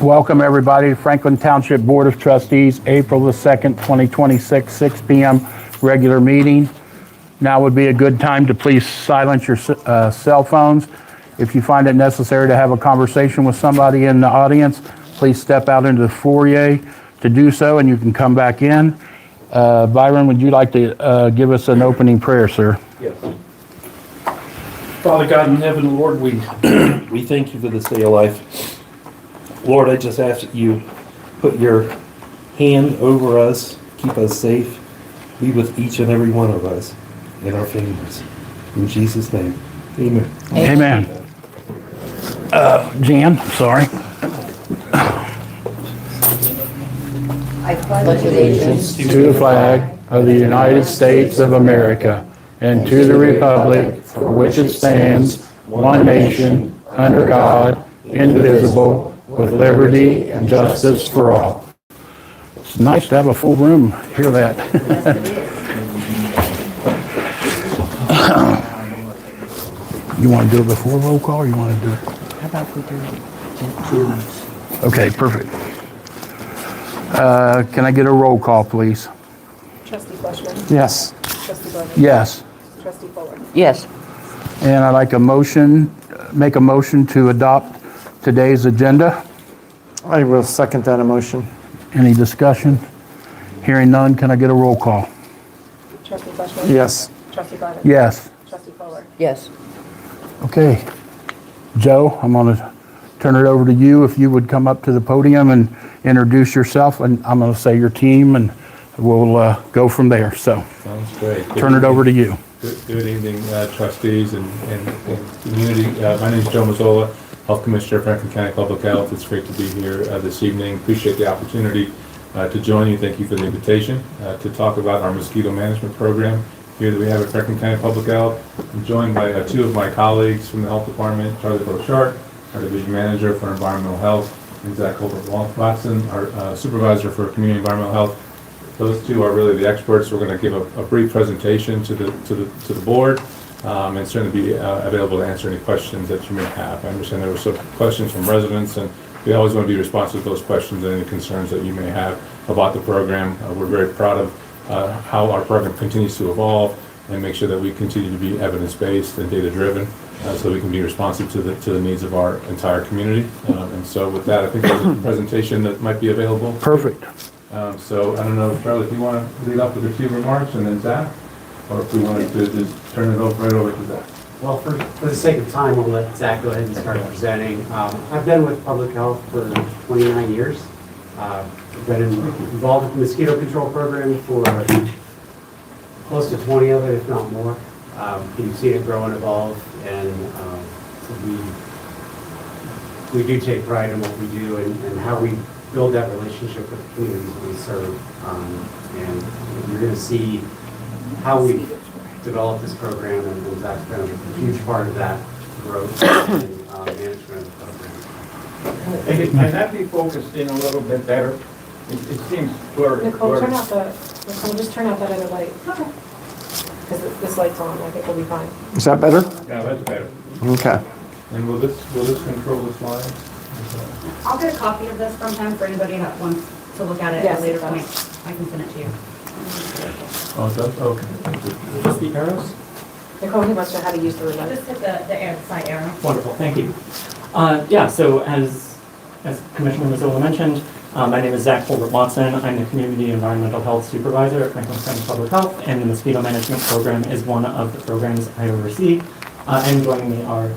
Welcome everybody to Franklin Township Board of Trustees, April the 2nd, 2026, 6 p.m. regular meeting. Now would be a good time to please silence your cell phones. If you find it necessary to have a conversation with somebody in the audience, please step out into the foyer to do so, and you can come back in. Byron, would you like to give us an opening prayer, sir? Yes. Father God in heaven, Lord, we thank you for this day of life. Lord, I just ask that you put your hand over us, keep us safe, be with each and every one of us and our families. In Jesus' name, amen. Amen. Jan, sorry. I pledge allegiance To the flag of the United States of America and to the republic for which it stands, one nation, under God, indivisible, with liberty and justice for all. It's nice to have a full room. Hear that? You want to do it before roll call, or you want to do it? How about we do it? Okay, perfect. Can I get a roll call, please? Trustee Fleshman. Yes. Trustee Bowman. Yes. Trustee Fuller. Yes. And I'd like make a motion to adopt today's agenda. I will second that motion. Any discussion? Hearing none, can I get a roll call? Trustee Fleshman. Yes. Trustee Bowman. Yes. Trustee Fuller. Yes. Okay. Joe, I'm going to turn it over to you if you would come up to the podium and introduce yourself, and I'm going to say your team, and we'll go from there. So Sounds great. turn it over to you. Good evening, trustees and community. My name is Joe Mazzola, Health Commissioner, Franklin County Public Health. It's great to be here this evening. Appreciate the opportunity to join you. Thank you for the invitation to talk about our mosquito management program here that we have at Franklin County Public Health. I'm joined by two of my colleagues from the Health Department, Charlie Brochart, our Division Manager for Environmental Health, and Zach Colbert-Watson, our Supervisor for Community Environmental Health. Those two are really the experts. We're going to give a brief presentation to the board, and certainly be available to answer any questions that you may have. I understand there were some questions from residents, and we always want to be responsive to those questions and any concerns that you may have about the program. We're very proud of how our program continues to evolve and make sure that we continue to be evidence-based and data-driven, so we can be responsive to the needs of our entire community. And so with that, I think there's a presentation that might be available. Perfect. So I don't know, Charlie, if you want to lead up with a few remarks and then Zach, or if we wanted to just turn it right over to Zach. Well, for the sake of time, we'll let Zach go ahead and start presenting. I've been with public health for 29 years. I've been involved with the mosquito control program for close to 20 of it, if not more. You've seen it grow and evolve, and we do take pride in what we do and how we build that relationship with the communities that we serve. And you're going to see how we develop this program, and Zach's been a huge part of that growth and management of the program. Can that be focused in a little bit better? It seems blurry. Nicole, just turn out that other light. Okay. Because this light's on, I think we'll be fine. Is that better? Yeah, that's better. Okay. And will this control the slides? I'll get a copy of this sometime for anybody that wants to look at it at a later point. I can send it to you. Oh, it does? Okay. Just the arrows? Nicole, he wants to know how to use the remote. Just hit the side arrow. Wonderful, thank you. Yeah, so as Commissioner Mazzola mentioned, my name is Zach Colbert-Watson. I'm the Community Environmental Health Supervisor at Franklin County Public Health, and the Mosquito Management Program is one of the programs I oversee. And joining me are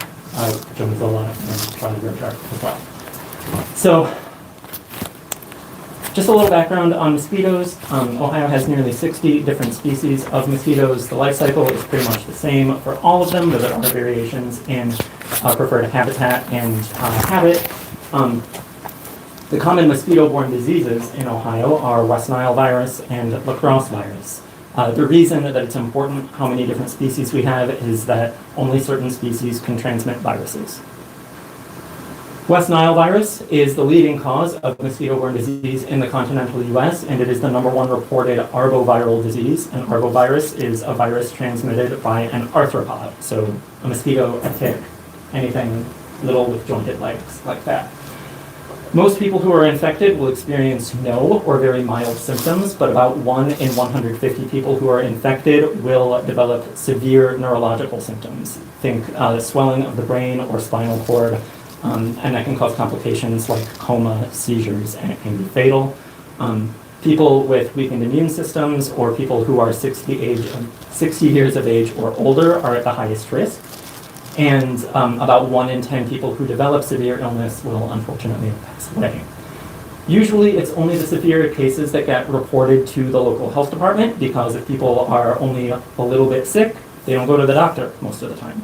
Joe Mazzola and Charlie Brochart as well. So, just a little background on mosquitoes. Ohio has nearly 60 different species of mosquitoes. The life cycle is pretty much the same for all of them, but there are variations in preferred habitat and habit. The common mosquito-borne diseases in Ohio are West Nile virus and lacrosse virus. The reason that it's important how many different species we have is that only certain species can transmit viruses. West Nile virus is the leading cause of mosquito-borne disease in the continental U.S., and it is the #1 reported arboviral disease. And arbovirus is a virus transmitted by an arthropod, so a mosquito, a tick, anything little with jointed legs like that. Most people who are infected will experience no or very mild symptoms, but about 1 in 150 people who are infected will develop severe neurological symptoms. Think swelling of the brain or spinal cord, and that can cause complications like coma, seizures, and it can be fatal. People with weakened immune systems or people who are 60 years of age or older are at the highest risk. And about 1 in 10 people who develop severe illness will unfortunately pass away. Usually it's only the severe cases that get reported to the local health department, because if people are only a little bit sick, they don't go to the doctor most of the time.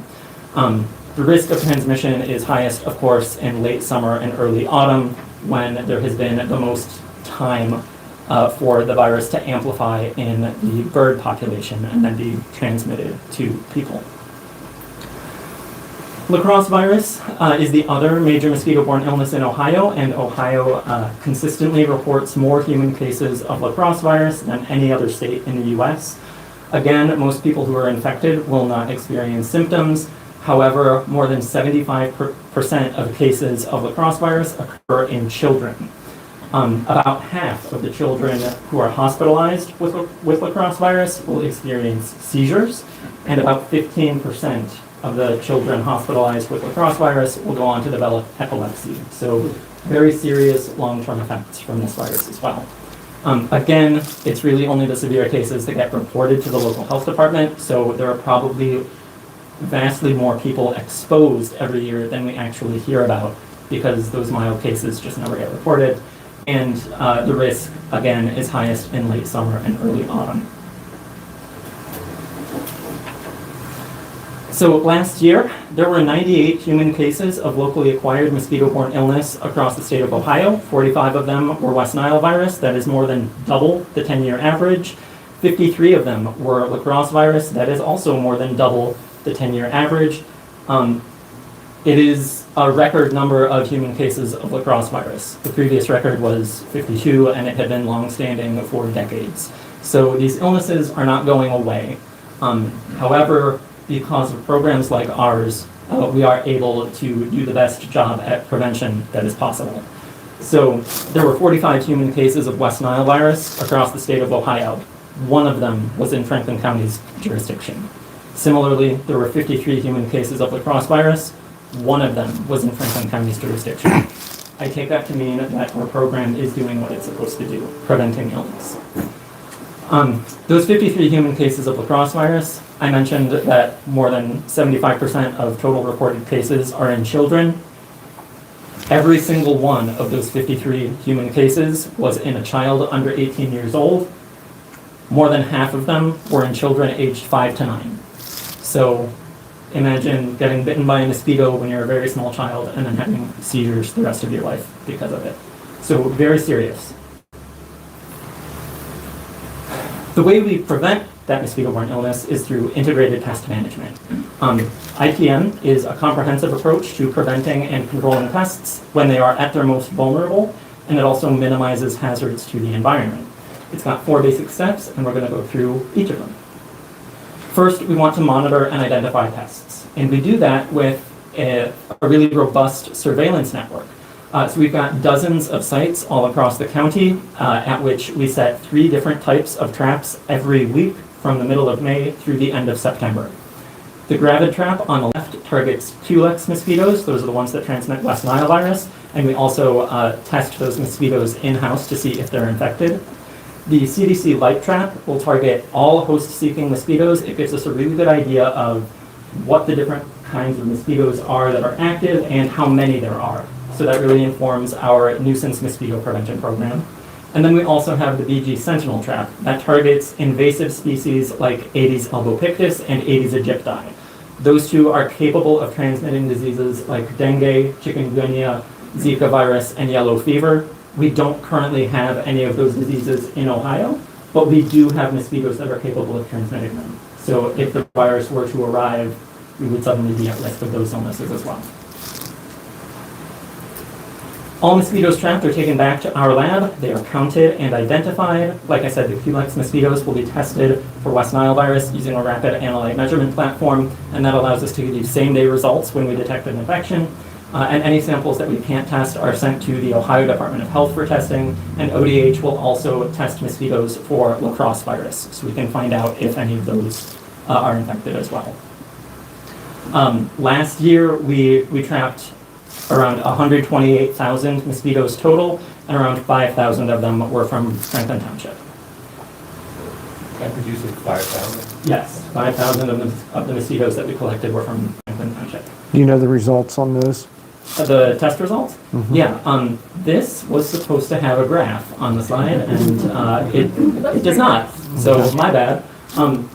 The risk of transmission is highest, of course, in late summer and early autumn, when there has been the most time for the virus to amplify in the bird population and then be transmitted to people. Lacrosse virus is the other major mosquito-borne illness in Ohio, and Ohio consistently reports more human cases of lacrosse virus than any other state in the US. Again, most people who are infected will not experience symptoms. However, more than 75% of cases of lacrosse virus occur in children. About half of the children who are hospitalized with lacrosse virus will experience seizures, and about 15% of the children hospitalized with lacrosse virus will go on to develop epilepsy. So very serious long-term effects from this virus as well. Again, it's really only the severe cases that get reported to the local health department, so there are probably vastly more people exposed every year than we actually hear about, because those mild cases just never get reported. And the risk, again, is highest in late summer and early autumn. So last year, there were 98 human cases of locally acquired mosquito-borne illness across the state of Ohio. 45 of them were West Nile virus, that is more than double the 10-year average. 53 of them were lacrosse virus, that is also more than double the 10-year average. It is a record number of human cases of lacrosse virus. The previous record was 52, and it had been long-standing for decades. So these illnesses are not going away. However, because of programs like ours, we are able to do the best job at prevention that is possible. So there were 45 human cases of West Nile virus across the state of Ohio. 1 of them was in Franklin County's jurisdiction. Similarly, there were 53 human cases of lacrosse virus. 1 of them was in Franklin County's jurisdiction. I take that to mean that our program is doing what it's supposed to do, preventing illness. Those 53 human cases of lacrosse virus, I mentioned that more than 75% of total reported cases are in children. Every single one of those 53 human cases was in a child under 18 years old. More than half of them were in children aged 5 to 9. So imagine getting bitten by a mosquito when you're a very small child and then having seizures the rest of your life because of it. So very serious. The way we prevent that mosquito-borne illness is through integrated pest management. IPM is a comprehensive approach to preventing and controlling pests when they are at their most vulnerable, and it also minimizes hazards to the environment. It's got 4 basic steps, and we're going to go through each of them. First, we want to monitor and identify pests, and we do that with a really robust surveillance network. So we've got dozens of sites all across the county at which we set 3 different types of traps every week from the middle of May through the end of September. The gravid trap on the left targets Culex mosquitoes. Those are the ones that transmit West Nile virus, and we also test those mosquitoes in-house to see if they're infected. The CDC light trap will target all host-seeking mosquitoes. It gives us a really good idea of what the different kinds of mosquitoes are that are active and how many there are. So that really informs our nuisance mosquito prevention program. And then we also have the BG Sentinel trap that targets invasive species like Aedes albopictus and Aedes aegypti. Those 2 are capable of transmitting diseases like dengue, chikungunya, Zika virus, and yellow fever. We don't currently have any of those diseases in Ohio, but we do have mosquitoes that are capable of transmitting them. So if the virus were to arrive, we would suddenly be at risk of those illnesses as well. All mosquitoes trapped are taken back to our lab. They are counted and identified. Like I said, the Culex mosquitoes will be tested for West Nile virus using a rapid analyte measurement platform, and that allows us to give you same-day results when we detect an infection. And any samples that we can't test are sent to the Ohio Department of Health for testing, and ODH will also test mosquitoes for lacrosse virus, so we can find out if any of those are infected as well. Last year, we trapped around 128,000 mosquitoes total, and around 5,000 of them were from Franklin Township. Did you say 5,000? Yes, 5,000 of the mosquitoes that we collected were from Franklin Township. Do you know the results on those? The test results? Yeah, this was supposed to have a graph on the slide, and it does not, so my bad.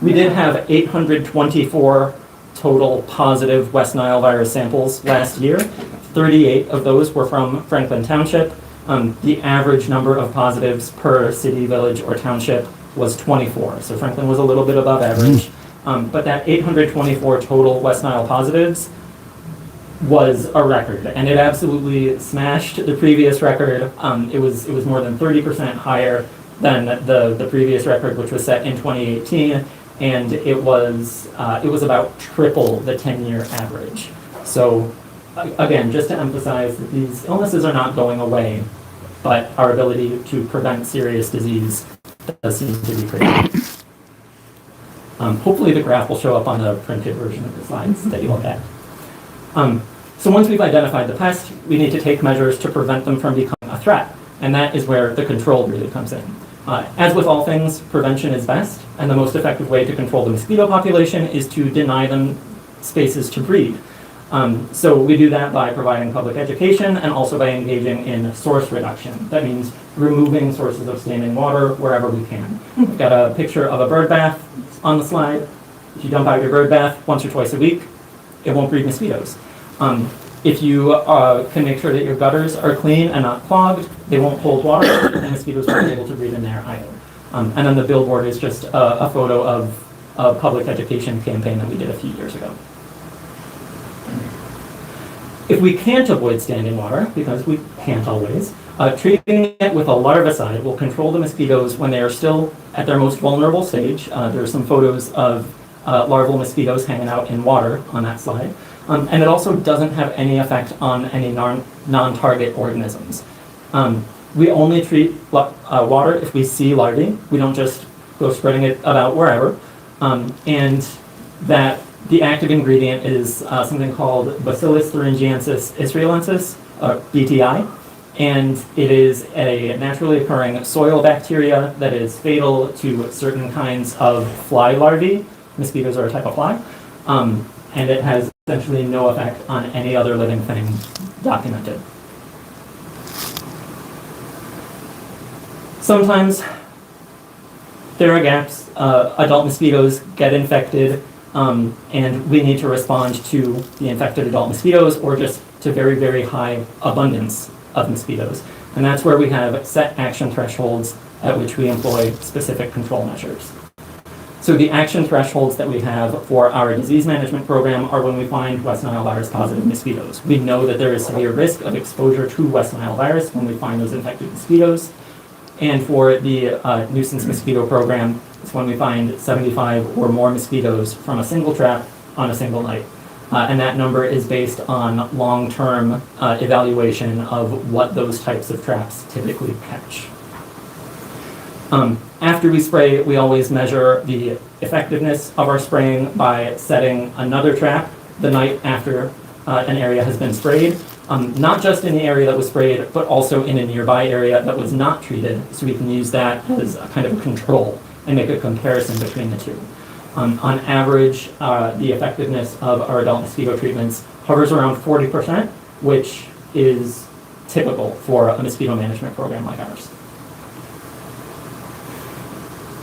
We did have 824 total positive West Nile virus samples last year. 38 of those were from Franklin Township. The average number of positives per city, village, or township was 24, so Franklin was a little bit above average. But that 824 total West Nile positives was a record, and it absolutely smashed the previous record. It was more than 30% higher than the previous record, which was set in 2018, and it was about triple the 10-year average. So again, just to emphasize that these illnesses are not going away, but our ability to prevent serious disease does seem to be pretty good. Hopefully the graph will show up on the printed version of the slides that you look at. So once we've identified the pest, we need to take measures to prevent them from becoming a threat, and that is where the control really comes in. As with all things, prevention is best, and the most effective way to control the mosquito population is to deny them spaces to breed. So we do that by providing public education and also by engaging in source reduction. That means removing sources of standing water wherever we can. We've got a picture of a bird bath on the slide. If you dump out your bird bath once or twice a week, it won't breed mosquitoes. If you can make sure that your gutters are clean and not clogged, they won't hold water, and mosquitoes won't be able to breed in there either. And then the billboard is just a photo of a public education campaign that we did a few years ago. If we can't avoid standing water, because we can't always, treating it with a larvicide will control the mosquitoes when they are still at their most vulnerable stage. There are some photos of larval mosquitoes hanging out in water on that slide. And it also doesn't have any effect on any non-target organisms. We only treat water if we see larvae. We don't just go spreading it about wherever. And that the active ingredient is something called Bacillus thuringiensis israelensis, BTI, and it is a naturally occurring soil bacteria that is fatal to certain kinds of fly larvae. Mosquitoes are a type of fly, and it has essentially no effect on any other living thing documented. Sometimes there are gaps. Adult mosquitoes get infected, and we need to respond to the infected adult mosquitoes or just to very, very high abundance of mosquitoes. And that's where we have set action thresholds at which we employ specific control measures. So the action thresholds that we have for our disease management program are when we find West Nile virus positive mosquitoes. We know that there is severe risk of exposure to West Nile virus when we find those infected mosquitoes. And for the nuisance mosquito program, it's when we find 75 or more mosquitoes from a single trap on a single night. And that number is based on long-term evaluation of what those types of traps typically catch. After we spray, we always measure the effectiveness of our spraying by setting another trap the night after an area has been sprayed. Not just in the area that was sprayed, but also in a nearby area that was not treated, so we can use that as a kind of a control and make a comparison between the two. On average, the effectiveness of our adult mosquito treatments hovers around 40%, which is typical for a mosquito management program like ours.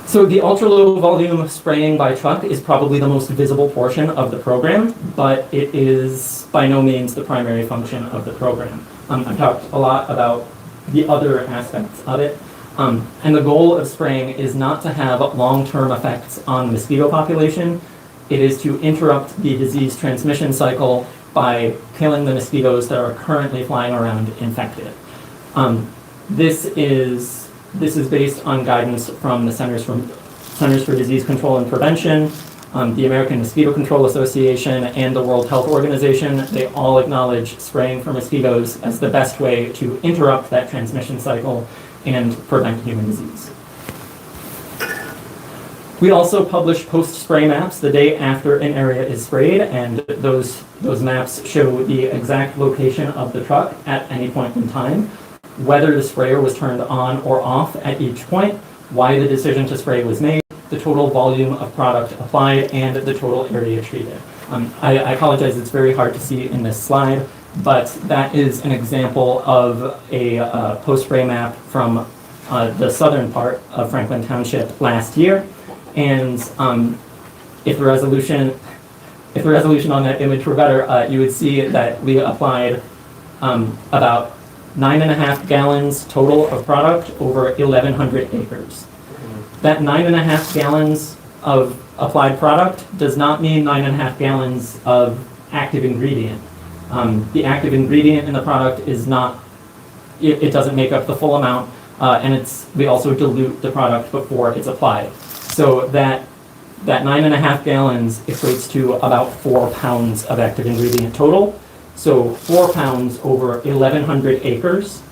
So the ultra-low volume spraying by truck is probably the most visible portion of the program, but it is by no means the primary function of the program. I've talked a lot about the other aspects of it, and the goal of spraying is not to have long-term effects on the mosquito population. It is to interrupt the disease transmission cycle by killing the mosquitoes that are currently flying around infected. This is based on guidance from the Centers for Disease Control and Prevention, The American Mosquito Control Association and the World Health Organization, they all acknowledge spraying for mosquitoes as the best way to interrupt that transmission cycle and prevent human disease. We also publish post-spray maps the day after an area is sprayed, and those maps show the exact location of the truck at any point in time, whether the sprayer was turned on or off at each point, why the decision to spray was made, the total volume of product applied, and the total area treated. I apologize, it's very hard to see in this slide, but that is an example of a post-spray map from the southern part of Franklin Township last year. And if the resolution on that image were better, you would see that we applied about 9.5 gallons total of product over 1,100 acres. That 9.5 gallons of applied product does not mean 9.5 gallons of active ingredient. The active ingredient in the product is not, it doesn't make up the full amount, and we also dilute the product before it's applied. So that 9.5 gallons equates to about 4 pounds of active ingredient total. So 4 pounds over 1,100 acres,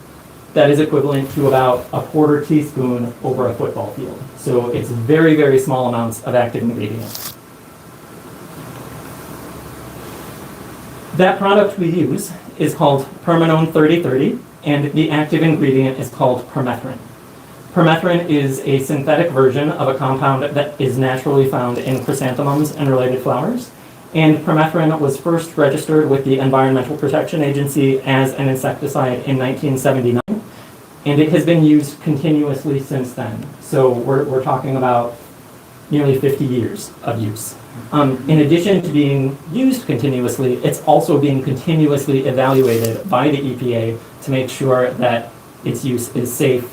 that is equivalent to about a quarter teaspoon over a football field. So it's very, very small amounts of active ingredient. That product we use is called Permanone 3030, and the active ingredient is called permethrin. Permethrin is a synthetic version of a compound that is naturally found in chrysanthemums and related flowers. And permethrin was first registered with the Environmental Protection Agency as an insecticide in 1979. And it has been used continuously since then. So we're talking about nearly 50 years of use. In addition to being used continuously, it's also being continuously evaluated by the EPA to make sure that its use is safe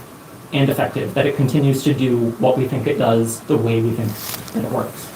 and effective, that it continues to do what we think it does the way we think that it works.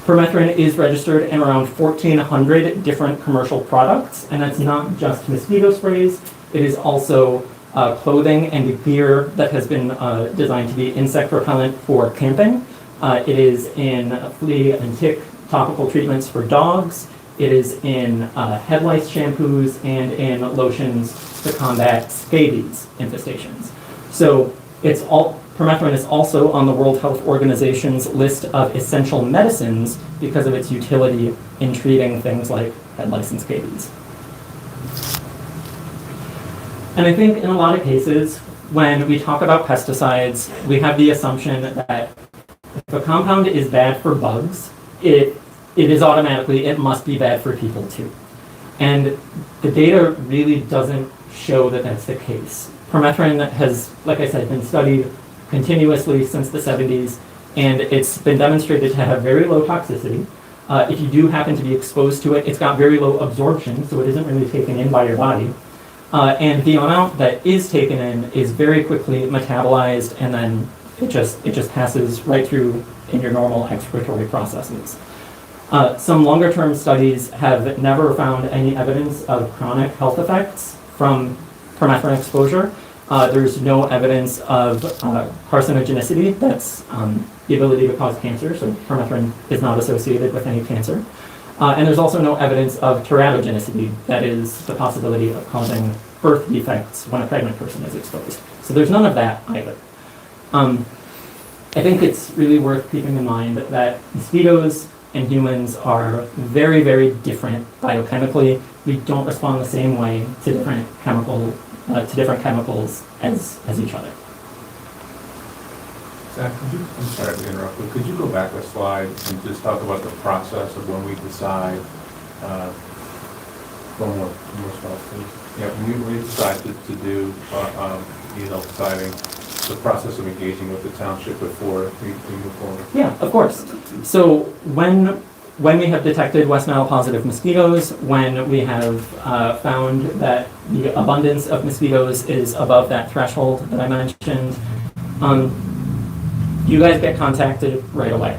Permethrin is registered in around 1,400 different commercial products, and that's not just mosquito sprays. It is also clothing and gear that has been designed to be insect repellent for camping. It is in flea and tick topical treatments for dogs. It is in head lice shampoos and in lotions to combat scabies infestations. So permethrin is also on the World Health Organization's list of essential medicines because of its utility in treating things like head lice and scabies. And I think in a lot of cases, when we talk about pesticides, we have the assumption that if a compound is bad for bugs, it must be bad for people too. And the data really doesn't show that that's the case. Permethrin has, like I said, been studied continuously since the 70s, and it's been demonstrated to have very low toxicity. If you do happen to be exposed to it, it's got very low absorption, so it isn't really taken in by your body. And the amount that is taken in is very quickly metabolized, and then it just passes right through in your normal excretory processes. Some longer-term studies have never found any evidence of chronic health effects from permethrin exposure. There's no evidence of carcinogenicity, that's the ability to cause cancer, so permethrin is not associated with any cancer. And there's also no evidence of teratogenicity, that is the possibility of causing birth defects when a pregnant person is exposed. So there's none of that either. I think it's really worth keeping in mind that mosquitoes and humans are very, very different biochemically. We don't respond the same way to different chemicals as each other. Zach, I'm sorry to interrupt, but could you go back a slide and just talk about the process of when we decide, one more slide, please. Yeah, when we decide to do, deciding the process of engaging with the township before we move forward? Yeah, of course. So when we have detected West Nile positive mosquitoes, when we have found that the abundance of mosquitoes is above that threshold that I mentioned, you guys get contacted right away.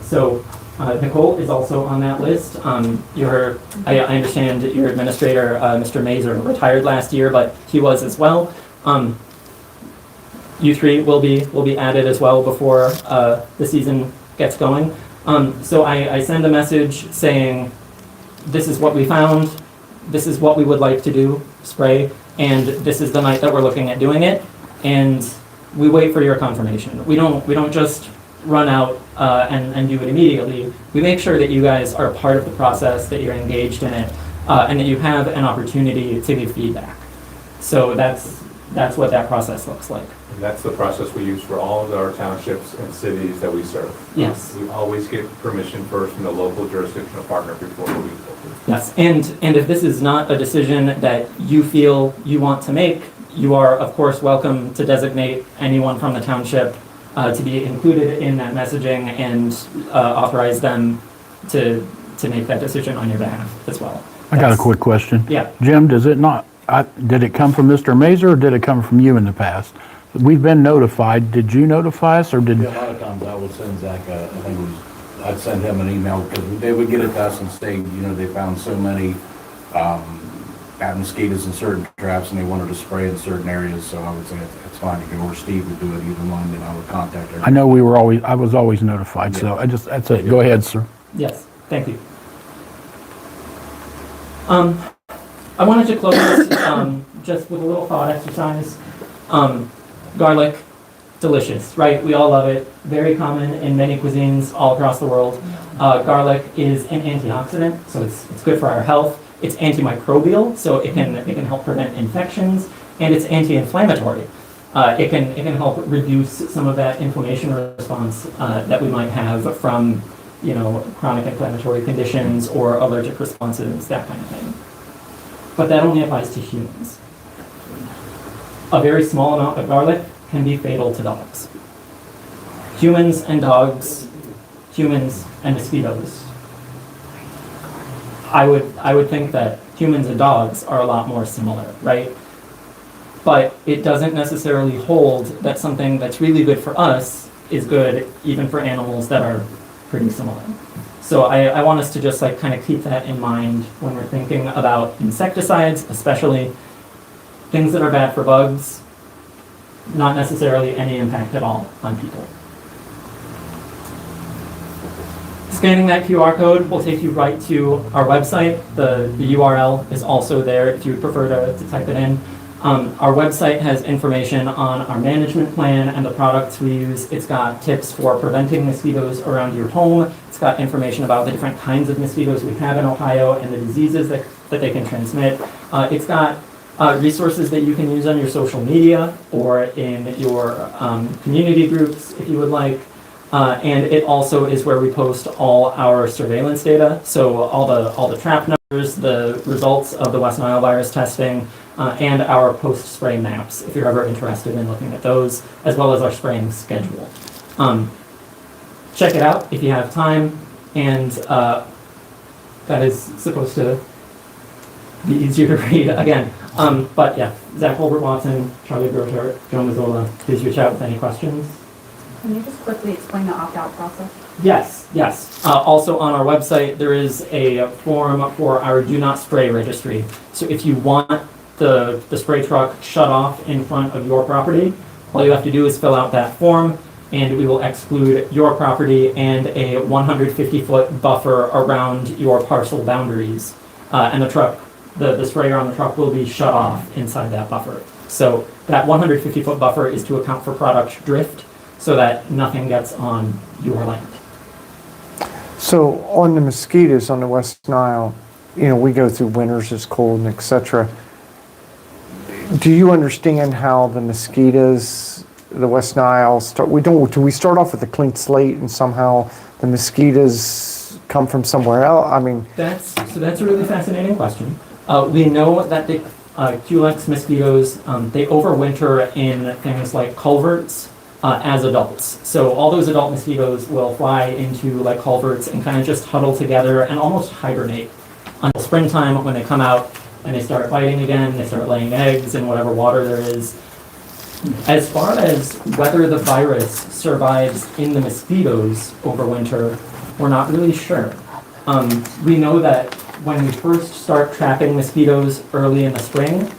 So Nicole is also on that list. I understand your administrator, Mr. Mazer, retired last year, but he was as well. You three will be added as well before the season gets going. So I send a message saying, this is what we found, this is what we would like to do, spray, and this is the night that we're looking at doing it, and we wait for your confirmation. We don't just run out and do it immediately. We make sure that you guys are part of the process, that you're engaged in it, and that you have an opportunity to give feedback. So that's what that process looks like. And that's the process we use for all of our townships and cities that we serve. Yes. We always get permission first from the local jurisdictional partner before we go. Yes, and if this is not a decision that you feel you want to make, you are, of course, welcome to designate anyone from the township to be included in that messaging and authorize them to make that decision on your behalf as well. I got a quick question. Yeah. Jim, does it not, did it come from Mr. Mazer or did it come from you in the past? We've been notified. Did you notify us or did? Yeah, a lot of times I would send Zach, I think it was, I'd send him an email because they would get it to us and say, they found so many mosquitoes in certain traps and they wanted to spray in certain areas. So I would say it's fine to go, or Steve would do it, either one, and I would contact her. I know I was always notified, so that's it. Go ahead, sir. Yes, thank you. I wanted to close just with a little thought exercise. Garlic, delicious, right? We all love it. Very common in many cuisines all across the world. Garlic is an antioxidant, so it's good for our health. It's antimicrobial, so it can help prevent infections, and it's anti-inflammatory. It can help reduce some of that inflammation response that we might have from chronic inflammatory conditions or allergic responses, that kind of thing. But that only applies to humans. A very small amount of garlic can be fatal to dogs. Humans and dogs, humans and mosquitoes. I would think that humans and dogs are a lot more similar, right? But it doesn't necessarily hold that something that's really good for us is good even for animals that are pretty similar. So I want us to just kind of keep that in mind when we're thinking about insecticides, especially things that are bad for bugs, not necessarily any impact at all on people. Scanning that QR code will take you right to our website. The URL is also there if you would prefer to type it in. Our website has information on our management plan and the products we use. It's got tips for preventing mosquitoes around your home. It's got information about the different kinds of mosquitoes we have in Ohio and the diseases that they can transmit. It's got resources that you can use on your social media or in your community groups if you would like. And it also is where we post all our surveillance data. So all the trap numbers, the results of the West Nile virus testing, and our post-spray maps, if you're ever interested in looking at those, as well as our spraying schedule. Check it out if you have time, and that is supposed to be easier to read again. But yeah, Zach Holbert Watson, Charlie Groter, Joe Mazzola, please reach out with any questions. Can you just quickly explain the opt-out process? Yes. Also on our website, there is a form for our Do Not Spray registry. So if you want the spray truck shut off in front of your property, all you have to do is fill out that form, and we will exclude your property and a 150-foot buffer around your parcel boundaries. And the sprayer on the truck will be shut off inside that buffer. So that 150-foot buffer is to account for product drift, so that nothing gets on your land. So on the mosquitoes on the West Nile, we go through winters, it's cold and et cetera. Do you understand how the mosquitoes, the West Nile, do we start off with a clean slate and somehow the mosquitoes come from somewhere else? That's a really fascinating question. We know that the Culex mosquitoes, they overwinter in things like culverts, as adults. So all those adult mosquitoes will fly into culverts and kind of just huddle together and almost hibernate until springtime when they come out and they start biting again, they start laying eggs in whatever water there is. As far as whether the virus survives in the mosquitoes over winter, we're not really sure. We know that when we first start trapping mosquitoes early in the spring,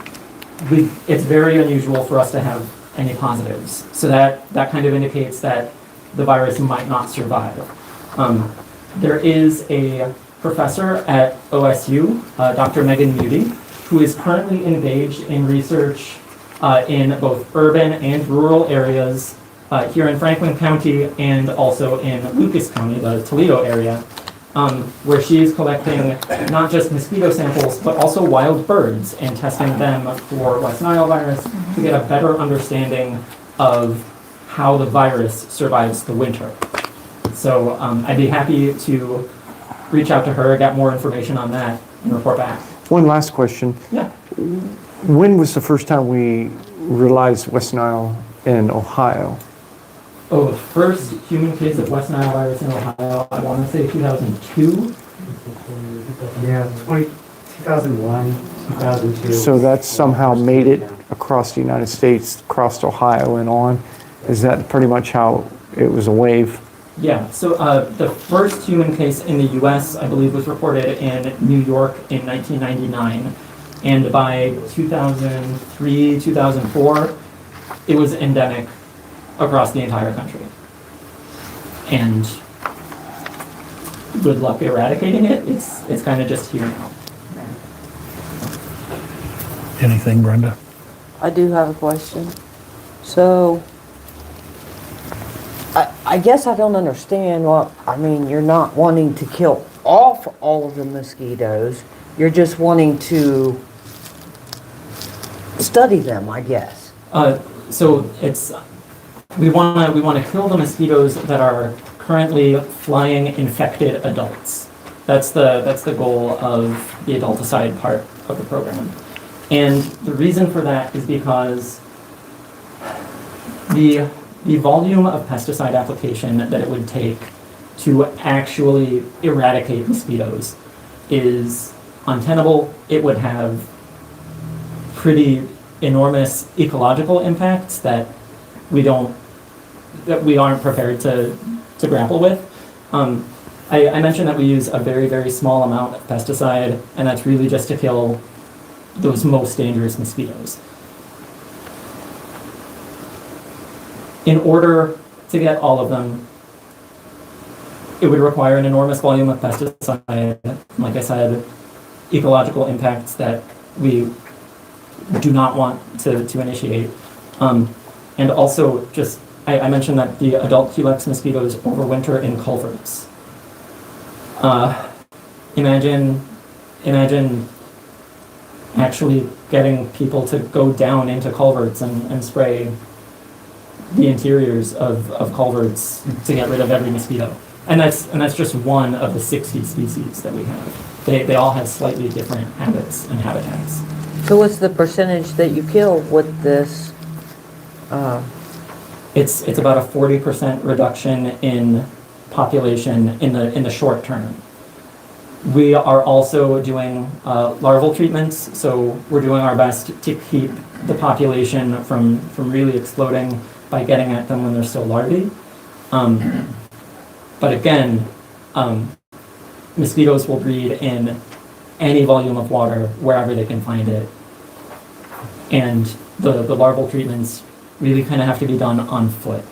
it's very unusual for us to have any positives. So that kind of indicates that the virus might not survive. There is a professor at OSU, Dr. Megan Muty, who is currently engaged in research in both urban and rural areas here in Franklin County and also in Lucas County, the Toledo area, where she is collecting not just mosquito samples, but also wild birds and testing them for West Nile virus to get a better understanding of how the virus survives the winter. So I'd be happy to reach out to her, get more information on that, and report back. One last question. Yeah. When was the first time we realized West Nile in Ohio? Oh, the first human case of West Nile virus in Ohio, I want to say 2002. Yeah, 2001, 2002. So that somehow made it across the United States, crossed Ohio and on. Is that pretty much how it was a wave? Yeah, so the first human case in the US, I believe, was reported in New York in 1999. And by 2003, 2004, it was endemic across the entire country. And good luck eradicating it. It's kind of just here now. Anything, Brenda? I do have a question. So, I guess I don't understand I mean, you're not wanting to kill off all of the mosquitoes. You're just wanting to study them, I guess. So it's we want to kill the mosquitoes that are currently flying infected adults. That's the goal of the adulticide part of the program. And the reason for that is because the volume of pesticide application that it would take to actually eradicate mosquitoes is untenable. It would have pretty enormous ecological impacts that we aren't prepared to grapple with. I mentioned that we use a very, very small amount of pesticide, and that's really just to kill those most dangerous mosquitoes. In order to get all of them, it would require an enormous volume of pesticide, like I said, ecological impacts that we do not want to initiate. And also just, I mentioned that the adult Culex mosquitoes overwinter in culverts. Imagine actually getting people to go down into culverts and spray the interiors of culverts to get rid of every mosquito. And that's just one of the 60 species that we have. They all have slightly different habits and habitats. So what's the percentage that you kill with this? It's about a 40% reduction in population in the short term. We are also doing larval treatments, so we're doing our best to keep the population from really exploding by getting at them when they're still larvae. But again, mosquitoes will breed in any volume of water wherever they can find it. And the larval treatments really kind of have to be done on foot.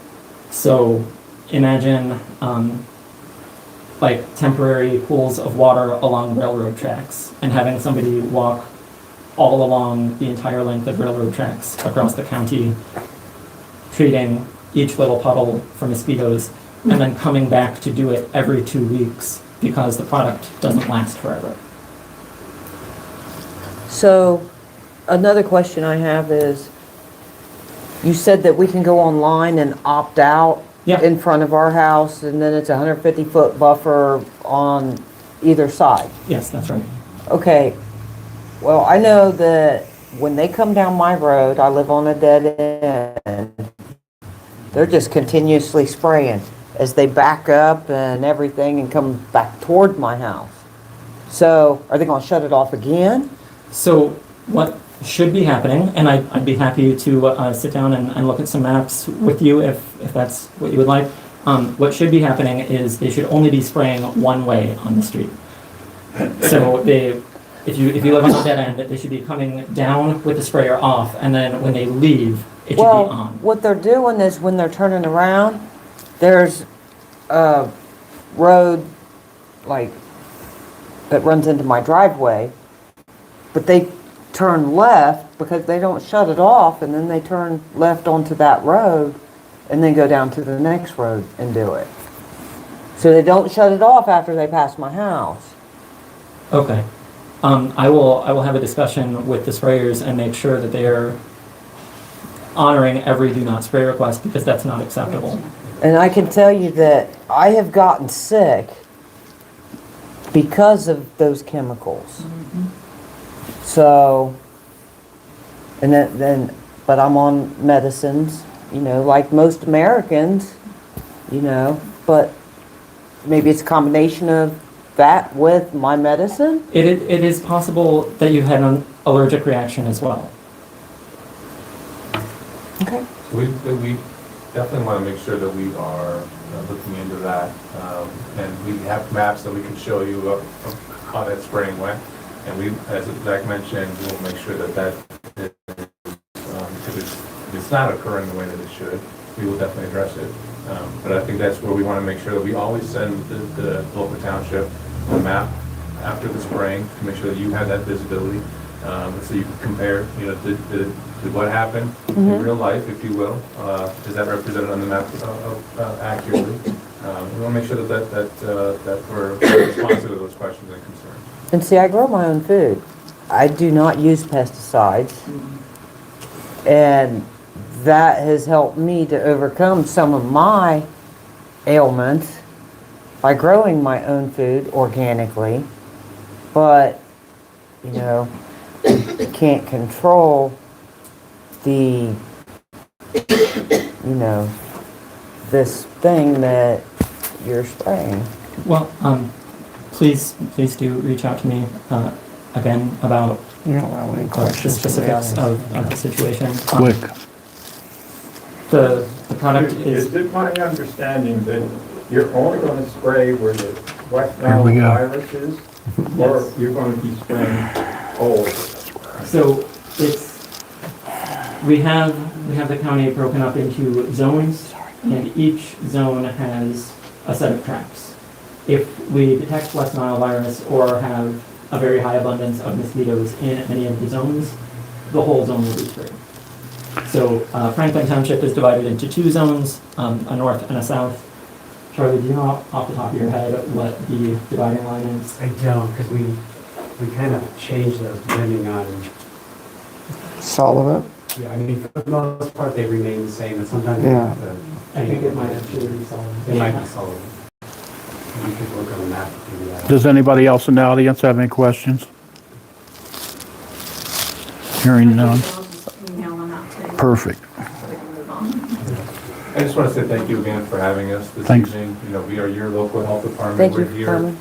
So imagine like temporary pools of water along railroad tracks and having somebody walk all along the entire length of railroad tracks across the county, treating each little puddle for mosquitoes, and then coming back to do it every 2 weeks because the product doesn't last forever. So another question I have is, you said that we can go online and opt out in front of our house, and then it's a 150-foot buffer on either side. Yes, that's right. Okay. Well, I know that when they come down my road, I live on a dead end, they're just continuously spraying as they back up and everything and come back toward my house. So are they going to shut it off again? So what should be happening, and I'd be happy to sit down and look at some maps with you if that's what you would like. What should be happening is they should only be spraying one way on the street. So if you live on a dead end, they should be coming down with the sprayer off, and then when they leave, it should be on. What they're doing is when they're turning around, there's road, like, that runs into my driveway, but they turn left because they don't shut it off, and then they turn left onto that road and then go down to the next road and do it. So they don't shut it off after they pass my house. Okay. I will have a discussion with the sprayers and make sure that they are honoring every do not spray request, because that's not acceptable. And I can tell you that I have gotten sick because of those chemicals. So, and then, but I'm on medicines, you know, like most Americans, you know, but maybe it's a combination of that with my medicine. It is possible that you had an allergic reaction as well. Okay. We definitely want to make sure that we are looking into that. And we have maps that we can show you of how that spraying went. And we, as Zach mentioned, we'll make sure that if it's not occurring the way that it should, we will definitely address it. But I think that's where we want to make sure that we always send the local township a map after the spraying to make sure that you have that visibility. So you can compare, you know, did what happened in real life, if you will, is that represented on the map accurately? We want to make sure that we're responsive to those questions and concerns. And see, I grow my own food. I do not use pesticides. And that has helped me to overcome some of my ailments by growing my own food organically. But, you know, you can't control the, you know, this thing that you're spraying. Well, please do reach out to me again about You don't allow any the questions. specifics of the situation. Quick. The product Is is, it my understanding that you're only going to spray where the West Here we Nile go. virus is? Or you're going to be spraying all? so it's, we have the county broken up into zones, and each zone has a set of traps. If we detect West Nile virus or have a very high abundance of mosquitoes in any of the zones, the whole zone will be sprayed. So Franklin Township is divided into two zones, a north and a south. Charlie, do you know off the top of your head what the dividing line is? I don't, because we kind of change those depending on, Solid it? yeah, I mean, for the most part, they remain the same, and sometimes Yeah. I think it might actually be solid. it might be solid. You could look on the map to figure that out. Does anybody else in the audience have any questions? Hearing none. I'll just email them out to you Perfect. so we can move on. I just want to say thank you again for having us this Thanks. evening. You know, we are your local health department. Thank you We're for here. coming.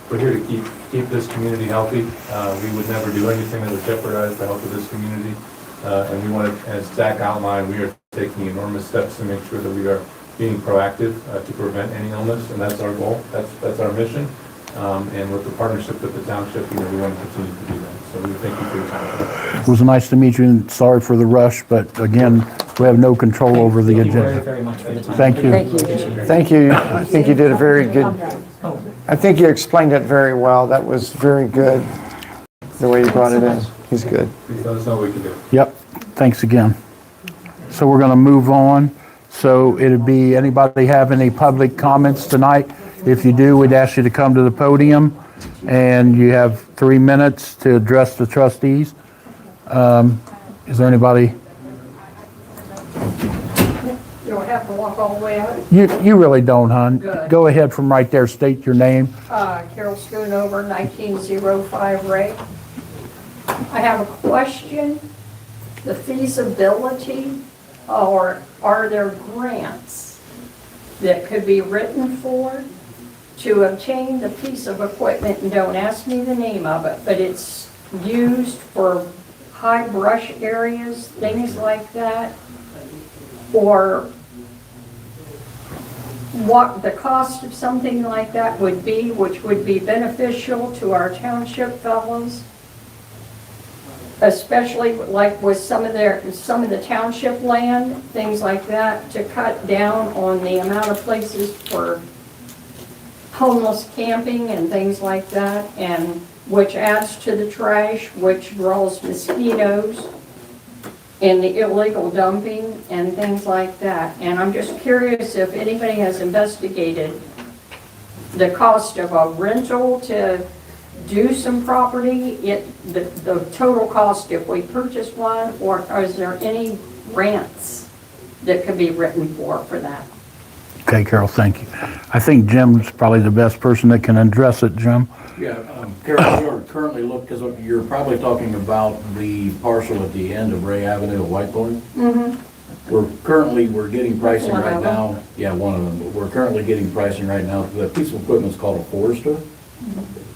We're here to keep this community healthy. We would never do anything that would jeopardize the health of this community. And we want to, as Zach outlined, we are taking enormous steps to make sure that we are being proactive to prevent any illness, and that's our goal. That's our mission. And with the partnership with the township, you know, we want to continue to do that. So we thank you for your time. It was nice to meet you, and sorry for the rush, but again, we have no control over the Thank you very, agenda. very much for the time. Thank you. Thank you. Thank you. I think you did a very good, Oh, I think you explained it very well. That was very good, the way you brought it in. He's good. Please let us know what we can do. Yep, thanks again. So we're going to move on. So it'd be, anybody have any public comments tonight? If you do, we'd ask you to come to the podium, and you have 3 minutes to address the trustees. Is there anybody? You don't have to walk all the way out. You really don't, hon. Good. Go ahead from right there, state your name. Carol Schoonover, 1905 Ray. I have a question. The feasibility, or are there grants that could be written for to obtain the piece of equipment, and don't ask me the name of it, but it's used for high brush areas, things like that? Or what the cost of something like that would be, which would be beneficial to our township fellows? Especially like with some of the township land, things like that, to cut down on the amount of places for homeless camping and things like that, and which adds to the trash, which draws mosquitoes, and the illegal dumping and things like that. And I'm just curious if anybody has investigated the cost of a rental to do some property, the total cost if we purchase one, or is there any grants that could be written for that? Okay, Carol, thank you. I think Jim's probably the best person that can address it, Jim. Yeah, Carol, we are currently because you're probably talking about the parcel at the end of Ray Avenue at Whiteboard. Mm-hmm. We're getting pricing One of right them. now. Yeah, one of them. We're currently getting pricing right now. The piece of equipment is called a Forester.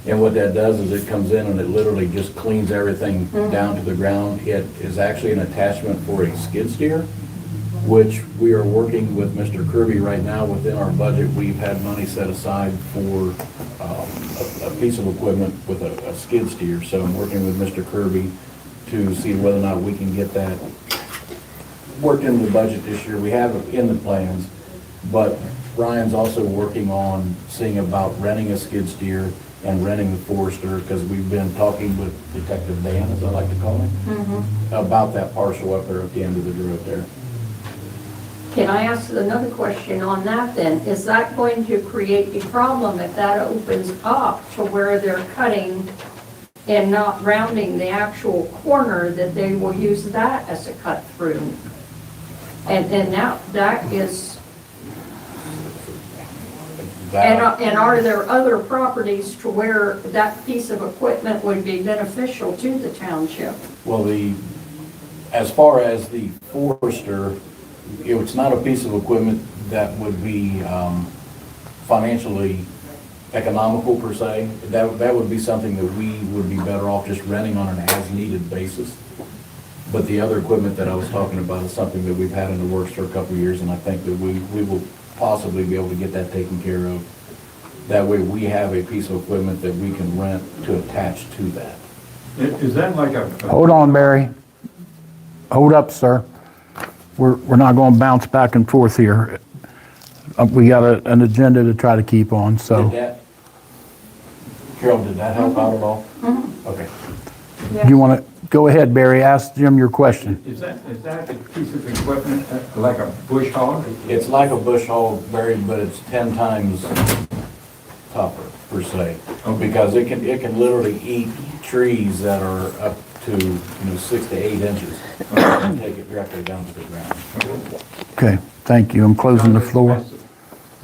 And what that does is it comes in and it literally just cleans everything down to the ground. It is actually an attachment for a skid steer, which we are working with Mr. Kirby right now within our budget. We've had money set aside for a piece of equipment with a skid steer. So I'm working with Mr. Kirby to see whether or not we can get that worked into the budget this year. We have it in the plans, but Ryan's also working on seeing about renting a skid steer and renting the Forester, because we've been talking with Detective Dan, as I like to call him, about that parcel up there at the end of the road there. Can I ask another question on that then? Is that going to create a problem if that opens up to where they're cutting and not rounding the actual corner, that they will use that as a cut through? And that is, and are there other properties to where that piece of equipment would be beneficial to the township? Well, as far as the Forester, it's not a piece of equipment that would be financially economical per se. That would be something that we would be better off just renting on an as-needed basis. But the other equipment that I was talking about is something that we've had in the works for a couple of years, and I think that we will possibly be able to get that taken care of. That way we have a piece of equipment that we can rent to attach to that. Is that like a? Hold on, Barry. Hold up, sir. We're not going to bounce back and forth here. We got an agenda to try to keep on, so. Carol, did that help out at all? Okay. Do you want to, go ahead, Barry, ask Jim your question. Is that a piece of equipment like a bush hog? It's like a bush hog, Barry, but it's 10 times tougher per se. Because it can literally eat trees that are up to 6 to 8 inches and take it directly down to the ground. Okay, thank you. I'm closing the floor.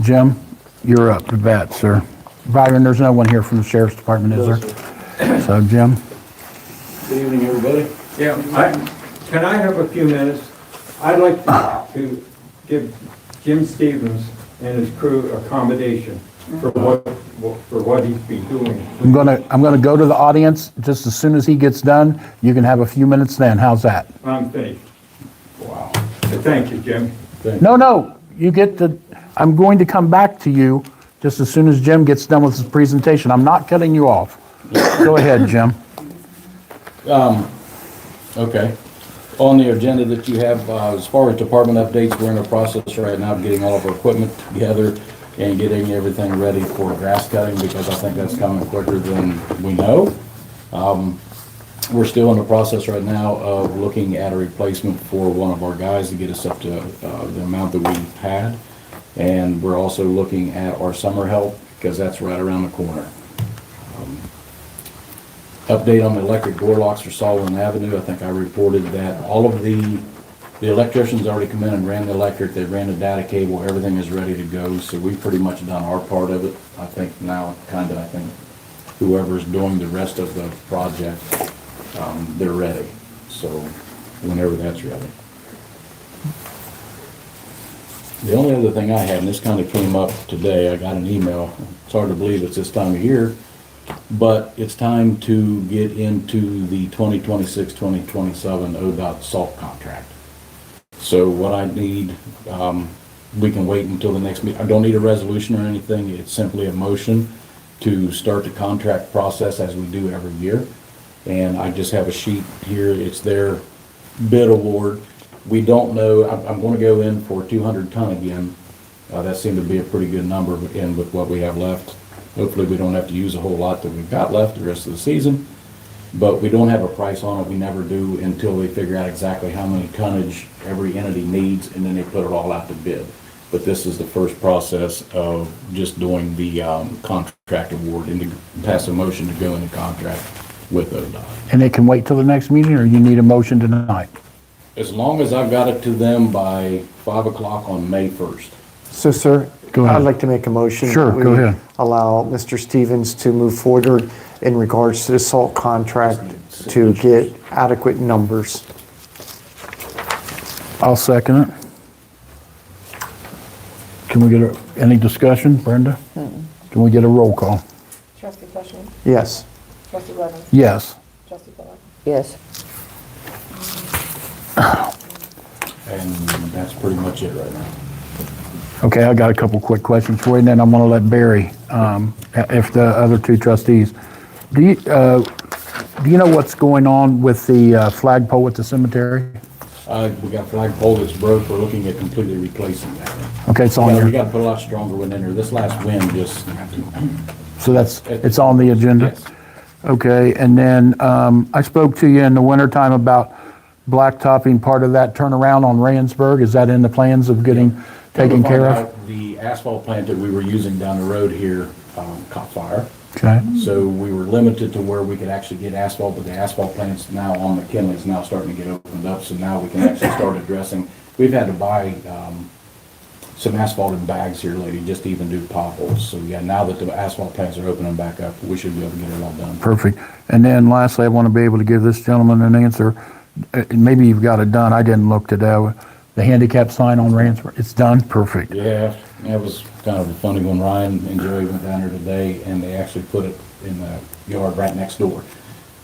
Jim, you're up to bat, sir. Byron, there's no one here from the Sheriff's Department, is there? So, Jim? Good evening, everybody. Yeah, can I have a few minutes? I'd like to give Jim Stevens and his crew accommodation for what he's been doing. I'm gonna go to the audience just as soon as he gets done. You can have a few minutes then. How's that? I'm finished. Wow. Thank you, Jim. No, you get to, I'm going to come back to you just as soon as Jim gets done with his presentation. I'm not cutting you off. Go ahead, Jim. Okay. On the agenda that you have, as far as department updates, we're in the process right now of getting all of our equipment together and getting everything ready for grass cutting, because I think that's coming quicker than we know. We're still in the process right now of looking at a replacement for one of our guys to get us up to the amount that we had. And we're also looking at our summer help, because that's right around the corner. Update on the electric door locks for Solomon Avenue. I think I reported that all of the electricians already come in and ran the electric. They ran the data cable. Everything is ready to go. So we've pretty much done our part of it. I think now, I think whoever's doing the rest of the project, they're ready. So whenever that's ready. The only other thing I had, and this kind of came up today, I got an email. It's hard to believe it's this time of year, but it's time to get into the 2026-2027 ODOT salt contract. So what I need, we can wait until the next meeting. I don't need a resolution or anything. It's simply a motion to start the contract process as we do every year. And I just have a sheet here. It's their bid award. We don't know. I'm going to go in for 200 ton again. That seemed to be a pretty good number in with what we have left. Hopefully, we don't have to use a whole lot that we've got left the rest of the season. But we don't have a price on it. We never do until they figure out exactly how many tonnage every entity needs, and then they put it all out to bid. But this is the first process of just doing the contract award and to pass a motion to go into contract with ODOT. And it can wait till the next meeting, or you need a motion tonight? As long as I've got it to them by 5 o'clock on May 1st. So, sir, Go ahead. I'd like to make a motion. Sure, that go we ahead. Allow Mr. Stevens to move forward in regards to the salt contract to get adequate numbers. I'll second it. Can we get any discussion, Brenda? Can we get a roll call? Trustee Fletcher. Yes. Trustee Levin. Yes. Trustee Fuller. Yes. And that's pretty much it right now. Okay, I got a couple quick questions for you, and then I'm gonna let Barry, if the other two trustees. Do you know what's going on with the flagpole at the cemetery? We got a flagpole that's broke. We're looking at completely replacing that. Okay, it's on We there, got to put a lot stronger one in there. This last wind just, so it's on the agenda? yes. Okay, and then I spoke to you in the wintertime about blacktopping part of that turnaround on Ransburg. Is that in the plans of getting taken care of? The asphalt plant that we were using down the road here caught fire. Okay, So we were limited to where we could actually get asphalt, but the asphalt plant's now on McKinley's now starting to get opened up. So now we can actually start addressing, we've had to buy some asphalt in bags here lately just to even do potholes. So yeah, now that the asphalt plants are opening back up, we should be able to get it all done. perfect. And then lastly, I want to be able to give this gentleman an answer. Maybe you've got it done, I didn't look today. The handicap sign on Ransburg, it's done? Perfect. Yeah, it was kind of funny when Ryan and Joey went down there today and they actually put it in the yard right next door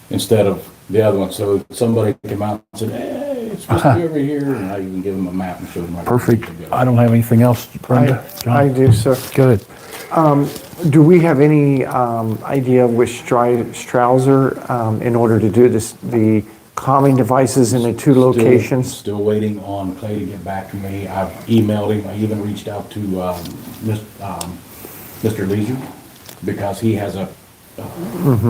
instead of the other one. So somebody came out and said, hey, it's supposed to be over here. And I even gave them a map and showed them. Perfect. I don't have anything else, Brenda. I John? do, sir. Good. Do we have any idea with Strouser in order to do this, the calming devices in the two locations? Still waiting on Clay to get back to me. I've emailed him. I even reached out to Mr. Leisure because he has a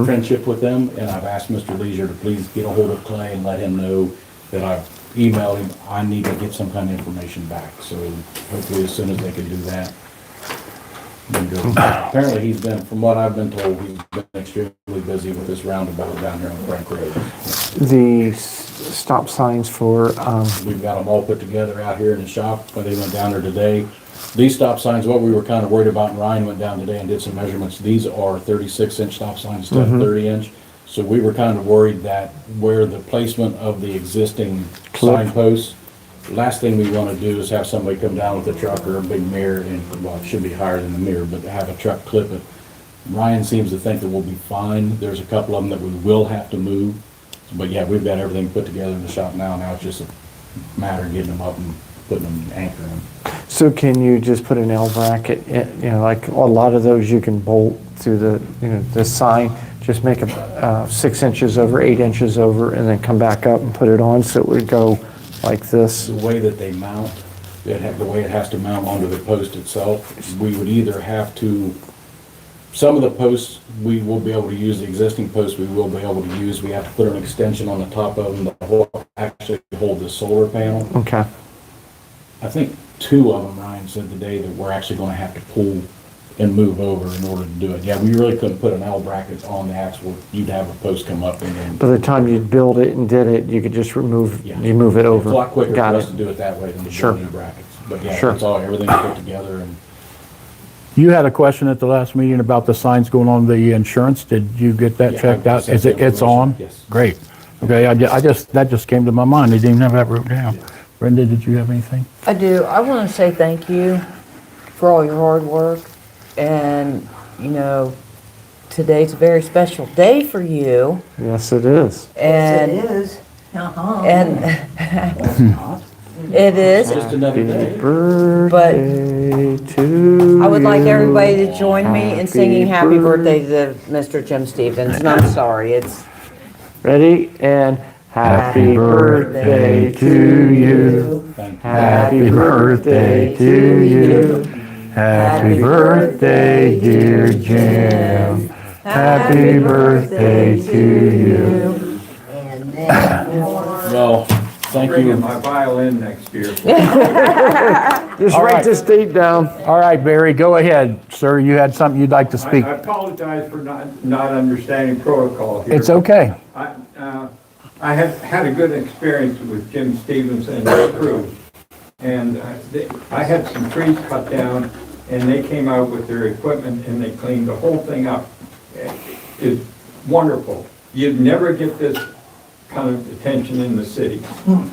friendship with them. And I've asked Mr. Leisure to please get a hold of Clay and let him know that I've emailed him. I need to get some kind of information back. So hopefully as soon as they can do that, then go. Apparently he's been, from what I've been told, he's been extremely busy with this roundabout down here on Frank Road. The stop signs for, We've got them all put together out here in the shop, when they went down there today. These stop signs, what we were kind of worried about, and Ryan went down today and did some measurements, these are 36-inch stop signs instead of 30-inch. So we were kind of worried that where the placement of the existing signposts, last thing we want to do is have somebody come down with a truck or a big mirror, and, well, it should be higher than the mirror, but to have a truck clip it. Ryan seems to think that we'll be fine. There's a couple of them that we will have to move. But yeah, we've got everything put together in the shop now. Now it's just a matter of getting them up and putting them anchoring them. so can you just put an L bracket, like a lot of those you can bolt through the, the sign, just make them 6 inches over, 8 inches over, and then come back up and put it on, so it would go like this. The way that they mount, the way it has to mount onto the post itself, we would either have to, some of the posts, we will be able to use, the existing posts we will be able to use. We have to put an extension on the top of them to actually hold the solar panel. Okay. I think 2 of them, Ryan said today, that we're actually gonna have to pull and move over in order to do it. Yeah, we really couldn't put an L bracket on the axle. You'd have a post come up and then. By the time you build it and did it, you could just remove, Yeah. you move it over. It's a lot quicker for Got us it. to do it that way than to Sure. build new brackets. But yeah, Sure. it's all, everything's put together and. You had a question at the last meeting about the signs going on the insurance. Did you get that Yeah, checked I out? sent Is it, the it's on? information, yes. Great. Okay, that just came to my mind. I didn't even have that wrote down. Brenda, did you have anything? I do. I want to say thank you for all your hard work. And, today's a very special day for you. Yes, it is. And, is. and it is. Just another Happy day. birthday to I would like everybody to you. join me in singing happy birthday to Mr. Jim Stevens. And I'm sorry, it's Ready? And happy birthday to you. Thank you. Happy birthday to you. Happy birthday, dear Jim. Happy birthday to you. And then Well, thank Bring in you. my violin next year. Just All write right. this date down. All right, Barry, go ahead, sir. You had something you'd like to I speak. apologize for not understanding protocol here. It's okay. I have had a good experience with Jim Stevens and his crew. And I had some trees cut down, and they came out with their equipment and they cleaned the whole thing up. It's wonderful. You'd never get this kind of attention in the city. For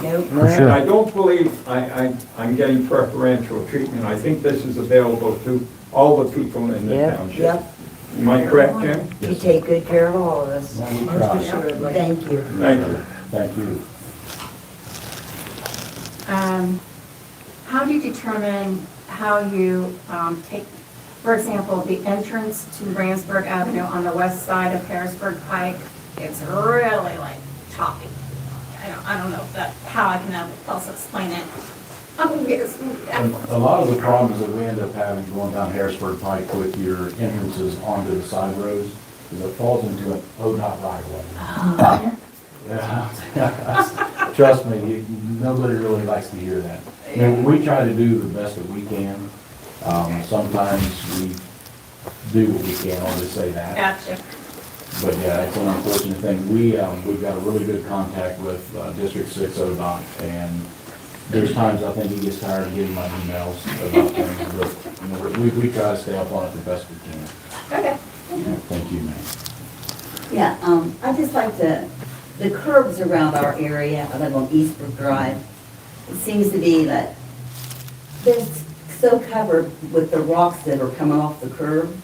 And sure. I don't believe I'm getting preferential treatment. I think this is available to all the people in the Yep, township. yep. Am I correct, Jim? You take good care of all of us. Thank Thank you. Thank you. Thank you. How do you determine how you take, for example, the entrance to Ramsburg Avenue on the west side of Harrisburg Pike? It's really like choppy. I don't know if that, how I can else explain it. A lot of the problems that we end up having going down Harrisburg Pike with your entrances onto the side roads is it falls into an ODOT right of way. Yeah. Trust me, nobody really likes to hear that. I mean, we try to do the best that we can. Sometimes we do what we can, I'll just say that. Gotcha. But yeah, it's an unfortunate thing. We've got a really good contact with District 6 ODOT, and there's times I think he gets tired of getting my emails about things, but you know, we try to stay up on it the best we can. Okay. Yeah, thank you, ma'am. Yeah, I'd just like to, the curbs around our area, I live on Eastbrook Drive, it seems to be that they're so covered with the rocks that are coming off the curb.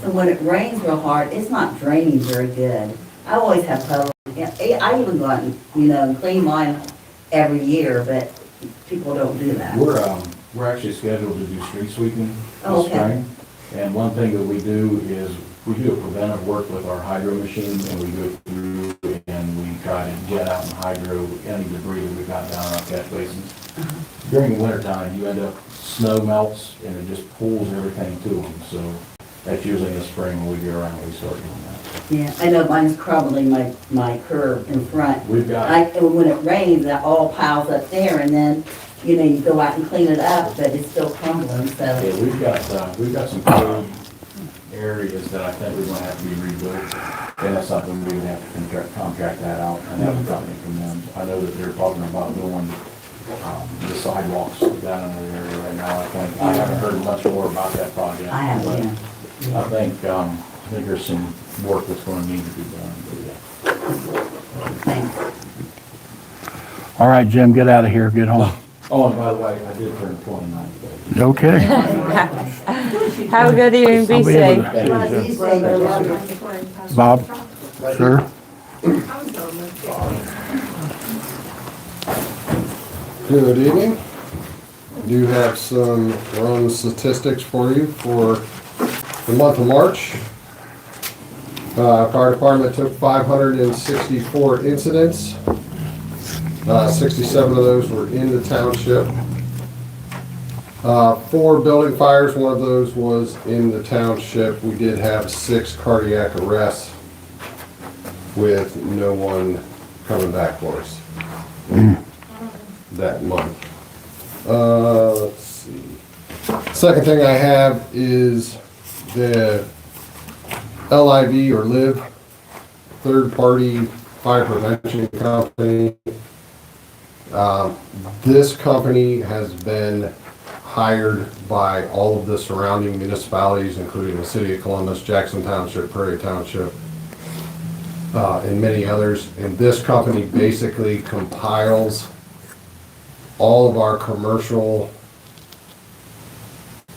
So when it rains real hard, it's not draining very good. I always have puddles. I even go out and, and clean mine every year, but people don't do that. We're actually scheduled to do street sweeping Oh, this okay. spring. And one thing that we do is we do a preventive work with our hydro machine, and we go through and we try to jet out and hydro any debris that we've got down in our catch basins. During the wintertime, you end up, snow melts and it just pulls everything to them. So that's usually in the spring when we go around, we start doing that. Yeah, I know mine's crumbling my curb in front. We've got, And when it rains, that all piles up there, and then, you go out and clean it up, but it's still crumbling, so. yeah, we've got some cold areas that I think we're gonna have to be rebuilt. And that's something we would have to contract that out and have a company from them. I know that they're talking about doing the sidewalks down in the area right now. I haven't heard much more about that project. I have, but yeah. I think there's some work that's gonna need to be done, but yeah. Thanks. All right, Jim, get out of here, get home. Oh, and by the way, I did turn 29 today. Okay. Have a good evening, be I'll be able safe. to- Bob, sir? Good evening. I do have some run statistics for you for the month of March. Fire department took 564 incidents. 67 of those were in the township. 4 building fires, one of those was in the township. We did have 6 cardiac arrests with no one coming back for us that month. Let's see. Second thing I have is the LIV or LIV, third party fire prevention company. This company has been hired by all of the surrounding municipalities, including the city of Columbus, Jackson Township, Prairie Township, and many others. And this company basically compiles all of our commercial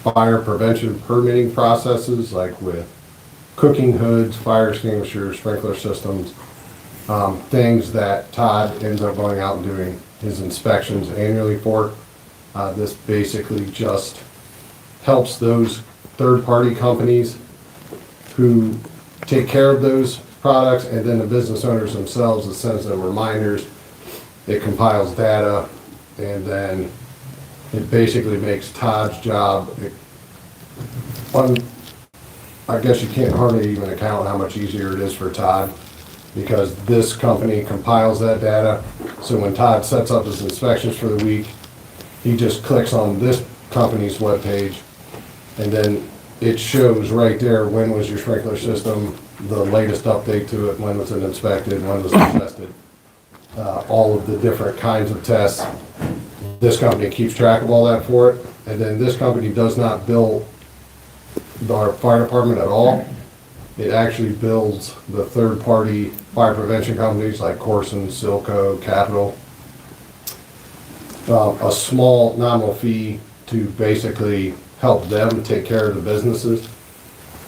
fire prevention permitting processes, like with cooking hoods, fire extinguishers, sprinkler systems, things that Todd ends up going out and doing his inspections annually for. This basically just helps those third-party companies who take care of those products, and then the business owners themselves, it sends them reminders, it compiles data, and then it basically makes Todd's job I guess you can't hardly even account how much easier it is for Todd, because this company compiles that data. So when Todd sets up his inspections for the week, he just clicks on this company's webpage, and then it shows right there, when was your sprinkler system, the latest update to it, when was it inspected, when was it tested, all of the different kinds of tests. This company keeps track of all that for it, and then this company does not bill our fire department at all. It actually bills the third-party fire prevention companies like Corson, Silco, Capital, a small nominal fee to basically help them take care of the businesses.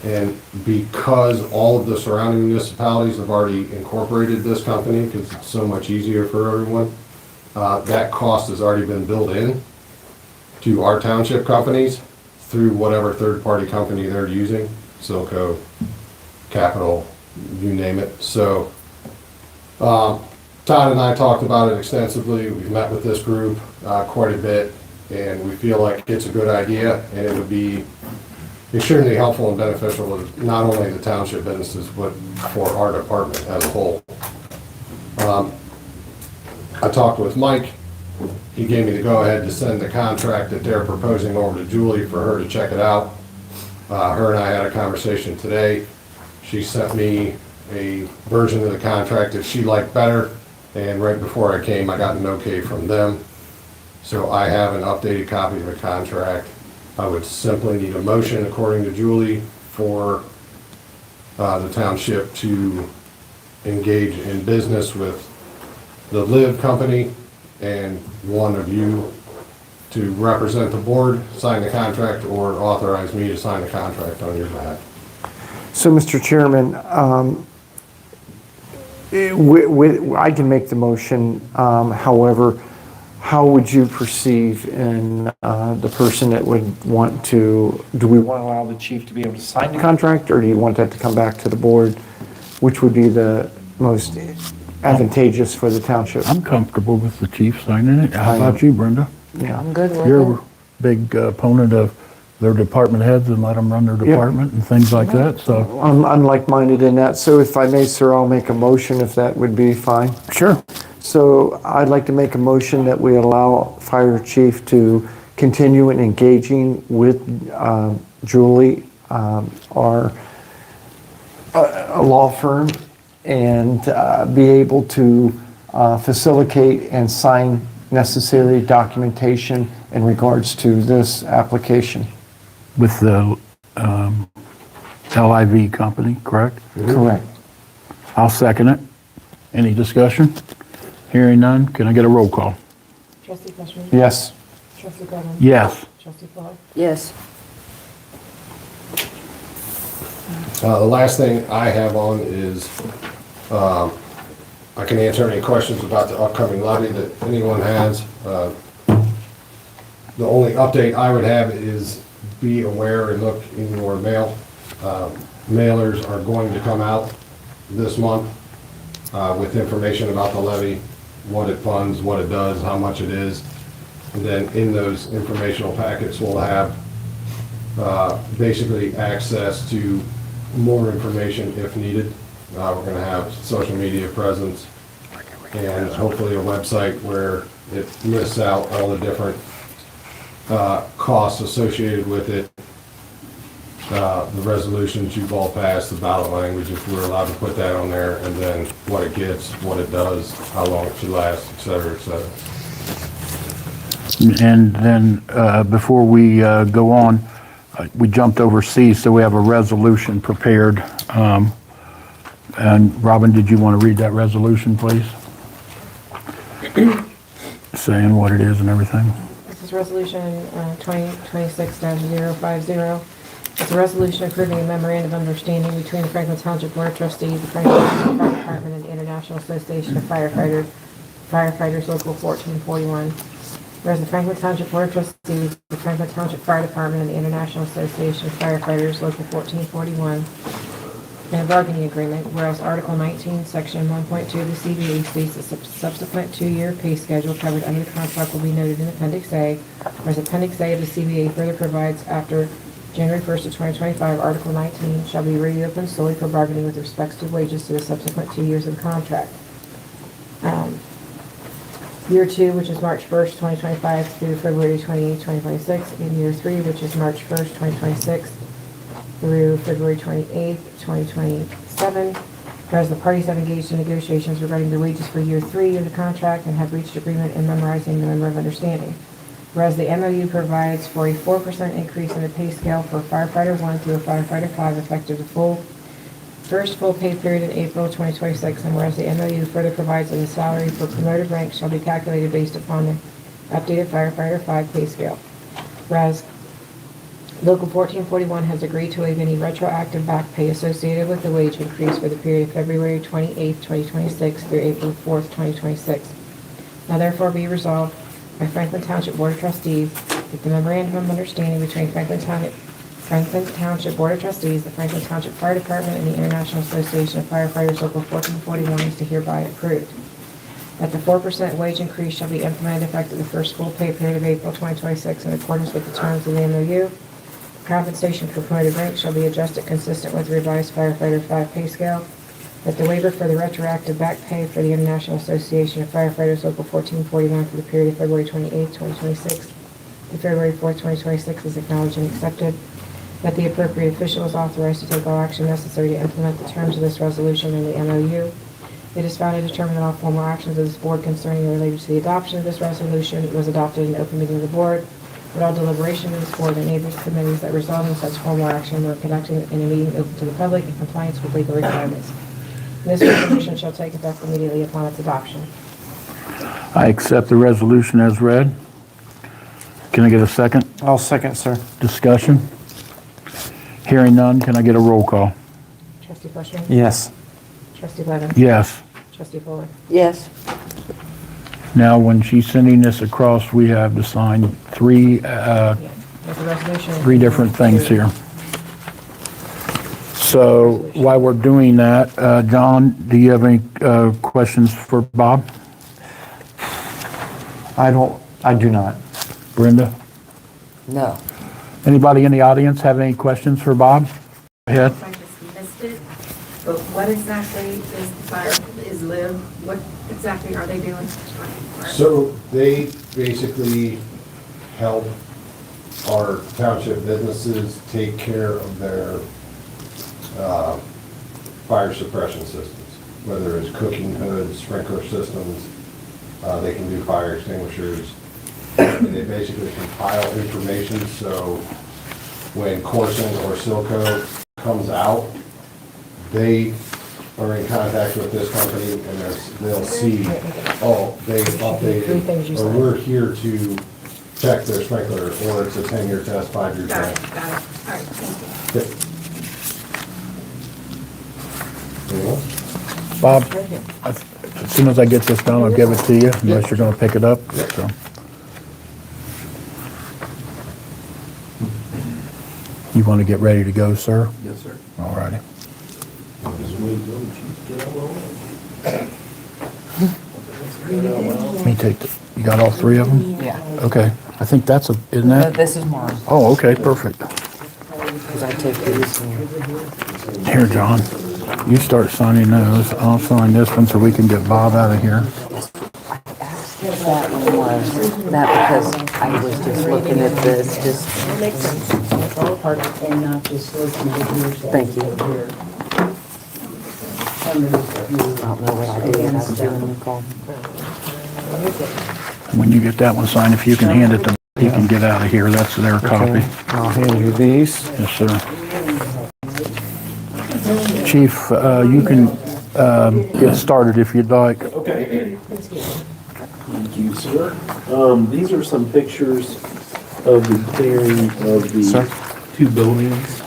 And because all of the surrounding municipalities have already incorporated this company, because it's so much easier for everyone, that cost has already been built in to our township companies through whatever third-party company they're using, Silco, Capital, you name it. So Todd and I talked about it extensively. We've met with this group quite a bit, and we feel like it's a good idea, and it would be extremely helpful and beneficial to not only the township businesses, but for our department as a whole. I talked with Mike. He gave me the go-ahead to send the contract that they're proposing over to Julie for her to check it out. Her and I had a conversation today. She sent me a version of the contract that she liked better, and right before I came, I got an okay from them. So I have an updated copy of the contract. I would simply need a motion, according to Julie, for the township to engage in business with the Live company, and one of you to represent the board, sign the contract, or authorize me to sign the contract on your behalf. So, Mr. Chairman, I can make the motion. However, how would you perceive in the person that would want to, do we want to allow the chief to be able to sign the contract, or do you want that to come back to the board? Which would be the most advantageous for the township? I'm comfortable with the chief signing it. How about you, Brenda? Yeah. I'm good with it. You're a big opponent of their department heads and let them run their department and things like that, so. I'm like-minded in that, so if I may, sir, I'll make a motion if that would be fine. Sure. So I'd like to make a motion that we allow Fire Chief to continue in engaging with Julie, our law firm, and be able to facilitate and sign necessary documentation in regards to this application. With the LIV company, correct? Correct. I'll second it. Any discussion? Hearing none, can I get a roll call? Trustee Fleshman. Yes. Trustee Bowman. Yes. Trustee Clark. Yes. The last thing I have on is, I can answer any questions about the upcoming levy that anyone has. The only update I would have is be aware and look in your mail. Mailers are going to come out this month with information about the levy, what it funds, what it does, how much it is. And then in those informational packets, we'll have basically access to more information if needed. We're going to have social media presence and hopefully a website where it lists out all the different costs associated with it, the resolutions you've all passed, the ballot language, if we're allowed to put that on there, and then what it gets, what it does, how long it should last, et cetera, et cetera. And then before we go on, we jumped over C, so we have a resolution prepared. And Robin, did you want to read that resolution, please? Saying what it is and everything. This is resolution 2026-050. It's a resolution approving a memorandum of understanding between the Franklin Township Board of Trustees, the Franklin Township Fire Department, and the International Association of Firefighters Local 1441. Whereas the Franklin Township Board of Trustees, the Franklin Township Fire Department, and the International Association of Firefighters Local 1441, and a bargaining agreement, whereas Article 19, Section 1.2 of the CBA states that subsequent two-year pay schedule covered under the contract will be noted in Appendix A, whereas Appendix A of the CBA further provides after January 1st of 2025, Article 19 shall be reopened solely for bargaining with respects to wages to the subsequent 2 years of the contract. Year 2, which is March 1st, 2025 through February 28th, 2026, and Year 3, which is March 1st, 2026 through February 28th, 2027. Whereas the parties have engaged in negotiations regarding the wages for Year 3 of the contract and have reached agreement in memorizing the Member of Understanding. Whereas the MOU provides for a 4% increase in the pay scale for firefighter 1 through a firefighter 5 effective the first full pay period in April 2026, and whereas the MOU further provides that the salary for promoted ranks shall be calculated based upon the updated firefighter 5 pay scale. Whereas Local 1441 has agreed to waive any retroactive back pay associated with the wage increase for the period of February 28, 2026 through April 4, 2026. Now therefore be resolved by Franklin Township Board of Trustees that the memorandum of understanding between Franklin Township Board of Trustees, the Franklin Township Fire Department, and the International Association of Firefighters Local 1441 is to hereby approved. That the 4% wage increase shall be implemented effective the first full pay period of April 2026 in accordance with the terms of the MOU. Compensation for promoted ranks shall be adjusted consistent with the revised firefighter 5 pay scale. That the waiver for the retroactive back pay for the International Association of Firefighters Local 1441 for the period of February 28, 2026 to February 4, 2026 is acknowledged and accepted. That the appropriate official is authorized to take all action necessary to implement the terms of this resolution in the MOU. It is found and determined that all formal actions of this board concerning or related to the adoption of this resolution was adopted in open meeting of the board. But all deliberation of this board and neighbors committees that result in such formal action were conducted in a meeting open to the public in compliance with legal requirements. This resolution shall take effect immediately upon its adoption. I accept the resolution as read. Can I get a second? I'll second, sir. Discussion? Hearing none, can I get a roll call? Trustee Fleshman? Yes. Trustee Levin? Yes. Trustee Fuller? Yes. Now, when she's sending this across, we have to sign three There's a resolution. different things here. So while we're doing that, John, do you have any questions for Bob? I do not. Brenda? No. Anybody in the audience have any questions for Bob? Go ahead. I just missed it, but what exactly is the fire, is LIV, what exactly are they doing? So they basically help our township businesses take care of their fire suppression systems, whether it's cooking hoods, sprinkler systems, they can do fire extinguishers. And they basically compile information, so when Corson or Silco comes out, they are in contact with this company and they'll see, oh, they updated, or we're here to check their sprinkler, or it's a 10-year test, 5-year Got test. it, got it. All right, thank you. Bob, as soon as I get this done, I'll give it to you, unless you're going to pick it up. So. You want to get ready to go, sir? Yes, sir. All righty. Let me take, you got all three of them? Yeah. Okay, I think that's isn't that? This is mine, Oh, okay, perfect. because I take these and Here, John, you start signing those. I'll sign this one so we can get Bob out of here. that one was, not because I was just looking at this, just, Makes sense. It's all part of it. And not just listen to yours. thank you. I don't know what I did, I was doing the call. When you get that one signed, if you can hand it to, he can get out of here. That's their copy. Okay, I'll hand you these. Yes, sir. Chief, you can get started if you'd like. Okay. Thank you, sir. These are some pictures of the clearing of the Sir? two buildings.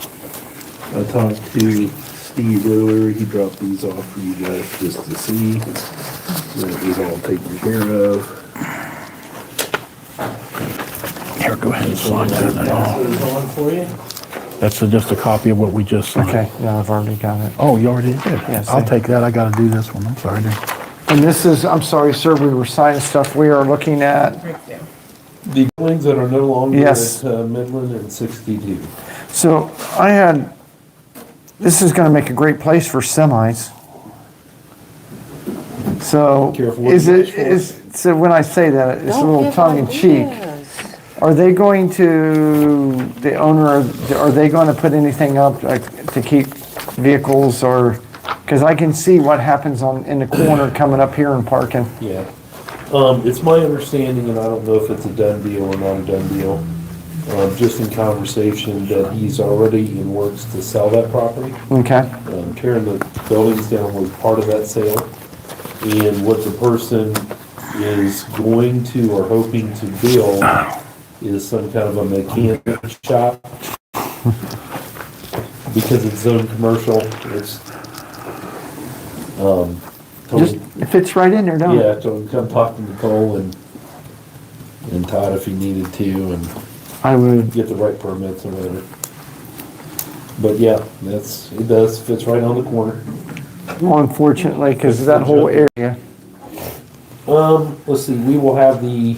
I talked to Steve earlier. He dropped these off for you guys just to see. That was all taken care of. Here, go ahead and sign that. Pass those on for you. That's just a copy of what we just signed. Okay, yeah, I've already got it. Oh, you already did? Yes, I'll sir. take that. I got to do this one. I'm sorry. And this is, I'm sorry, sir, we were signing stuff. We are looking at, The buildings that are no longer Yes. at Midland and 62. So this is gonna make a great place for semis. So, Careful what is you it, wish for. so when I say that, it's a Don't little give tongue in cheek. ideas. Are they going to, the owner, are they going to put anything up like, to keep vehicles or, because I can see what happens in the corner coming up here and parking. Yeah. It's my understanding, and I don't know if it's a done deal or not a done deal, just in conversation, that he's already in works to sell that property. Okay, Tearing the buildings down was part of that sale. And what the person is going to or hoping to build is some kind of a mechanic shop. Because it's zone commercial, it's, just, it fits right in there, don't it? yeah, so come talk to Nicole and Todd if he needed to, and I would, get the right permits and whatever. But yeah, it does, fits right on the corner. well, unfortunately, because that whole area, Let's see, we will have the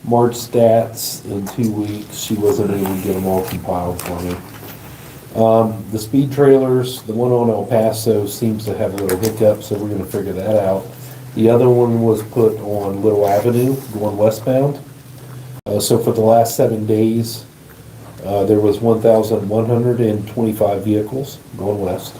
March stats in 2 weeks. She wasn't able to get them all compiled for me. The speed trailers, the one on El Paso seems to have a little hiccup, so we're gonna figure that out. The other one was put on Little Avenue, going westbound. So for the last 7 days, there was 1,125 vehicles going west,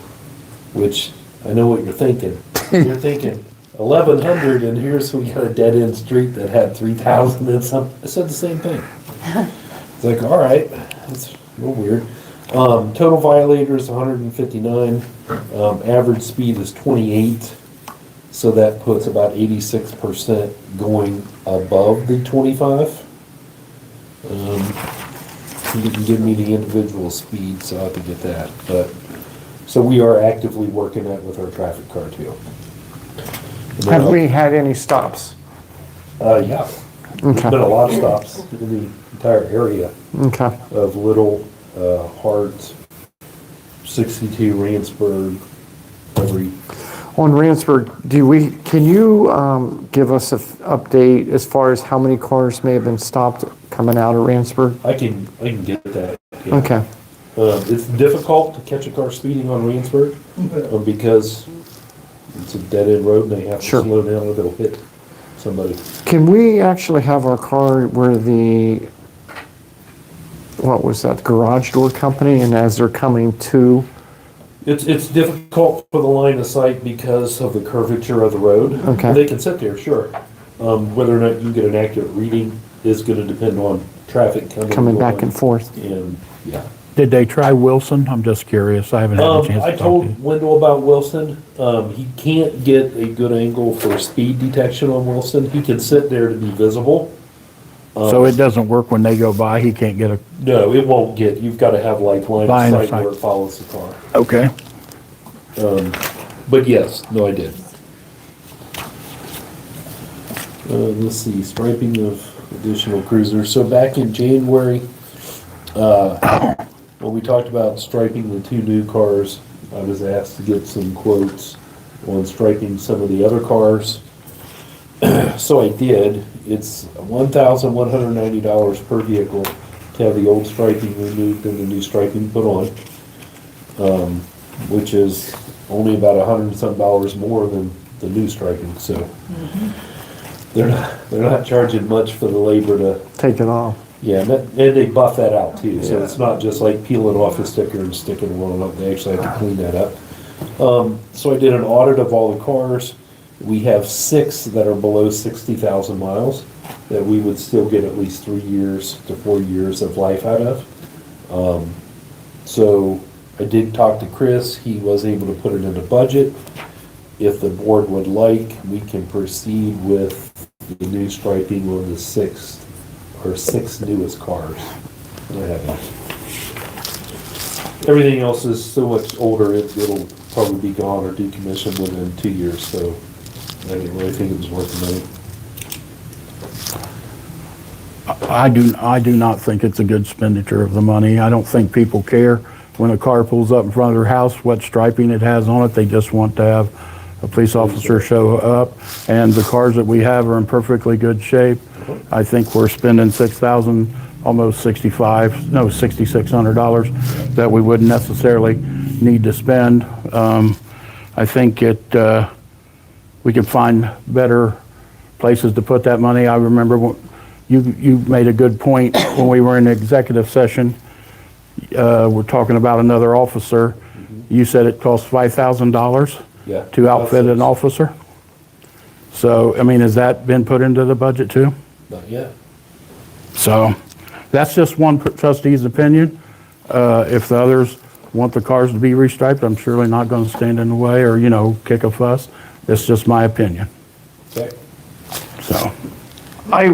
which I know what you're thinking. You're thinking 1,100, and here's, we got a dead-end street that had 3,000 and some. I said the same thing. It's like, all right, it's a little weird. Total violators, 159. Average speed is 28. So that puts about 86% going above the 25. He didn't give me the individual speed, so I have to get that. But, so we are actively working that with our traffic car too. have we had any stops? Yeah. There's Okay. been a lot of stops in the entire area Okay, of Little, Hart, 62, Randsburg, every, on Ransford, can you give us an update as far as how many cars may have been stopped coming out of Ransford? I can get that. Yeah. Okay, It's difficult to catch a car speeding on Randsburg, because it's a dead-end road and they have to Sure. slow down or they'll hit somebody. can we actually have our car where what was that, garage door company, and as they're coming to, It's difficult for the line of sight because of the curvature of the road. Okay. They can sit there, sure. Whether or not you get an accurate reading is gonna depend on traffic coming back going, and forth? and, yeah. Did they try Wilson? I'm just curious. I haven't had a chance I to talk to you. told Wendell about Wilson. He can't get a good angle for speed detection on Wilson. He can sit there to be visible. So it doesn't work when they go by? He can't get a, No, it won't get, you've gotta have like line Line of of sight where sight. it follows the car. okay. But yes, no, I did. Let's see, striping of additional cruisers. So back in January, when we talked about striping the 2 new cars, I was asked to get some quotes on striping some of the other cars. So I did. It's $1,190 per vehicle to have the old striping removed and the new striping put on, which is only about $100 and some more than the new striping. So they're not charging much for the labor to, Take it off. yeah, and they buff that out too. So it's not just like peeling off a sticker and sticking one up. They actually have to clean that up. So I did an audit of all the cars. We have 6 that are below 60,000 miles that we would still get at least 3 years to 4 years of life out of. So I did talk to Chris. He was able to put it in a budget. If the board would like, we can proceed with the new striping on the 6 newest cars that I have. Everything else is so much older, it'll probably be gone or decommissioned within 2 years, so I didn't really think it was worth the money. I do not think it's a good expenditure of the money. I don't think people care when a car pulls up in front of their house what striping it has on it. They just want to have a police officer show up, and the cars that we have are in perfectly good shape. I think we're spending $6,000 almost $6,600 that we wouldn't necessarily need to spend. I think we can find better places to put that money. I remember you made a good point when we were in executive session. We're talking about another officer. You said it costs $5,000 Yeah. to outfit an officer. So, I mean, has that been put into the budget too? Not yet. So, that's just one trustee's opinion. If the others want the cars to be restriped, I'm surely not going to stand in the way or, kick a fuss. It's just my opinion. Okay. So, My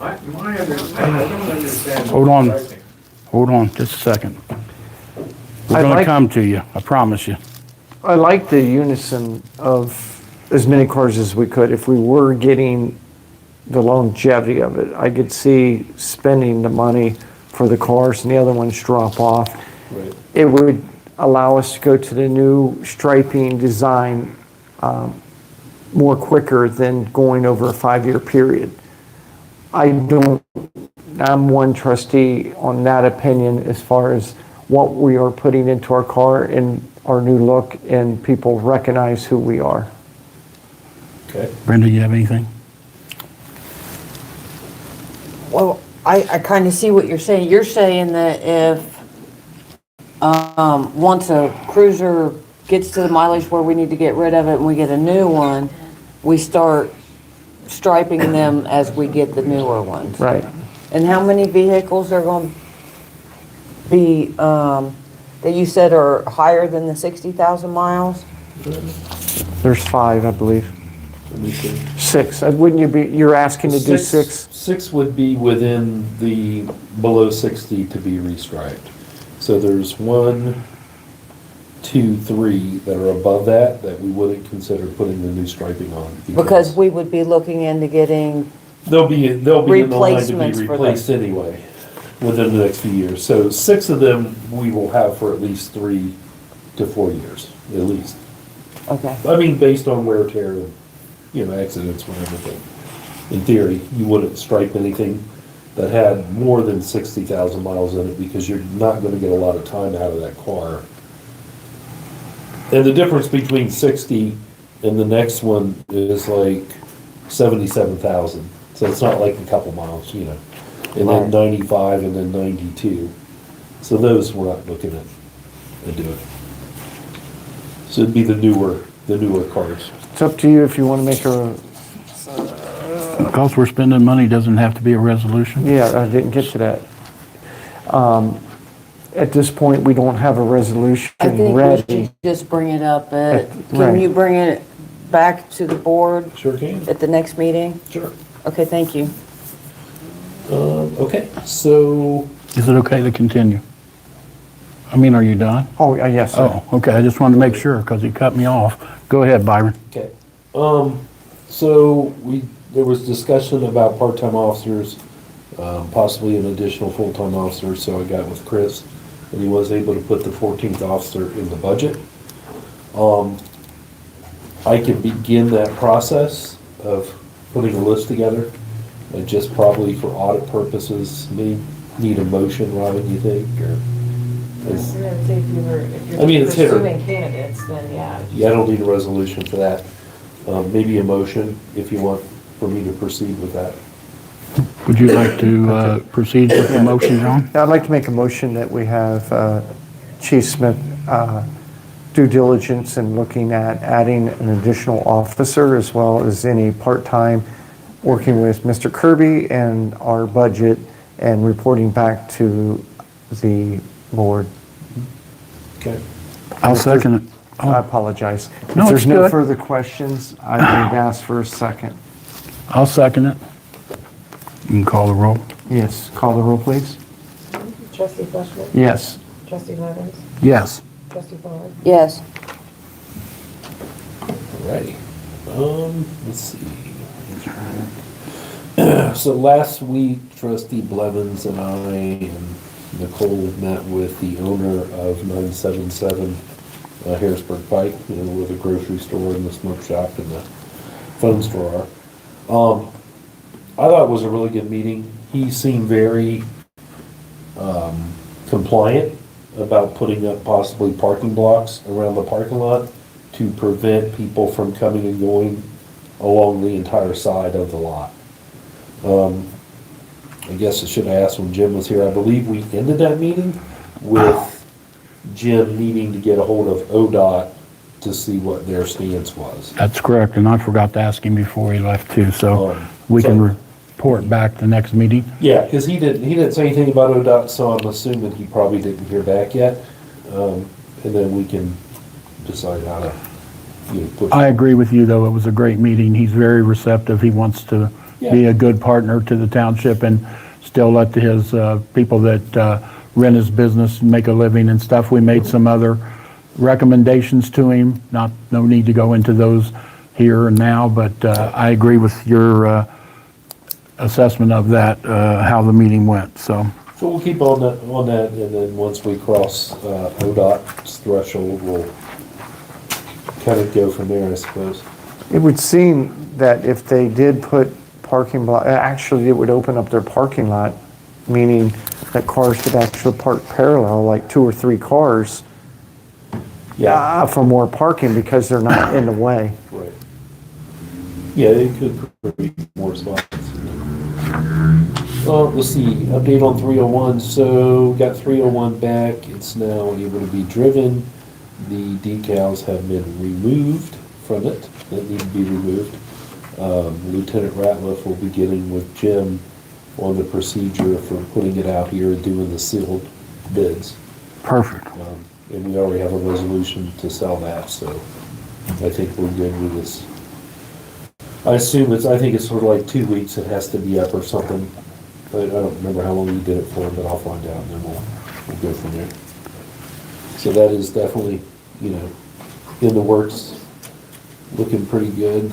understanding, I don't understand. hold on just a second. We're I'd going to like- come to you, I promise you. I like the unison of as many cars as we could. If we were getting the longevity of it, I could see spending the money for the cars and the other ones drop off. Right. It would allow us to go to the new striping design more quicker than going over a 5-year period. I'm one trustee on that opinion as far as what we are putting into our car and our new look, and people recognize who we are. Okay. Brenda, you have anything? Well, I kind of see what you're saying. You're saying that if, once a cruiser gets to the mileage where we need to get rid of it and we get a new one, we start striping them as we get the newer ones. Right. And how many vehicles are going to be, that you said are higher than the 60,000 miles? There's 5, I believe. Let me see. 6. Wouldn't you be, you're asking to do 6? 6 would be within the below 60 to be restriped. So there's 1, 2, 3 that are above that we wouldn't consider putting the new striping on. Because we would be looking into getting, They'll be in the line to be replacements for replaced anyway within the next few years. So 6 of them we will have for at least 3 to 4 years, at least. okay. I mean, based on wear, tear, and, accidents and everything. In theory, you wouldn't stripe anything that had more than 60,000 miles in it because you're not gonna get a lot of time out of that car. And the difference between 60 and the next one is like 77,000. So it's not like a couple miles, And then 95 and then 92. So those we're not looking at doing. So it'd be the newer cars. It's up to you if you want to make a, Because we're spending money doesn't have to be a resolution. yeah, I didn't get to that. At this point, we don't have a resolution I think we ready. should just bring it up at, can Right. you bring it back to the board Sure can. at the next meeting? Sure. Okay, thank you. Okay, so Is it okay to continue? I mean, are you done? Oh, yes, sir. Oh, okay, I just wanted to make sure because you cut me off. Go ahead, Byron. Okay, so there was discussion about part-time officers, possibly an additional full-time officer, so I got with Chris, and he was able to put the 14th officer in the budget. I can begin that process of putting a list together, just probably for audit purposes, need a motion, Robin, you think, or? is- If you're I mean, it's hit or- pursuing candidates, then yeah. Yeah, I don't need a resolution for that. Maybe a motion if you want for me to proceed with that. Would you like to proceed with the motion, John? I'd like to make a motion that we have Chief Smith due diligence in looking at adding an additional officer as well as any part-time, working with Mr. Kirby and our budget and reporting back to the board. Okay. I'll second it. I apologize. If No, there's it's no good. further questions, I would ask for a second. I'll second it. You can call the roll. Yes, call the roll, please. Trustee Fleshman. Yes. Trustee Levins. Yes. Trustee Fuller. Yes. Alrighty. Let's see. So last week, Trustee Blevins and I and Nicole met with the owner of 977 Harrisburg Pike, where the grocery store and the smoke shop and the phone store are. I thought it was a really good meeting. He seemed very compliant about putting up possibly parking blocks around the parking lot to prevent people from coming and going along the entire side of the lot. I guess I should have asked when Jim was here. I believe we ended that meeting with Jim needing to get a hold of ODOT to see what their stance was. That's correct, and I forgot to ask him before he left too, so we can report back the next meeting. Yeah, because he didn't say anything about ODOT, so I'm assuming he probably didn't hear back yet. And then we can decide how to, push. I agree with you, though. It was a great meeting. He's very receptive. He wants to be a good partner to the township and still let his people that rent his business make a living and stuff. We made some other recommendations to him. No need to go into those here and now, but I agree with your assessment of that, how the meeting went. So we'll keep on that, and then once we cross ODOT's threshold, we'll kind of go from there, I suppose. It would seem that if they did put parking block, actually it would open up their parking lot, meaning that cars could actually park parallel, like 2 or 3 cars, for more parking because they're not in the way. Right. Yeah, it could create more spots. Let's see, update on 301. So got 301 back. It's now able to be driven. The decals have been removed from it that need to be removed. Lieutenant Ratliff will be getting with Jim on the procedure for putting it out here and doing the sealed bids. perfect. And we already have a resolution to sell that, so I think we're good with this. I think it's sort of like 2 weeks it has to be up or something. I don't remember how long you did it for, but I'll find out and then we'll go from there. So that is definitely, in the works, looking pretty good.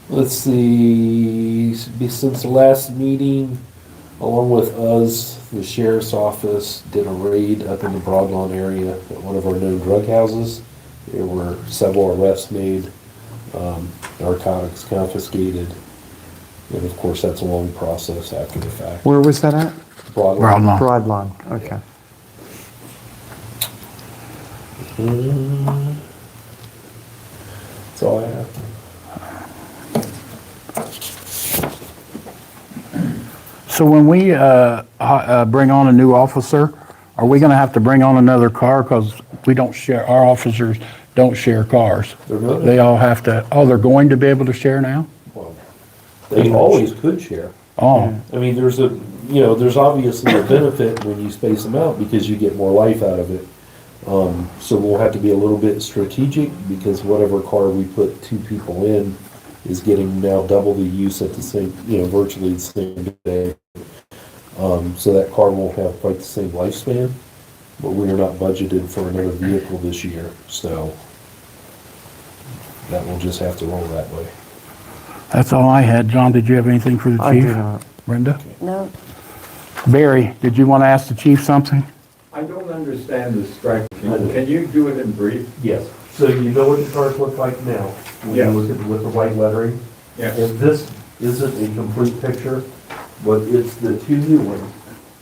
Let's see, since the last meeting, along with us, the sheriff's office did a raid up in the Broadlawn area at one of our known drug houses. There were several arrests made, narcotics confiscated, and of course that's a long process after the fact. Where was that at? Broadlawn. Broadlawn, okay. That's all I have. So when we bring on a new officer, are we going to have to bring on another car? Because our officers don't share cars. They all have to, they're going to be able to share now? Well, they always could share. Oh, I mean, there's obviously a benefit when you space them out because you get more life out of it. So we'll have to be a little bit strategic because whatever car we put 2 people in is getting now double the use at the same, virtually the same day. So that car won't have quite the same lifespan, but we are not budgeted for another vehicle this year, so that will just have to roll that way. that's all I had. John, did you have anything for the I chief? do not. Brenda? No, Barry, did you want to ask the chief something? I don't understand the striking. Can you do it in brief? Yes. So you know what the cars look like now? When you look at with the white lettering? Yeah. And this isn't a complete picture, but it's the 2 new ones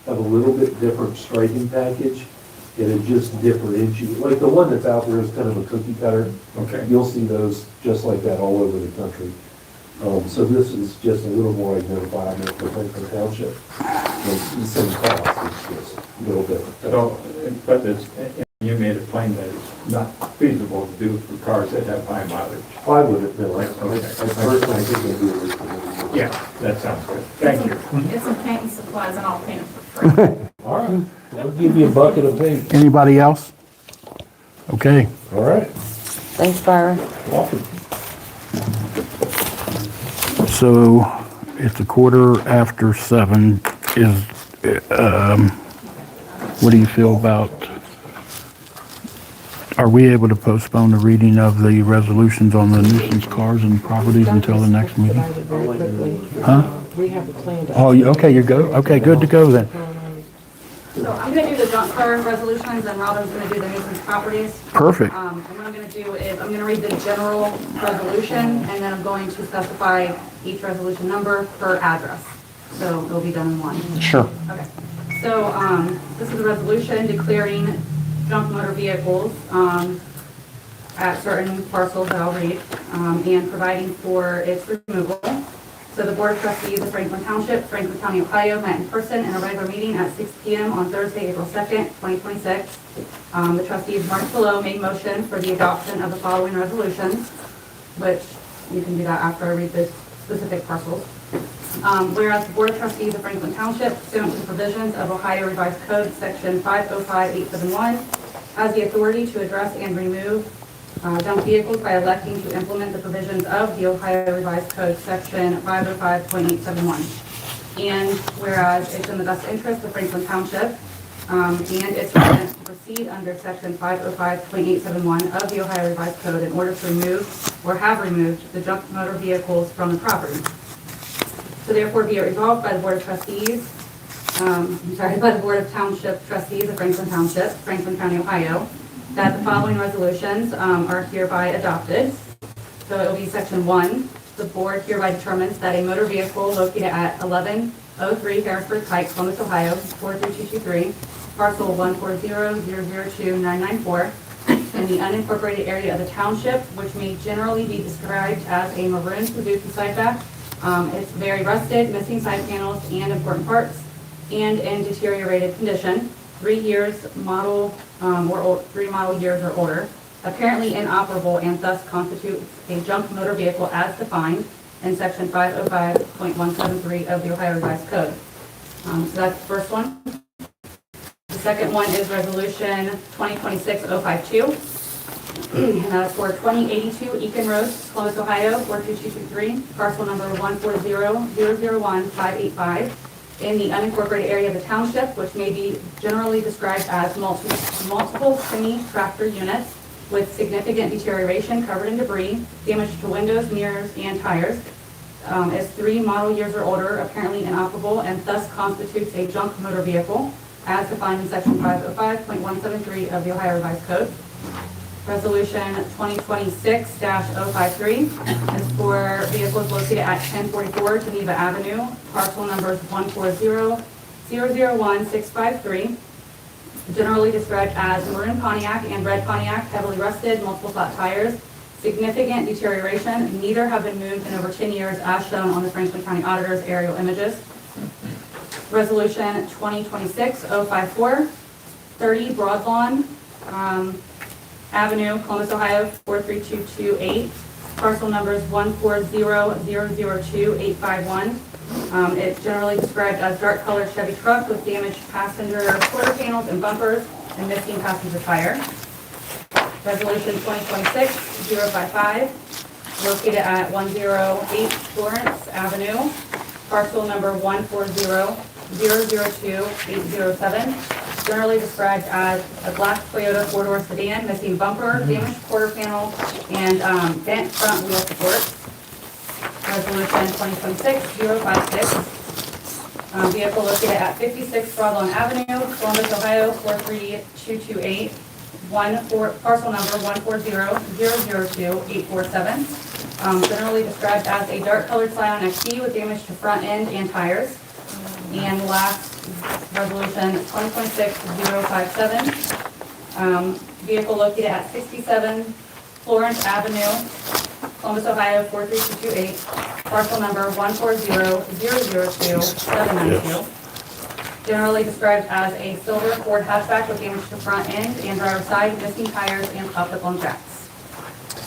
have a little bit different striping package, and it just differentiates. Like the one that's out there is kind of a cookie cutter. Okay. You'll see those just like that all over the country. So this is just a little more identifiable for Franklin Township. It's the same cost, it's just a little different. So, but you made it plain that it's not feasible to do for cars that have high mileage. I wouldn't, no, I Okay. personally think they do it. Yeah, that sounds good. Thank you. Get some painting supplies and I'll paint them for free. All right, we'll give you a bucket of paint. Anybody else? Okay. All right, thanks, Byron. welcome. So it's 7:15. What do you feel about, are we able to postpone the reading of the resolutions on the nuisance cars and properties until the next meeting? Very quickly. Huh? We have a plan to. Oh, okay, you're go. Okay, good to go then. So I'm gonna do the junk car resolutions and Robin's gonna do the nuisance properties. Perfect. And what I'm gonna do is, I'm gonna read the general resolution, and then I'm going to specify each resolution number per address. So it'll be done in one. Sure. Okay. So, this is a resolution declaring junk motor vehicles, at certain parcels that I'll read, and providing for its removal. So the Board of Trustees of Franklin Township, Franklin County, Ohio, met in person in a regular meeting at 6 p.m. on Thursday, April 2nd, 2026. The trustees marked below made motion for the adoption of the following resolutions, which you can do that after I read the specific parcels. Whereas the Board of Trustees of Franklin Township, pursuant to the provisions of Ohio Revised Code, Section 505871, has the authority to address and remove junk vehicles by electing to implement the provisions of the Ohio Revised Code, Section 505.871. And whereas it's in the best interest of Franklin Township and its residents to proceed under Section 505.871 of the Ohio Revised Code in order to remove or have removed the junk motor vehicles from the property. So therefore be it resolved by the Board of Trustees, by the Board of Township Trustees of Franklin Township, Franklin County, Ohio, that the following resolutions are hereby adopted. So it will be Section 1. The board hereby determines that a motor vehicle located at 1103 Harrisburg Pike, Columbus, Ohio, 43223, parcel 140002994, in the unincorporated area of the township, which may generally be described as a maroon Suzuki sideback. It's very rusted, missing side panels and important parts, and in deteriorated condition. 3 years model or 3 model years or older, apparently inoperable and thus constitutes a junk motor vehicle as defined in Section 505.173 of the Ohio Revised Code. So that's the first one. The second one is Resolution 2026-052. And that's for 2082 Eakin Road, Columbus, Ohio, 42223, parcel number 140001585. In the unincorporated area of the township, which may be generally described as multiple semi-tractor units with significant deterioration, covered in debris, damage to windows, mirrors, and tires, is 3 model years or older, apparently inoperable, and thus constitutes a junk motor vehicle, as defined in Section 505.173 of the Ohio Revised Code. Resolution 2026-053 is for vehicles located at 1044 Geneva Avenue, parcel numbers 140001653, generally described as maroon Pontiac and red Pontiac, heavily rusted, multiple flat tires, significant deterioration. Neither have been moved in over 10 years, as shown on the Franklin County Auditor's aerial images. Resolution 2026-054, 30 Broadlawn Avenue, Columbus, Ohio, 43228, parcel numbers 140002851. It's generally described as dark colored Chevy truck with damaged passenger quarter panels and bumpers and missing passenger tire. Resolution 2026-055, located at 108 Florence Avenue, parcel number 140002807. Generally described as a black Toyota 4-door sedan, missing bumper, damaged quarter panel, and bent front wheel supports. Resolution 2026-056, vehicle located at 56 Broadlawn Avenue, Columbus, Ohio, 43228, parcel number 140002847. Generally described as a dark colored Scion XD with damage to front end and tires. And last, Resolution 2026-057, vehicle located at 67 Florence Avenue, Columbus, Ohio, 43228, parcel number 140002792. Generally described as a silver Ford hatchback with damage to front end and driver's side, missing tires, and popped up on jacks.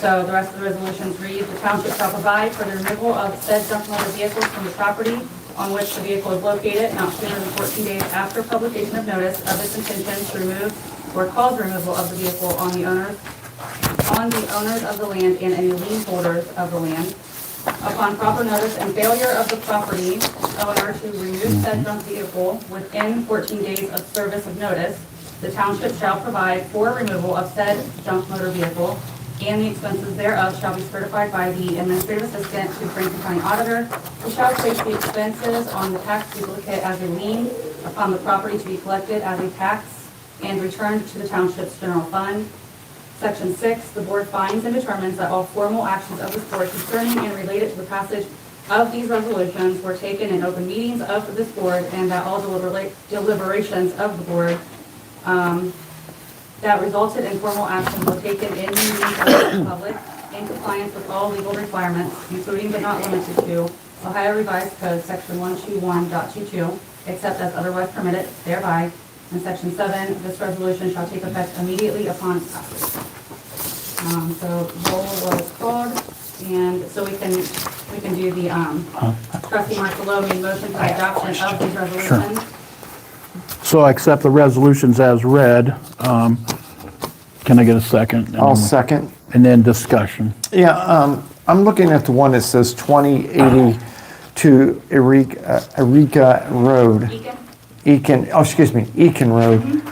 So the rest of the resolutions read, the township shall provide for the removal of said junk motor vehicles from the property on which the vehicle is located not sooner than 14 days after publication of notice of its intention to remove or cause removal of the vehicle on the owners of the land and any lien holders of the land. Upon proper notice and failure of the property owner to remove said junk vehicle within 14 days of service of notice, the township shall provide for removal of said junk motor vehicle, and the expenses thereof shall be certified by the administrative assistant to Franklin County Auditor, who shall place the expenses on the tax duplicate as a lien upon the property to be collected as a tax and returned to the township's general fund. Section 6, the board finds and determines that all formal actions of this board concerning and related to the passage of these resolutions were taken in open meetings of this board, and that all deliberations of the board that resulted in formal action were taken in meetings of the public in compliance with all legal requirements, including but not limited to Ohio Revised Code, Section 121.22, except as otherwise permitted thereby. And Section 7, this resolution shall take effect immediately upon its passage. So roll was called, and so we can do the trustee Marcelo made motion for the adoption of these resolutions. So I accept the resolutions as read. Can I get a second? And I'll then- second. And then discussion. Yeah, I'm looking at the one that says 2082 Eureka Road. Eakin Road.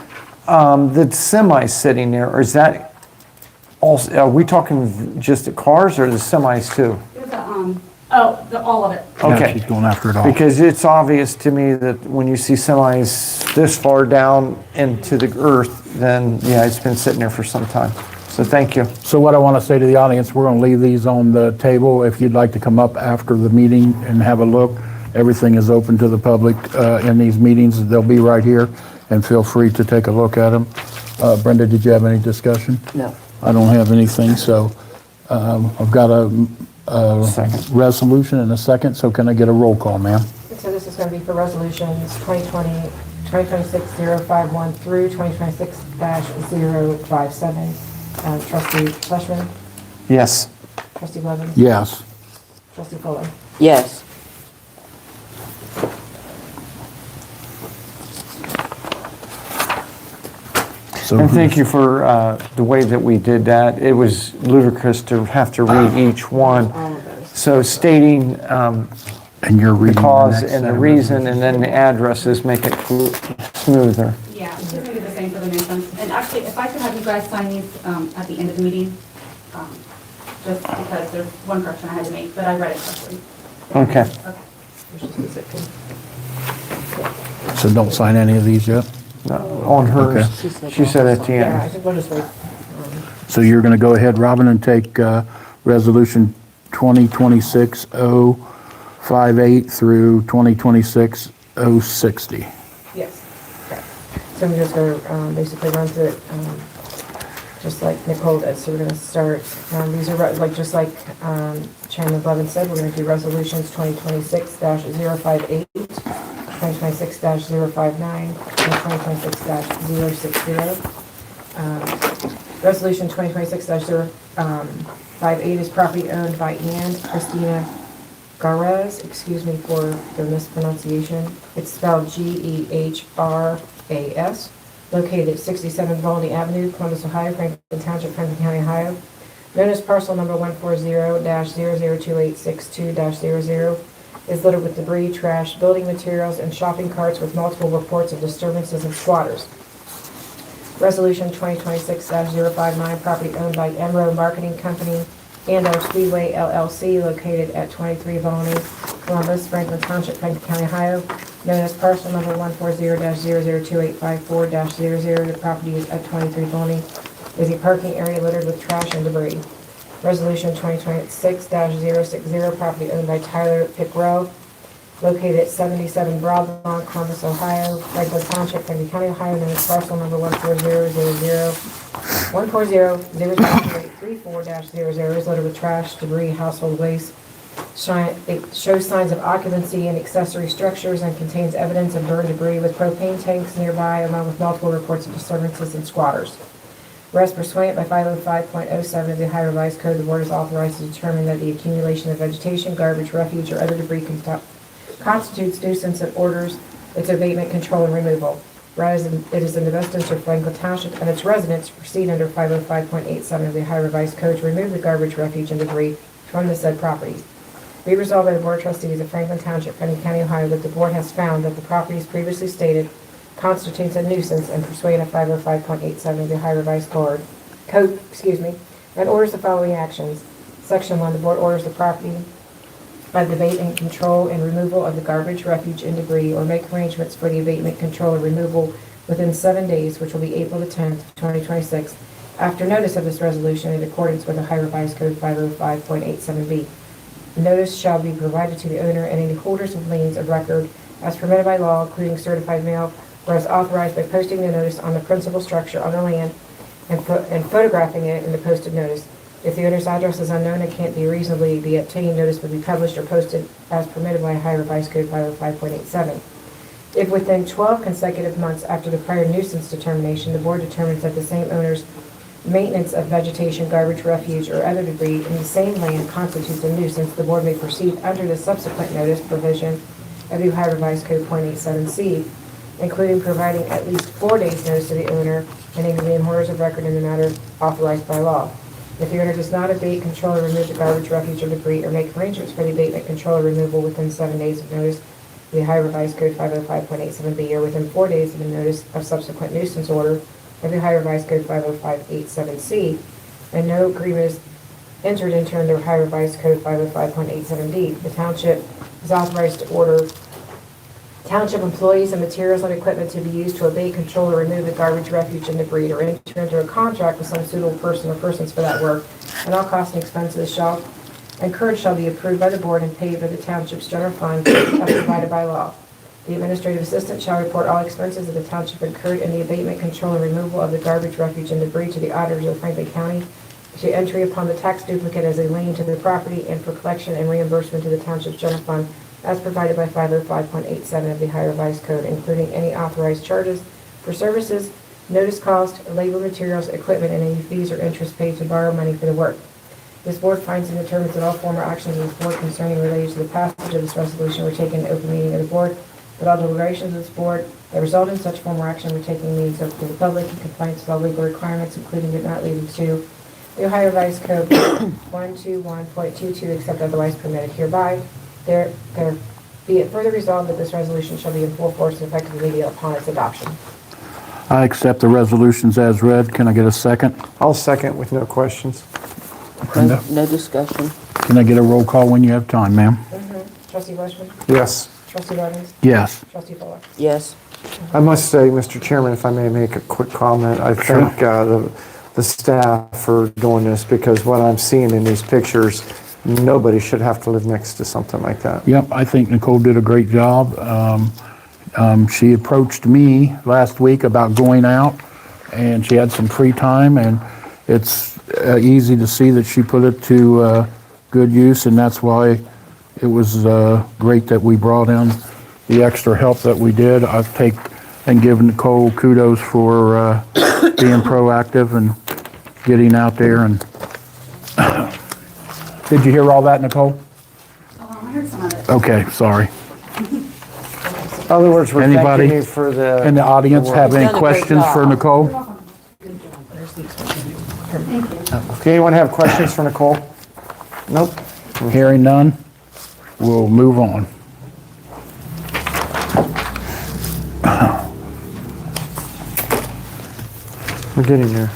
The semi sitting there, or is that also, are we talking just the cars or the semis too? There's all of it. Yeah, Okay. she's going after it all. Because it's obvious to me that when you see semis this far down into the earth, then yeah, it's been sitting there for some time. So thank you. So what I want to say to the audience, we're going to leave these on the table. If you'd like to come up after the meeting and have a look, everything is open to the public in these meetings. They'll be right here, and feel free to take a look at them. Brenda, did you have any discussion? No. I don't have anything, so I've got a resolution and a second, so can I get a roll call, ma'am? So this is going to be for resolutions 2026-051 through 2026-057. Trustee Fleshman, Yes. trustee Blevins, Yes. trustee Fuller. Yes. So And thank you for the way that we did that. It was ludicrous to have to read each one. All of those. So stating And you're the reading the cause next and set the of reason and then the addresses make it smoother. Yeah, it's going to be the same for the nuisance. And actually, if I could have you guys sign these at the end of the meeting, just because there's one correction I had to make, but I read it correctly. Okay. Okay. So don't sign any of these yet? No, on hers, she said at the Yeah, I end. think we'll just wait. So you're going to go ahead, Robin, and take Resolution 2026-058 through 2026-060. Yes. Okay. So I'm just going to basically run through it just like Nicole did. So we're going to start, these are just like Chairman Blevins said, we're going to do resolutions 2026-058, 2026-059, and 2026-060. Resolution 2026-058 is property owned by Ann Christina Garez, excuse me for the mispronunciation. It's spelled Gehras, located at 67 Volney Avenue, Columbus, Ohio, Franklin Township, Franklin County, Ohio. Known as parcel number 140-002862-00, is littered with debris, trash, building materials, and shopping carts with multiple reports of disturbances and squatters. Resolution 2026-059, property owned by Emerald Marketing Company and our Speedway LLC, located at 23 Volney, Columbus, Franklin Township, Franklin County, Ohio, known as parcel number 140-002854-00. The property is at 23 Volney, is a parking area littered with trash and debris. Resolution 2026-060, property owned by Tyler Pickrell, located at 77 Broadlawn, Columbus, Ohio, Franklin Township, Franklin County, Ohio, known as parcel number 140-0034-00 is littered with trash, debris, household waste. It shows signs of occupancy and accessory structures and contains evidence of burned debris with propane tanks nearby, along with multiple reports of disturbances and squatters. Whereas pursuant by 505.07 of the Ohio Revised Code, the board is authorized to determine that the accumulation of vegetation, garbage, refuge, or other debris constitutes nuisance and orders its abatement, control, and removal. Whereas it is in the best interest of Franklin Township and its residents to proceed under 505.87 of the Ohio Revised Code to remove the garbage, refuge, and debris from the said properties. Be resolved by the Board of Trustees of Franklin Township, Franklin County, Ohio, that the board has found that the properties previously stated constitutes a nuisance and pursuant of 505.87 of the Ohio Revised Code, and orders the following actions. Section 1, the board orders the property by the abatement, control, and removal of the garbage, refuge, and debris, or make arrangements for the abatement, control, and removal within 7 days, which will be April the 10th, 2026, after notice of this resolution in accordance with Ohio Revised Code 505.87b. Notice shall be provided to the owner and any holders of liens of record as permitted by law, including certified mail, or as authorized by posting the notice on the principal structure on the land and photographing it in the posted notice. If the owner's address is unknown and can't be reasonably be obtained, notice will be published or posted as permitted by Ohio Revised Code 505.87. If within 12 consecutive months after the prior nuisance determination, the board determines that the same owner's maintenance of vegetation, garbage, refuse, or other debris in the same land constitutes a nuisance, the board may proceed under the subsequent notice provision of the Ohio Revised Code .87C, including providing at least 4 days' notice to the owner and any lien holders of record in the matter authorized by law. If the owner does not abate, control, or remove the garbage, refuse, or debris, or make arrangements for the abatement, control, or removal within 7 days of notice, the Ohio Revised Code 505.87B, or within 4 days of the notice of subsequent nuisance order of the Ohio Revised Code 505.87C, and no agreement is entered into under Ohio Revised Code 505.87D, the township is authorized to order township employees and materials and equipment to be used to abate, control, or remove the garbage, refuge, and debris, or enter into a contract with some suitable person or persons for that work, and all costs and expenses incurred shall be approved by the board and paid by the township's general fund as provided by law. The administrative assistant shall report all expenses of the township incurred in the abatement, control, and removal of the garbage, refuge, and debris to the auditors of Franklin County, to entry upon the tax duplicate as a lien to the property, and for collection and reimbursement to the township's general fund as provided by 505.87 of the Ohio Revised Code, including any authorized charges for services, notice cost, labor, materials, equipment, and any fees or interest paid to borrow money for the work. This board finds and determines that all former actions of this board concerning related to the passage of this resolution were taken in open meeting of the board, that all deliberations of this board that result in such former action were taken in meetings open to the public in compliance with all legal requirements, including but not limited to the Ohio Revised Code 121.22, except otherwise permitted hereby. There be it further resolved that this resolution shall be in full force and effective immediately upon its adoption. I accept the resolutions as read. Can I get a second? I'll second with no questions. Brenda? No discussion. Can I get a roll call when you have time, ma'am? Trustee Bushman? Yes. Trustee Levens? Yes. Trustee Fuller? Yes. I must say, Mr. Chairman, if I may make a quick comment, I thank the staff for doing this, because what I'm seeing in these pictures, nobody should have to live next to something like that. Yep, I think Nicole did a great job. She approached me last week about going out, and she had some free time, and it's easy to see that she put it to good use, and that's why it was great that we brought in the extra help that we did. I've and given Nicole kudos for being proactive and getting out there. And did you hear all that, Nicole? I heard some of it. Okay, sorry. In other words, we're Anybody thanking you for the... in the audience have any You've done a great questions for job. Nicole? Thank you. Okay, anyone have questions for Nicole? Nope. Hearing none, we'll move on. We're getting there.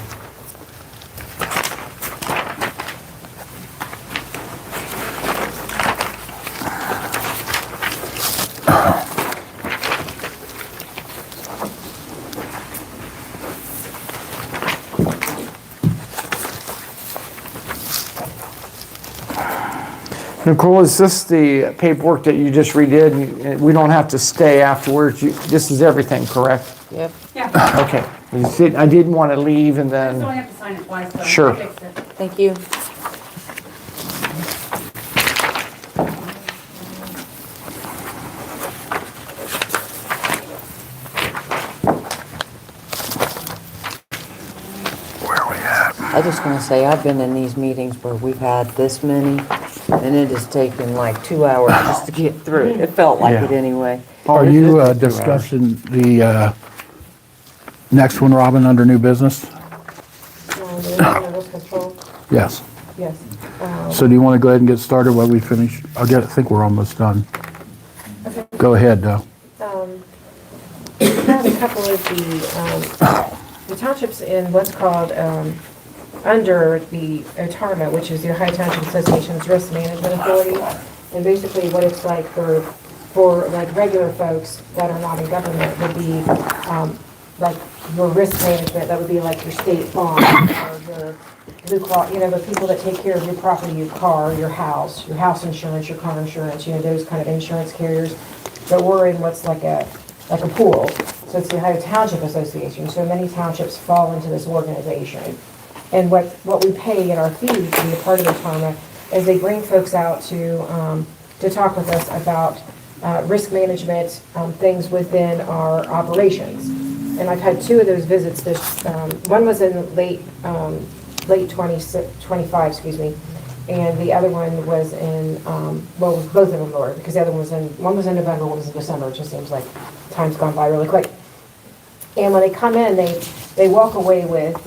Nicole, is this the paperwork that you just redid? We don't have to stay afterwards. This is everything, correct? Yep. Yeah, Okay. I didn't want to leave and I just don't then... have to sign it twice, so Sure. I fixed it. Thank you. Where are we at? I just want to say, I've been in these meetings where we've had this many, and it has taken like 2 hours just to get through it. It felt like Yeah. it anyway. Are you discussing the next one, Robin, under new business? The risk control? Yes. Yes. So do you want to go ahead and get started while we finish? I think we're almost done. Okay. Go ahead, though. We have a couple of the townships in what's called, under the OTARMA, which is the Ohio Township Association's Risk Management Authority. And basically what it's like for like regular folks that are not in government would be like your risk management, that would be like your State Farm or your Blue Cross, the people that take care of your property, your car, your house insurance, your car insurance, those kind of insurance carriers. But we're in what's like a pool. So it's the Ohio Township Association. So many townships fall into this organization. And what we pay in our fees to be a part of the TARMA is they bring folks out to talk with us about risk management, things within our operations. And I've had 2 of those visits. One was in late 25, excuse me, and the other one was in, both of them were, because the other one was in November, one was in December. It just seems like time's gone by really quick. And when they come in, they walk away with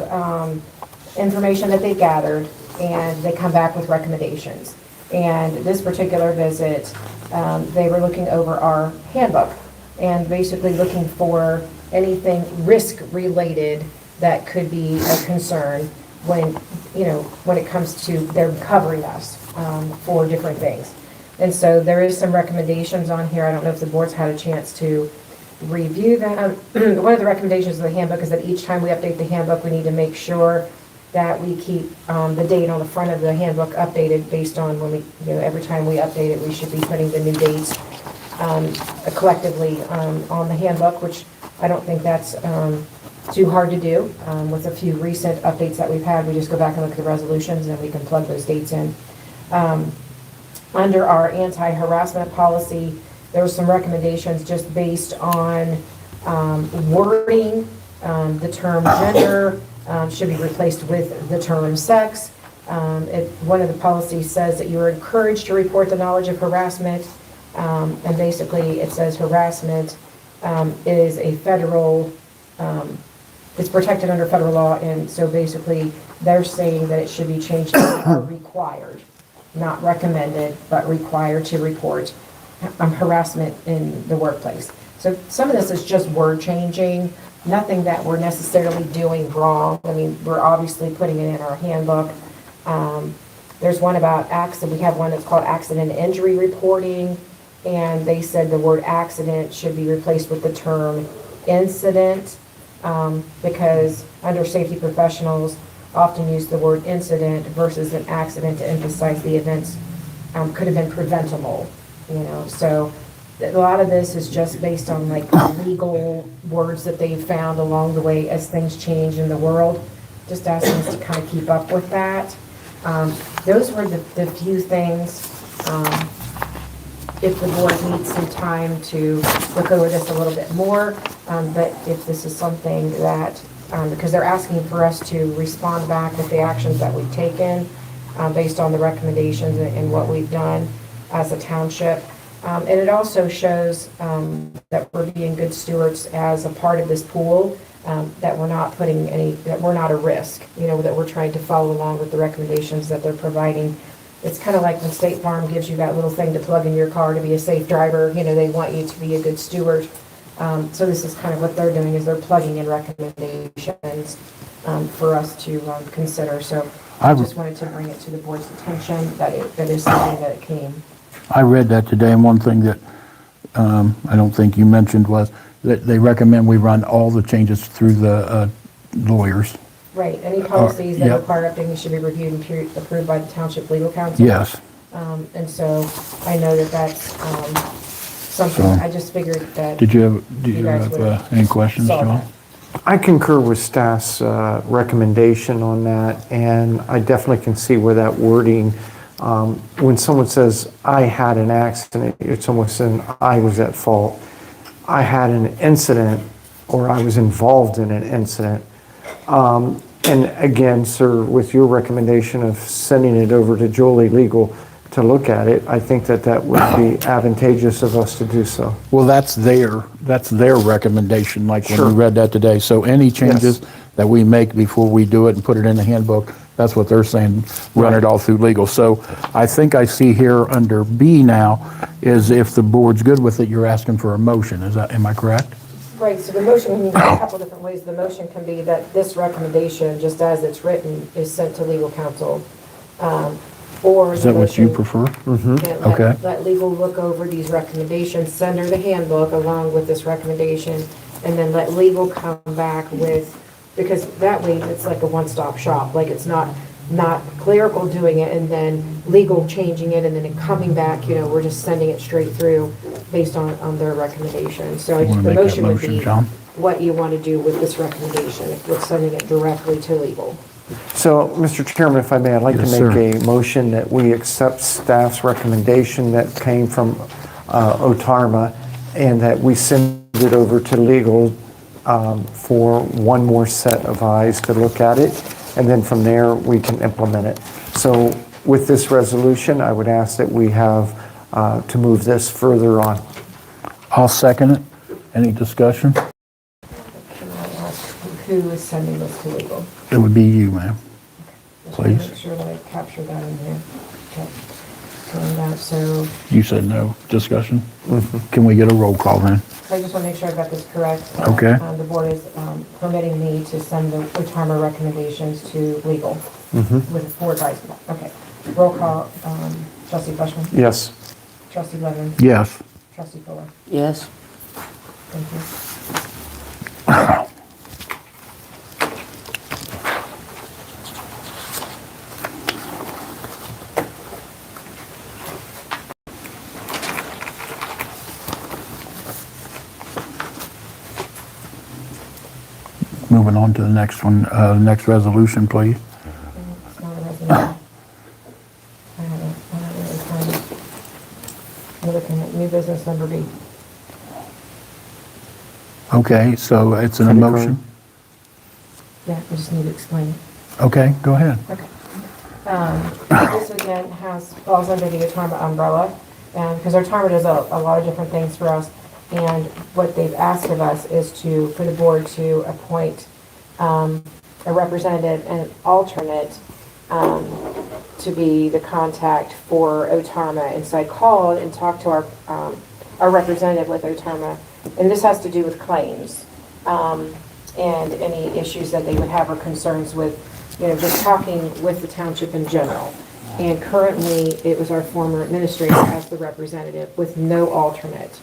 information that they gathered, and they come back with recommendations. And this particular visit, they were looking over our handbook and basically looking for anything risk-related that could be a concern when it comes to their covering us for different things. And so there is some recommendations on here. I don't know if the board's had a chance to review them. One of the recommendations of the handbook is that each time we update the handbook, we need to make sure that we keep the date on the front of the handbook updated based on when we, every time we update it, we should be putting the new dates collectively on the handbook, which I don't think that's too hard to do. With a few recent updates that we've had, we just go back and look at the resolutions and we can plug those dates in. Under our anti-harassment policy, there were some recommendations just based on wording. The term gender should be replaced with the term sex. One of the policies says that you are encouraged to report the knowledge of harassment, and basically it says harassment is a federal, it's protected under federal law, and so basically they're saying that it should be changed to required, not recommended, but required to report harassment in the workplace. So some of this is just word changing, nothing that we're necessarily doing wrong. I mean, we're obviously putting it in our handbook. There's one about accident. We have one that's called accident and injury reporting, and they said the word accident should be replaced with the term incident, because under safety professionals often use the word incident versus an accident to emphasize the events could have been preventable, So a lot of this is just based on like legal words that they've found along the way as things change in the world. Just asking us to kind of keep up with that. Those were the few things. If the board needs some time to look over this a little bit more, but if this is something that, because they're asking for us to respond back with the actions that we've taken based on the recommendations and what we've done as a township. And it also shows that we're being good stewards as a part of this pool, that we're not that we're not a risk, that we're trying to follow along with the recommendations that they're providing. It's kind of like when State Farm gives you that little thing to plug in your car to be a safe driver, they want you to be a good steward. So this is kind of what they're doing, is they're plugging in recommendations for us to consider. So I just wanted to bring it to the board's attention that is something that it came. I read that today, and one thing that I don't think you mentioned was that they recommend we run all the changes through the lawyers. Right, any policies that yep. require updating should be reviewed and approved by the Township Legal Counsel. Yes. And so I know that that's something, I just figured that. Do you have any questions, John? I concur with staff's recommendation on that, and I definitely can see where that wording, when someone says, I had an accident, it's almost an I was at fault. I had an incident, or I was involved in an incident. And again, sir, with your recommendation of sending it over to Jolie Legal to look at it, I think that would be advantageous of us to do so. Well, that's their recommendation, like when Sure. we read that today. So any changes that we make before we do it and put it in the handbook, that's what they're saying, run it all through legal. So I think I see here under B now is if the board's good with it, you're asking for a motion. Am I correct? Right, so the motion can be a couple different ways. The motion can be that this recommendation, just as it's written, is sent to legal counsel. Or Is that what you prefer? Let legal look over these recommendations, send her the handbook along with this recommendation, and then let legal come back with, because that way it's like a one-stop shop, like it's not clerical doing it and then legal changing it and then it coming back, we're just sending it straight through based on their recommendation. So You wanna the make that motion would motion, be John? what you want to do with this recommendation, with sending it directly to legal. So, Mr. Chairman, if I may, I'd like to Yes, make sir. a motion that we accept staff's recommendation that came from OTARMA and that we send it over to legal for one more set of eyes to look at it, and then from there we can implement it. So with this resolution, I would ask that we have to move this further on. I'll second it. Any discussion? Can I ask who is sending this to legal? It would be you, ma'am. Just wanna Please. Make sure that I capture that in here. Okay. And so You said no discussion? Can we get a roll call then? I just want to make sure I got this correct. Okay. The board is permitting me to send the retirement recommendations to legal with full advisement. Okay. Roll call, trustee Fleshman. Yes. Trustee Levin. Yes. Trustee Fuller. Yes. Thank you. Moving on to the next one, next resolution, please. It's not a resolution. I haven't really found it. We're looking at new business number B. Okay, so it's an Pretty emotion? Yeah, we just need to explain it. Okay, go ahead. Okay. This again falls under the OTARMA umbrella, and because OTARMA does a lot of different things for us, and what they've asked of us is for the board to appoint a representative and an alternate to be the contact for OTARMA. And so I called and talked to our representative with OTARMA, and this has to do with claims and any issues that they would have or concerns with, just talking with the township in general. And currently, it was our former administrator as the representative with no alternate.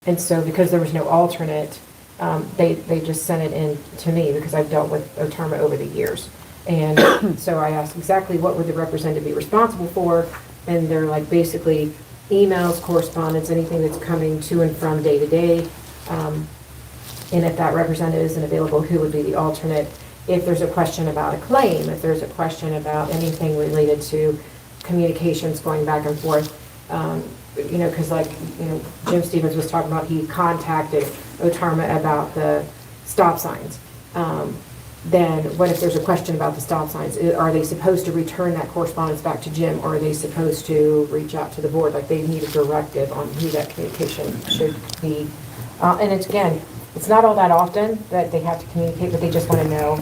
And so because there was no alternate, they just sent it in to me because I've dealt with OTARMA over the years. And so I asked exactly what would the representative be responsible for, and they're like basically emails, correspondence, anything that's coming to and from day to day. And if that representative isn't available, who would be the alternate? If there's a question about a claim, if there's a question about anything related to communications going back and forth, because Jim Stevens was talking about, he contacted OTARMA about the stop signs. Then what if there's a question about the stop signs? Are they supposed to return that correspondence back to Jim, or are they supposed to reach out to the board? Like, they need a directive on who that communication should be. And it's not all that often that they have to communicate, but they just want to know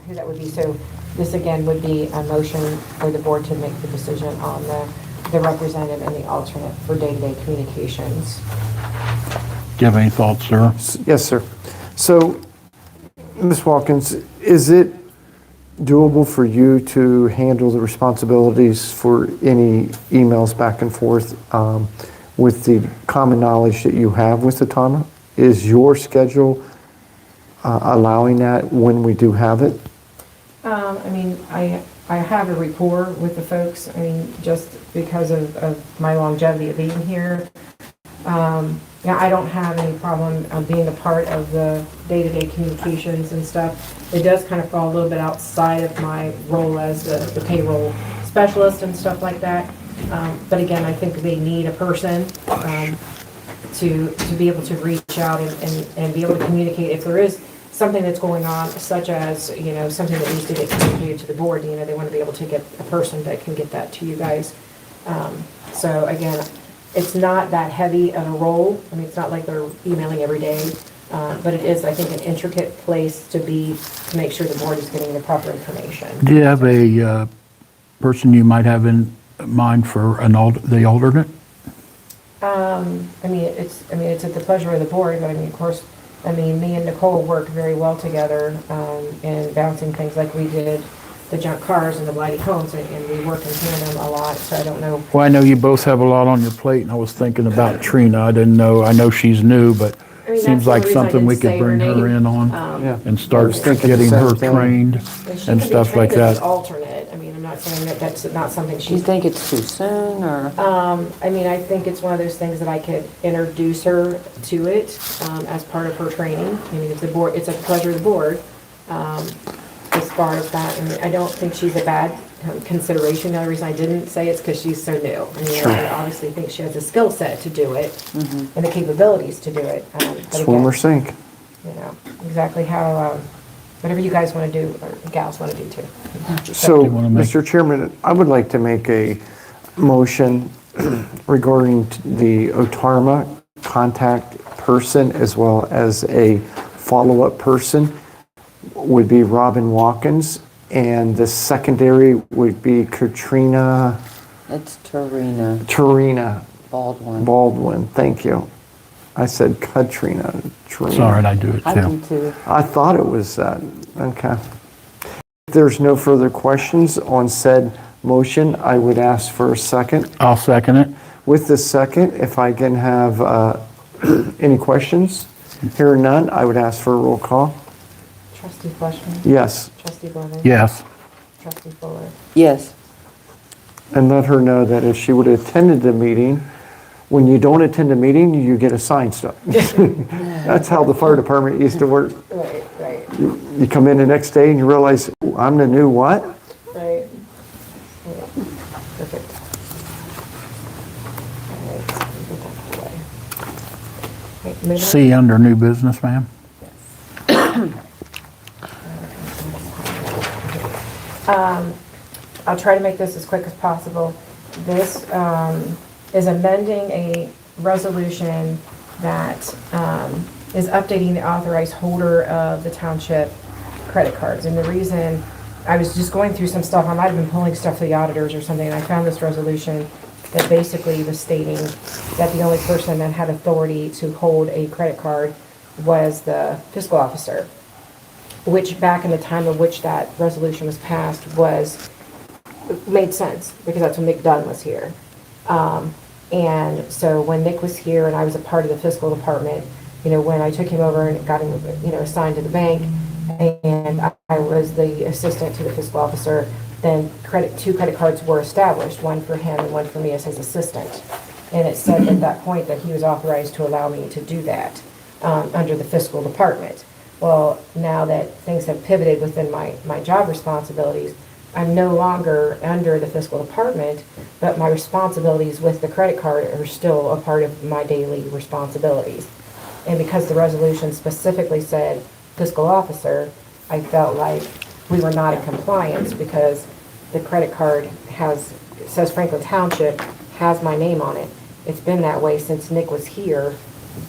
who that would be. So this again would be a motion for the board to make the decision on the representative and the alternate for day-to-day communications. Do you have any thoughts, sir? Yes, sir. So, Ms. Watkins, is it doable for you to handle the responsibilities for any emails back and forth with the common knowledge that you have with the OTARMA? Is your schedule allowing that when we do have it? I have a rapport with the folks, just because of my longevity of being here. I don't have any problem being a part of the day-to-day communications and stuff. It does kind of fall a little bit outside of my role as the payroll specialist and stuff like that. But again, I think they need a person to be able to reach out and be able to communicate if there is something that's going on, such as, something that needs to get communicated to the board. They want to be able to get a person that can get that to you guys. So again, it's not that heavy of a role. It's not like they're emailing every day, but it is, I think, an intricate place to make sure the board is getting the proper information. Do you have a person you might have in mind for the alternate? It's at the pleasure of the board, but of course, me and Nicole work very well together in bouncing things like we did the junk cars and the blighty homes, and we work in tandem a lot, so I don't know. Well, I know you both have a lot on your plate, and I was thinking about Trina. I know she's new, but I mean, Seems that's the like only reason I something we didn't could say bring her name. in on Yeah. and I start was thinking the getting same her thing. trained she and could be stuff like trained as that. an alternate. I mean, I'm not saying that that's not something Do you she's. think it's too soon, or? I mean, I think it's one of those things that I could introduce her to it, as part of her training. I mean, it's a pleasure of the board, as far as that. I mean, I don't think she's a bad consideration. The only reason I didn't say it's because she's so new. I mean, I obviously think she has the skill set to do it and the capabilities to do it. But Swim or again, sink. you know, exactly how, whatever you guys want to do, or gals want to do too. So, you wanna make- Mr. Chairman, I would like to make a motion regarding the OTARMA contact person as well as a follow-up person would be Robin Watkins, and the secondary would be Katrina It's Tarina Tarina Baldwin. Baldwin. Thank you. I said Katrina. Tarina. Sorry, I do it I too. do too. I thought it was that. Okay. If there's no further questions on said motion, I would ask for a second. I'll second it. With the second, if I can have any questions? Hearing none, I would ask for a roll call. Trustee Fleshman. Yes, Trustee Blevins. Yes. Trustee Fuller. Yes. and let her know that if she would have attended the meeting, when you don't attend a meeting, you get assigned stuff. That's how the fire department used to work. Right, right, You come in the next day and you realize, I'm the new what? right. Yeah, perfect. All right, put that away. Okay, moving on. C under new business, ma'am. I'll try to make this as quick as possible. This is amending a resolution that is updating the authorized holder of the township credit cards. And the reason, I was just going through some stuff, I might have been pulling stuff for the auditors or something, and I found this resolution that basically was stating that the only person that had authority to hold a credit card was the fiscal officer, which back in the time of which that resolution was passed made sense, because that's when Nick Dunn was here. And so when Nick was here and I was a part of the fiscal department, when I took him over and got him, assigned to the bank, and I was the assistant to the fiscal officer, then two credit cards were established, one for him and one for me as his assistant. And it said at that point that he was authorized to allow me to do that under the fiscal department. Well, now that things have pivoted within my job responsibilities, I'm no longer under the fiscal department, but my responsibilities with the credit card are still a part of my daily responsibilities. And because the resolution specifically said fiscal officer, I felt like we were not in compliance, because the credit card says Franklin Township, has my name on it. It's been that way since Nick was here,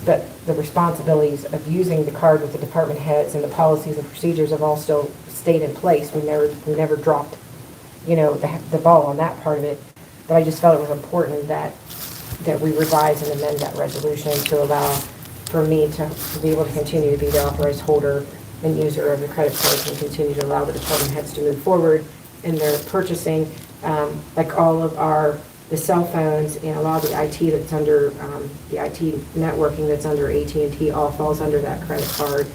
but the responsibilities of using the card with the department heads and the policies and procedures have all still stayed in place. We never dropped, the ball on that part of it. But I just felt it was important that we revise and amend that resolution to allow for me to be able to continue to be the authorized holder and user of the credit cards, and continue to allow the department heads to move forward in their purchasing, like all of the cell phones and a lot of the IT that's under, the IT networking that's under AT&T all falls under that credit card,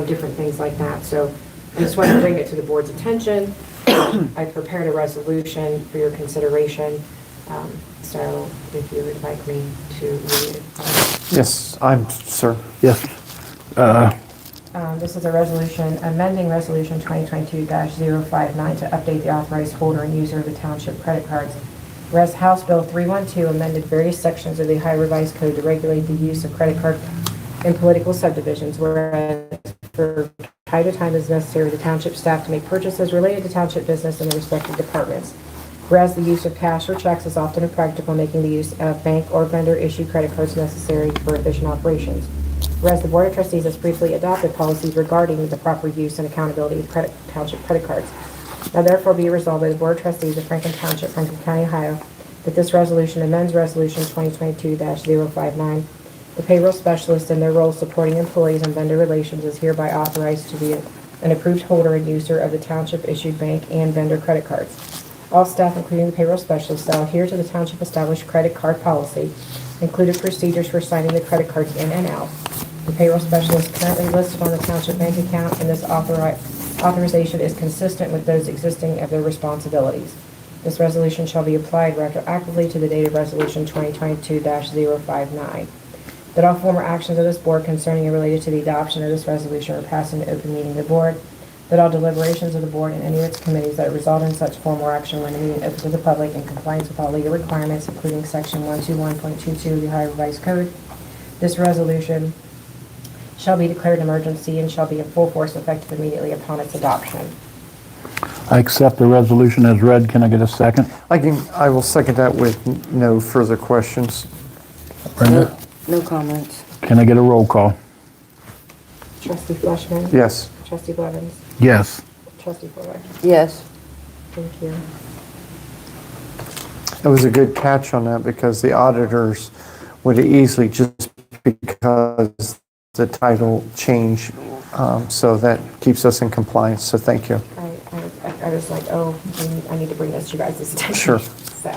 different things like that. So I just wanted to bring it to the board's attention. I prepared a resolution for your consideration. So if you would like me to read it. Yes, sir. Yes. This is a resolution, amending Resolution 2022-059 to update the authorized holder and user of the township credit cards. Whereas House Bill 312 amended various sections of the Ohio Revised Code to regulate the use of credit card in political subdivisions, whereas for time to time is necessary for the township staff to make purchases related to township business in the respective departments. Whereas the use of cash or checks is often impractical, making the use of bank or vendor-issued credit cards necessary for efficient operations. Whereas the Board of Trustees has briefly adopted policies regarding the proper use and accountability of township credit cards. Now therefore be resolved by the Board of Trustees of Franklin Township, Franklin County, Ohio, that this resolution amends Resolution 2022-059. The payroll specialist in their role supporting employees and vendor relations is hereby authorized to be an approved holder and user of the township-issued bank and vendor credit cards. All staff, including the payroll specialist, shall adhere to the township established credit card policy, including procedures for signing the credit cards in and out. The payroll specialist currently listed on the township bank account, and this authorization is consistent with those existing of their responsibilities. This resolution shall be applied retroactively to the date of resolution 2022-059. That all former actions of this board concerning and related to the adoption of this resolution are passed in the open meeting of the board. That all deliberations of the board and any of its committees that result in such form or action when the meeting open to the public in compliance with all legal requirements, including section 121.22 of the Ohio Revised Code. This resolution shall be declared an emergency and shall be in full force effective immediately upon its adoption. I accept the resolution as read. Can I get a second? I will second that with no further questions. Brenda? No comments. Can I get a roll call? Trustee Fleshman. Yes. Trustee Blevins. Yes. Trustee Fuller. Yes. Thank you. It was a good catch on that because the auditors would easily, just because the title change, so that keeps us in compliance, so thank you. I was like, oh, I need to bring this to you guys' attention. Sure. So,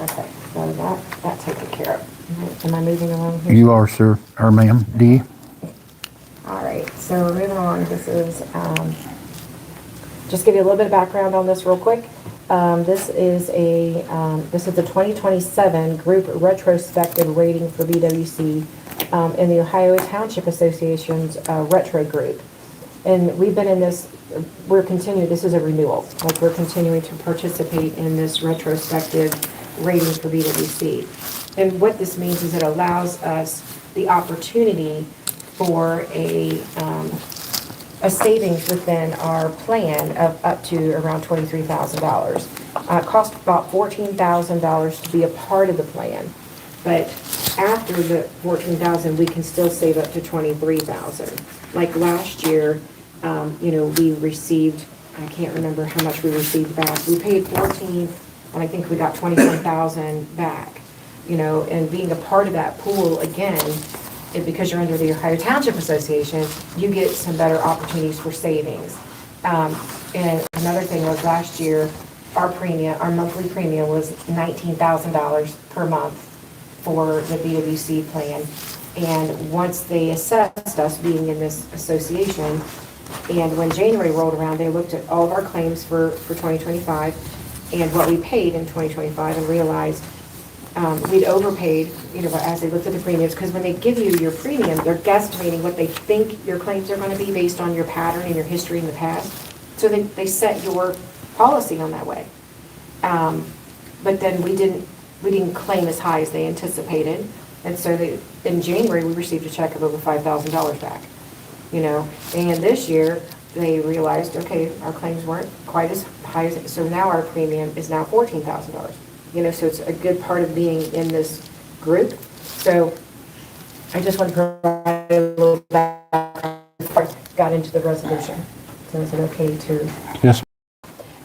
okay, so that taken care of. Am I moving along here? You are, sir, or ma'am. D? All right, so moving on, this is, just give you a little bit of background on this real quick. This is the 2027 group retrospective rating for BWC in the Ohio Township Association's retro group. And we've been in this, this is a renewal. Like, we're continuing to participate in this retrospective rating for BWC. And what this means is it allows us the opportunity for a savings within our plan of up to around $23,000. It costs about $14,000 to be a part of the plan, but after the $14,000, we can still save up to $23,000. Like last year, we received, I can't remember how much we received back. We paid $14,000, and I think we got $21,000 back. And being a part of that pool again, and because you're under the Ohio Township Association, you get some better opportunities for savings. And another thing was last year, our monthly premium was $19,000 per month for the BWC plan. And once they assessed us being in this association, and when January rolled around, they looked at all of our claims for 2025 and what we paid in 2025 and realized we'd overpaid, as they looked at the premiums, because when they give you your premium, they're guesstimating what they think your claims are going to be based on your pattern and your history in the past. So they set your policy on that way. But then we didn't claim as high as they anticipated. And so in January, we received a check of over $5,000 back, and this year they realized, okay, our claims weren't quite as high as, so now our premium is now $14,000. So it's a good part of being in this group. So I just want to provide a little background before I got into the resolution. So is it okay to? Yes.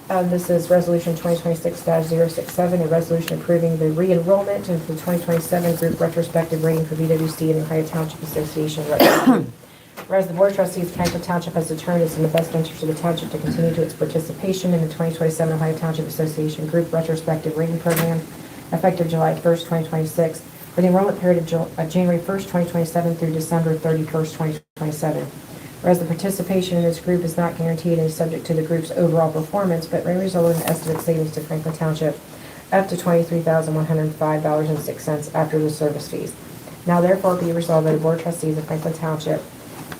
This is Resolution 2026-067, a resolution approving the re-enrollment into the 2027 group retrospective rating for BWC and the Ohio Township Association. Whereas the Board of Trustees of Franklin Township has determined it's in the best interest of the township to continue to its participation in the 2027 Ohio Township Association Group Retrospective Rating Program effective July 1st, 2026, for the enrollment period of January 1st, 2027 through December 31st, 2027. Whereas the participation in this group is not guaranteed and is subject to the group's overall performance, but may result in estimated savings to Franklin Township up to $23,105.06 after the service fees. Now therefore be resolved by the Board of Trustees of Franklin Township,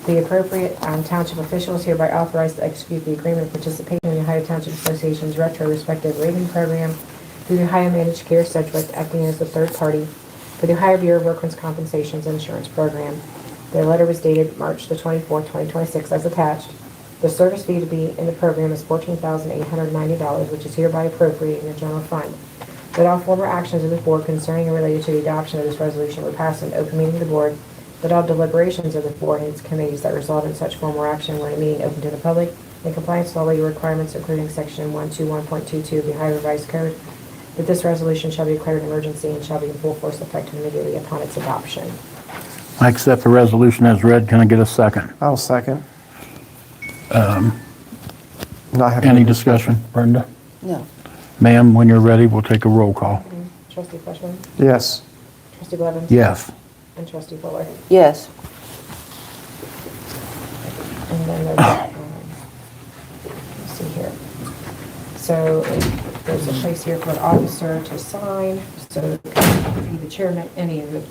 the appropriate township officials hereby authorized to execute the agreement of participation in the Ohio Township Association's retro-respective rating program through the Ohio Managed Care Sedgwick, acting as the third party for the Ohio Bureau of Workmen's Compensation's insurance program. The letter was dated March the 24th, 2026, as attached. The service fee to be in the program is $14,890, which is hereby appropriated in the general fund. That all former actions of the board concerning and related to the adoption of this resolution were passed in open meeting of the board. That all deliberations of the board and its committees that result in such form or action were in a meeting open to the public in compliance with all legal requirements, including section 121.22 of the Ohio Revised Code. That this resolution shall be declared an emergency and shall be in full force effective immediately upon its adoption. I accept the resolution as read. Can I get a second? I'll second. Any discussion, Brenda? No. Ma'am, when you're ready, we'll take a roll call. Trustee Fleshman. Yes. Trustee Blevins. Yes. And Trustee Fuller. Yes. And then there's, let's see here. So there's a place here for an officer to sign, so it could be the chairman, any of the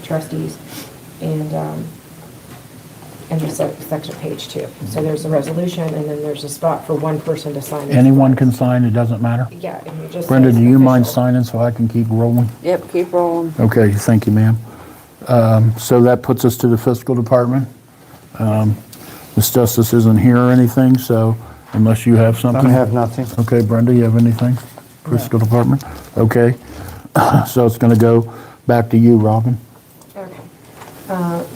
trustees, and just section page 2. So there's a resolution, and then there's a spot for one person to sign. Anyone can sign, it doesn't matter? Yeah, and it just Brenda, says do you mind official. signing so I can keep rolling? Yep, keep rolling. Okay, thank you, ma'am. So that puts us to the fiscal department. Ms. Justice isn't here or anything, so unless you have something? I have nothing. Okay, Brenda, you have anything? Fiscal department? Okay. So it's gonna go back to you, Robin. Okay.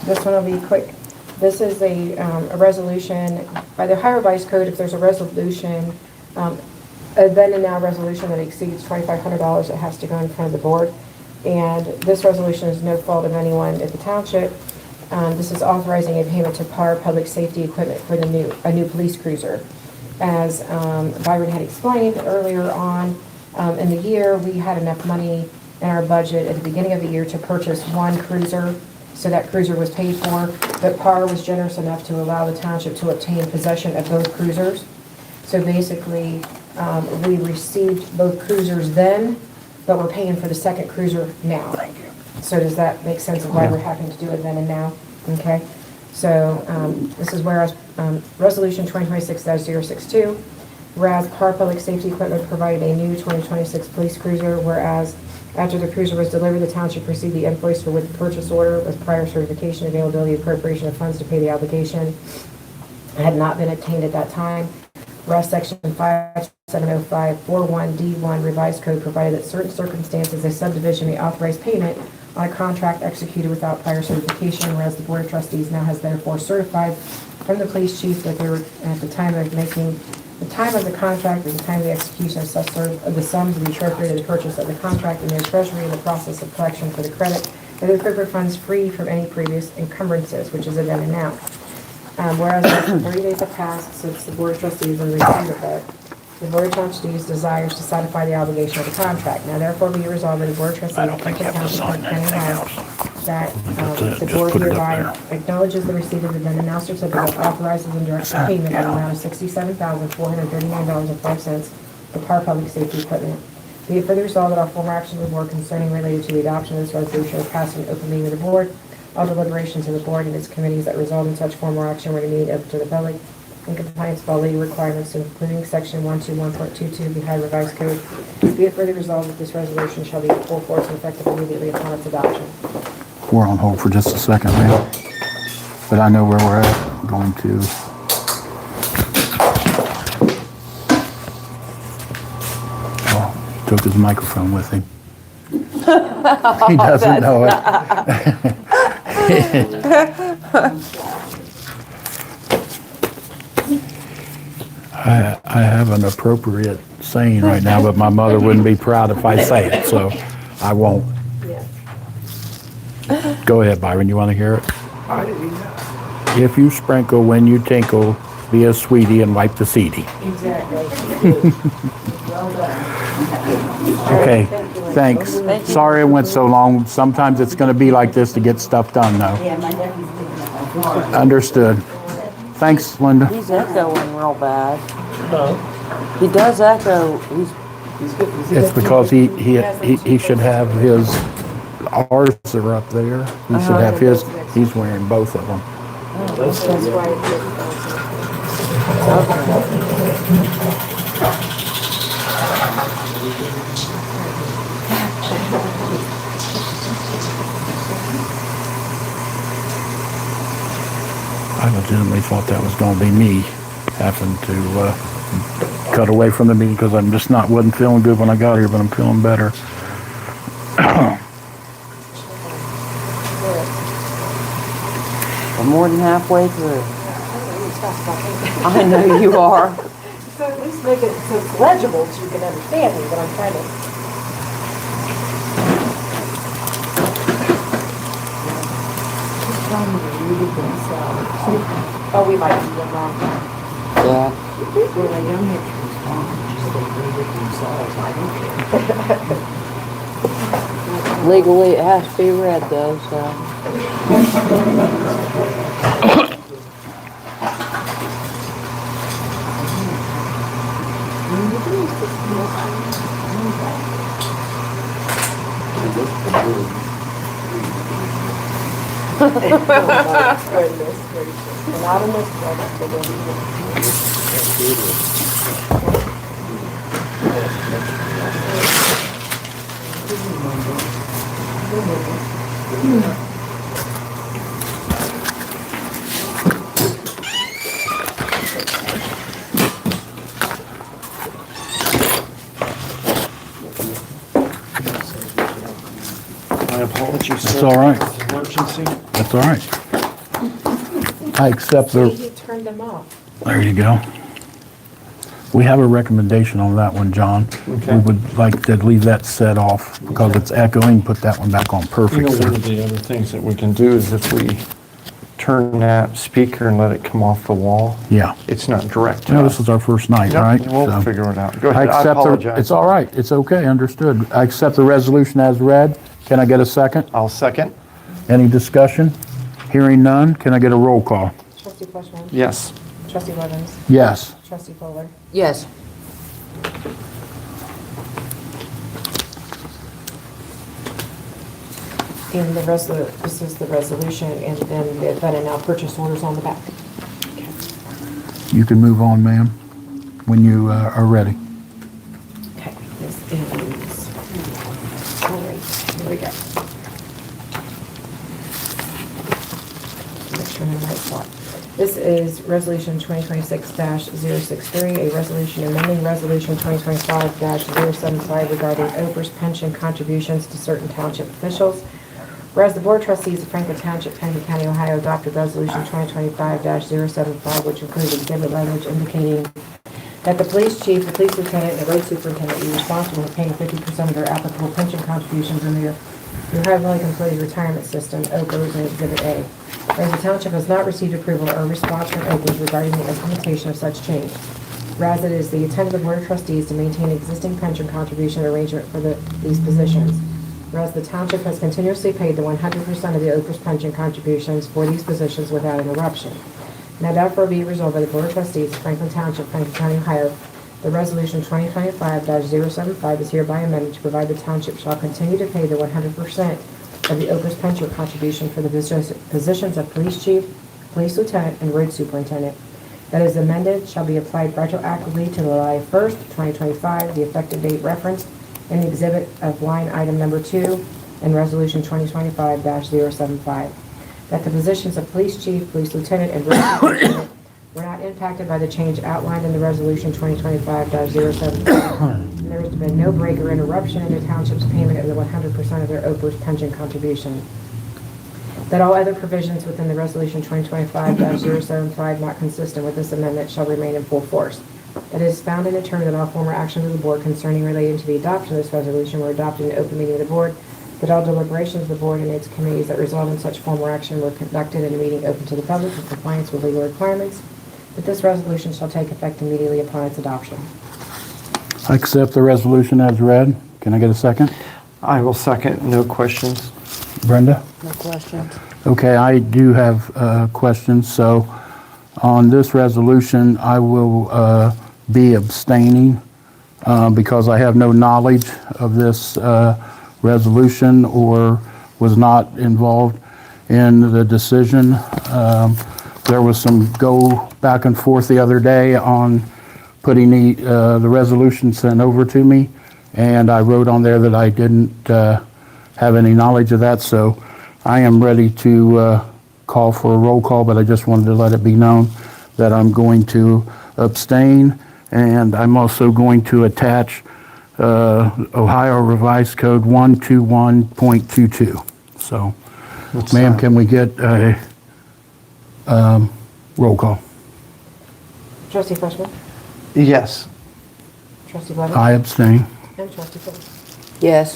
This one will be quick. This is a resolution, by the Ohio Revised Code, if there's a resolution, a then and now resolution that exceeds $2,500, it has to go in front of the board. And this resolution is no fault of anyone at the township. This is authorizing a payment to PAR Public Safety Equipment for a new police cruiser. As Byron had explained earlier on in the year, we had enough money in our budget at the beginning of the year to purchase one cruiser, so that cruiser was paid for, but PAR was generous enough to allow the township to obtain possession of both cruisers. So basically, we received both cruisers then, but we're paying for the second cruiser now. Thank you. So does that make sense of why we're having to do it then and now? Okay. So this is whereas Resolution 2026-062, whereas PAR Public Safety Equipment provided a new 2026 police cruiser, whereas after the cruiser was delivered, the township received the invoice for with the purchase order with prior certification, availability, appropriation of funds to pay the obligation had not been obtained at that time. Whereas Section 570541D1 Revised Code provided that certain circumstances a subdivision may authorize payment on a contract executed without prior certification, whereas the Board of Trustees now has therefore certified from the police chief that they were at the time of making the time of the contract or the time of the execution of such of the sums to be appropriated to the purchase of the contract in their treasury in the process of collection for the credit of the appropriate funds free from any previous encumbrances, which is a then and now. Whereas after 30 days have passed since the Board of Trustees and receipt of it, the Board of Trustees desires to satisfy the obligation of the contract. Now therefore be resolved that the Board of Trustees of the Township of that the board hereby acknowledges the receipt of the then and now certificate, authorizes and directs the payment of the amount of $67,439.05 for PAR Public Safety Equipment. Be it further resolved that all former actions of the board concerning related to the adoption of this resolution are passed in open meeting of the board. All deliberations of the board and its committees that result in such formal action were made open to the public in compliance with all legal requirements, including Section 121.22 of the Ohio Revised Code. Be it further resolved that this resolution shall be in full force and effective immediately upon its adoption. We're on hold for just a second, ma'am. But I know where we're at. I'm going to... Oh, he took his microphone with him. He doesn't know it. I have an appropriate saying right now, but my mother wouldn't be proud if I say it, so I won't. Go ahead, Byron, you want to hear it? If you sprinkle when you tinkle, be a sweetie and wipe the seedy. Exactly. Well done. Okay, thanks. Sorry it went so long. Sometimes it's going to be like this to get stuff done, though. Yeah, my nephew's doing that. Understood. Thanks, Linda. He's echoing real bad. He does echo. It's because he should have his, ours are up there. He should have his, he's wearing both of them. That's right. I legitimately thought that was going to be me having to cut away from the meeting because I'm just wasn't feeling good when I got here, but I'm feeling better. We're more than halfway through. I know you are. So at least make it so it's legible so you can understand me, but I'm trying to. Oh, we might be doing wrong. Yeah. Legally, it has to be read though, so. My apologies, That's sir. all right. Emergency. That's all right. I accept the, He turned them off. there you go. We have a recommendation on that one, John. Okay. We would like to leave that set off because it's echoing, put that one back on You perfect, know, one sir. of the other things that we can do is if we turn that speaker and let it come off the wall, Yeah. it's not direct to No, us. this is our first night, Yep, right? We'll So- figure it out. Go I ahead, I accept the, apologize. it's all right, it's okay, understood. I accept the resolution as read. Can I get a second? I'll second. Any discussion? Hearing none, can I get a roll call? Trustee Fleshman. Yes. Trustee Levens. Yes. Trustee Fuller. Yes. And this is the resolution, and then the then and now purchase orders on the back. You can move on, ma'am, when you are ready. Okay, this is, all right, here we go. Make sure I'm in the right spot. This is Resolution 2026-063, a resolution amending Resolution 2025-075 regarding OPERS pension contributions to certain township officials. Whereas the Board of Trustees of Franklin Township, Pennington County, Ohio adopted Resolution 2025-075, which includes exhibit language indicating that the police chief, the police lieutenant, and the road superintendent be responsible for paying 50% of their applicable pension contributions in the Ohio Valley Employees Retirement System, OPERS, and Exhibit A. Whereas the township has not received approval or response from OPERS regarding the implementation of such change. Whereas it is the intent of the Board of Trustees to maintain existing pension contribution arrangement for these positions. Whereas the township has continuously paid the 100% of the OPERS pension contributions for these positions without interruption. Now therefore be resolved by the Board of Trustees of Franklin Township, Franklin County, Ohio, the Resolution 2025-075 is hereby amended to provide the township shall continue to pay the 100% of the OPERS pension contribution for the positions of police chief, police lieutenant, and road superintendent. That is amended shall be applied retroactively to July 1st, 2025, the effective date referenced in the exhibit of line item number 2 in Resolution 2025-075. That the positions of police chief, police lieutenant, and road superintendent were not impacted by the change outlined in the Resolution 2025-075. And there has been no break or interruption in the township's payment of the 100% of their OPERS pension contribution. That all other provisions within the Resolution 2025-075 not consistent with this amendment shall remain in full force. It is found in the terms that all former actions of the board concerning relating to the adoption of this resolution were adopted in the open meeting of the board, that all deliberations of the board and its committees that result in such former action were conducted in a meeting open to the public in compliance with legal requirements, that this resolution shall take effect immediately upon its adoption. I accept the resolution as read. Can I get a second? I will second. No questions. Brenda? No questions. Okay, I do have questions. So on this resolution, I will be abstaining because I have no knowledge of this resolution or was not involved in the decision. There was some go back and forth the other day on putting the resolution sent over to me, and I wrote on there that I didn't have any knowledge of that, so I am ready to call for a roll call, but I just wanted to let it be known that I'm going to abstain, and I'm also going to attach Ohio Revised Code 121.22. So, ma'am, can we get a roll call? Trustee Freshman? Yes. Trustee Blevins? I abstain. And Trustee Fuller? Yes.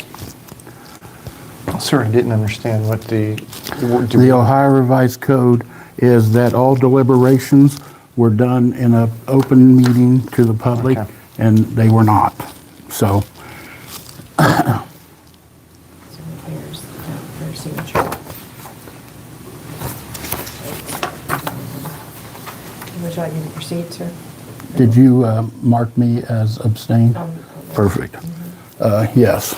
Sir, I didn't understand what the... The Ohio Revised Code is that all deliberations were done in an open meeting to the public, Okay. and they were not. So, So there's their signature. Would you like me to proceed, sir? Did you mark me as abstain? Perfect. Yes.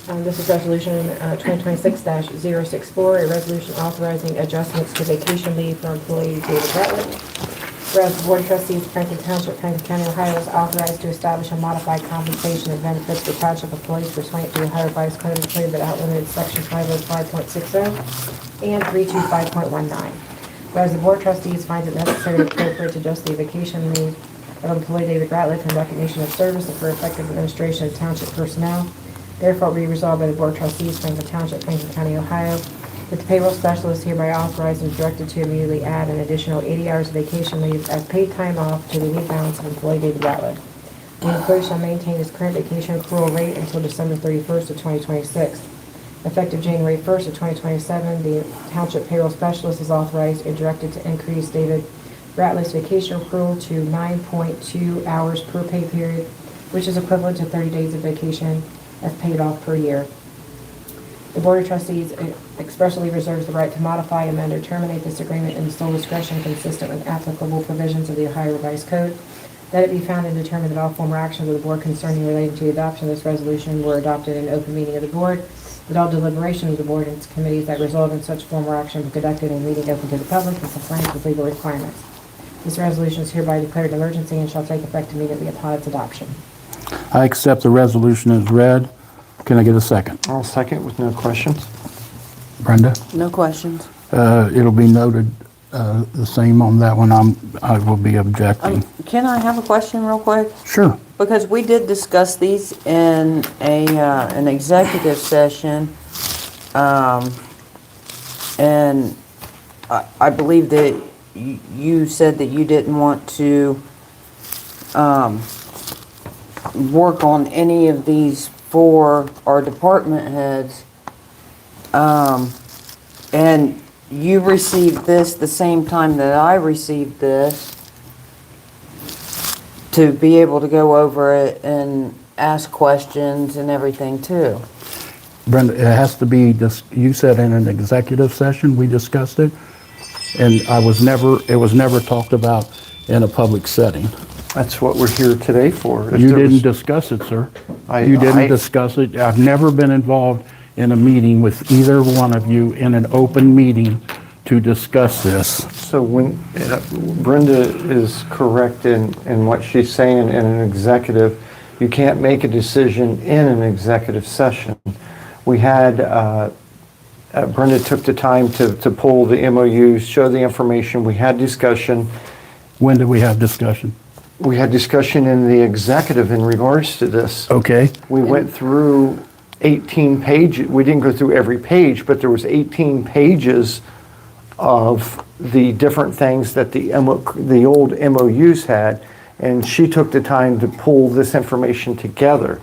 This is resolution 2026-064, a resolution authorizing adjustments to vacation leave for employee David Bartlett. Whereas the Board of Trustees of Franklin Township, Franklin County, Ohio is authorized to establish a modified compensation and benefits for township employees pursuant to Ohio Revised Code included but outlimited section 505.60 and 325.19. Whereas the Board of Trustees finds it necessary and appropriate to adjust the vacation leave of employee David Ratliff in recognition of service and for effective administration of township personnel. Therefore, be resolved by the Board of Trustees, Franklin Township, Franklin County, Ohio, that the payroll specialist hereby authorized and directed to immediately add an additional 80 hours of vacation leave as paid time off to the new balance of employee David Ratliff. The employee shall maintain his current vacation accrual rate until December 31st of 2026. Effective January 1st of 2027, the Township Payroll Specialist is authorized and directed to increase David Ratliff's vacation accrual to 9.2 hours per pay period, which is equivalent to 30 days of vacation as paid off per year. The Board of Trustees expressly reserves the right to modify, amend, or terminate this agreement in sole discretion consistent with applicable provisions of the Ohio Revised Code. That it be found and determined that all former actions of the Board concerning relating to the adoption of this resolution were adopted in open meeting of the Board, that all deliberations of the Board and its committees that result in such former action be conducted in a meeting open to the public in compliance with legal requirements. This resolution is hereby declared an emergency and shall take effect immediately upon its adoption. I accept the resolution as read. Can I get a second? I'll second with no questions. Brenda? No questions. It'll be noted the same on that one. I will be objecting. Can I have a question real quick? Sure. Because we did discuss these in an executive session, and I believe that you said that you didn't want to work on any of these for our department heads, and you received this the same time that I received this, to be able to go over it and ask questions and everything too. Brenda, it has to be, you said in an executive session, we discussed it, and it was never talked about in a public setting. That's what we're here today for. If You there didn't was- discuss it, sir. I- You didn't discuss it. I've never been involved in a meeting with either one of you in an open meeting to discuss this. So when Brenda is correct in what she's saying in an executive, you can't make a decision in an executive session. We had, Brenda took the time to pull the MOUs, show the information, we had discussion. When did we have discussion? We had discussion in the executive in regards to this. Okay. We went through 18 pages, we didn't go through every page, but there was 18 pages of the different things that the old MOUs had, and she took the time to pull this information together.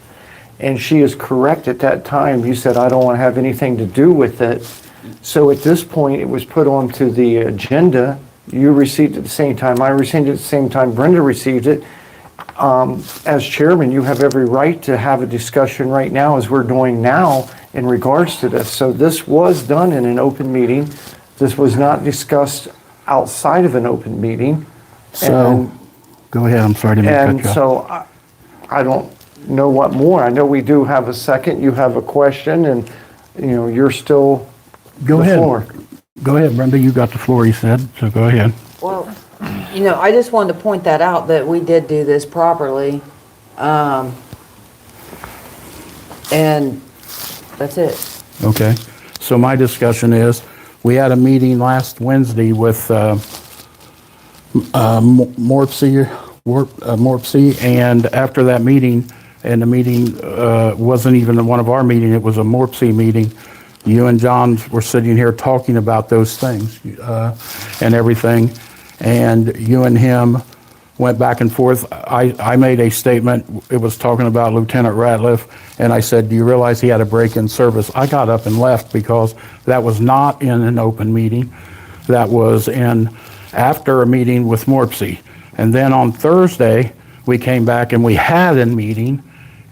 And she is correct at that time. You said, I don't want to have anything to do with it. So at this point, it was put onto the agenda. You received it at the same time. I received it at the same time Brenda received it. As chairman, you have every right to have a discussion right now, as we're doing now, in regards to this. So this was done in an open meeting. This was not discussed outside of an open meeting. So, go ahead, I'm sorry to cut you And off. so I don't know what more. I know we do have a second, you have a question, and, you're still Go the ahead. floor. Go ahead, Brenda, you got the floor, you said, so go ahead. Well, I just wanted to point that out, that we did do this properly. And that's it. Okay, so my discussion is, we had a meeting last Wednesday with Morpsey, and after that meeting, and the meeting wasn't even one of our meetings, it was a Morpsey meeting, you and John were sitting here talking about those things and everything, and you and him went back and forth. I made a statement, it was talking about Lieutenant Ratliff, and I said, do you realize he had a break in service? I got up and left because that was not in an open meeting. That was after a meeting with Morpsey. And then on Thursday, we came back and we had a meeting,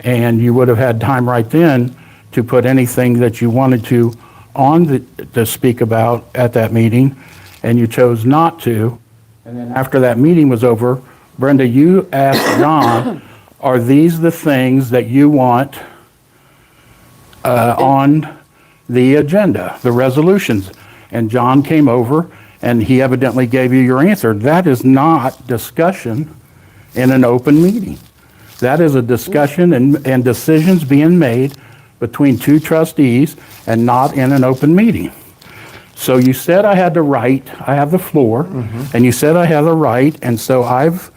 and you would have had time right then to put anything that you wanted to to speak about at that meeting, and you chose not to. And then after that meeting was over, Brenda, you asked John, are these the things that you want on the agenda, the resolutions? And John came over and he evidently gave you your answer. That is not discussion in an open meeting. That is a discussion and decisions being made between two trustees and not in an open meeting. So you said I had the right, I have the floor, and you said I have the right, and so I've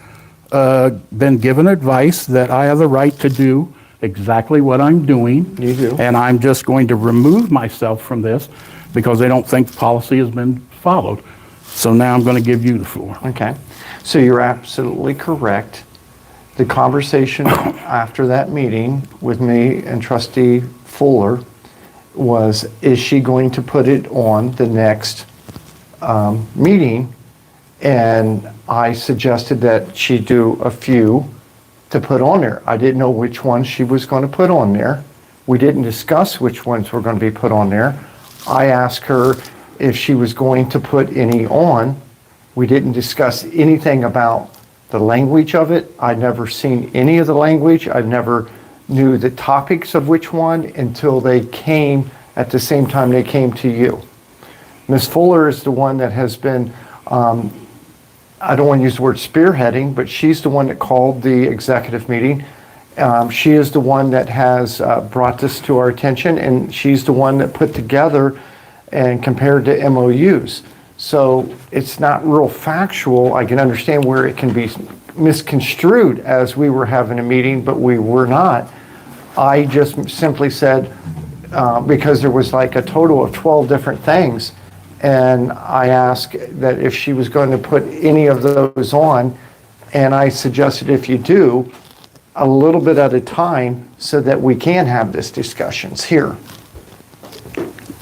been given advice that I have the right to do exactly what I'm doing. You do. And I'm just going to remove myself from this because they don't think policy has been followed. So now I'm going to give you the floor. Okay, so you're absolutely correct. The conversation after that meeting with me and Trustee Fuller was, is she going to put it on the next meeting? And I suggested that she do a few to put on there. I didn't know which ones she was going to put on there. We didn't discuss which ones were going to be put on there. I asked her if she was going to put any on. We didn't discuss anything about the language of it. I'd never seen any of the language. I never knew the topics of which one until they came at the same time they came to you. Ms. Fuller is the one that has been, I don't want to use the word spearheading, but she's the one that called the executive meeting. She is the one that has brought this to our attention, and she's the one that put together and compared to MOUs. So it's not real factual. I can understand where it can be misconstrued as we were having a meeting, but we were not. I just simply said, because there was like a total of 12 different things, and I asked that if she was going to put any of those on, and I suggested if you do, a little bit at a time so that we can have this discussions here.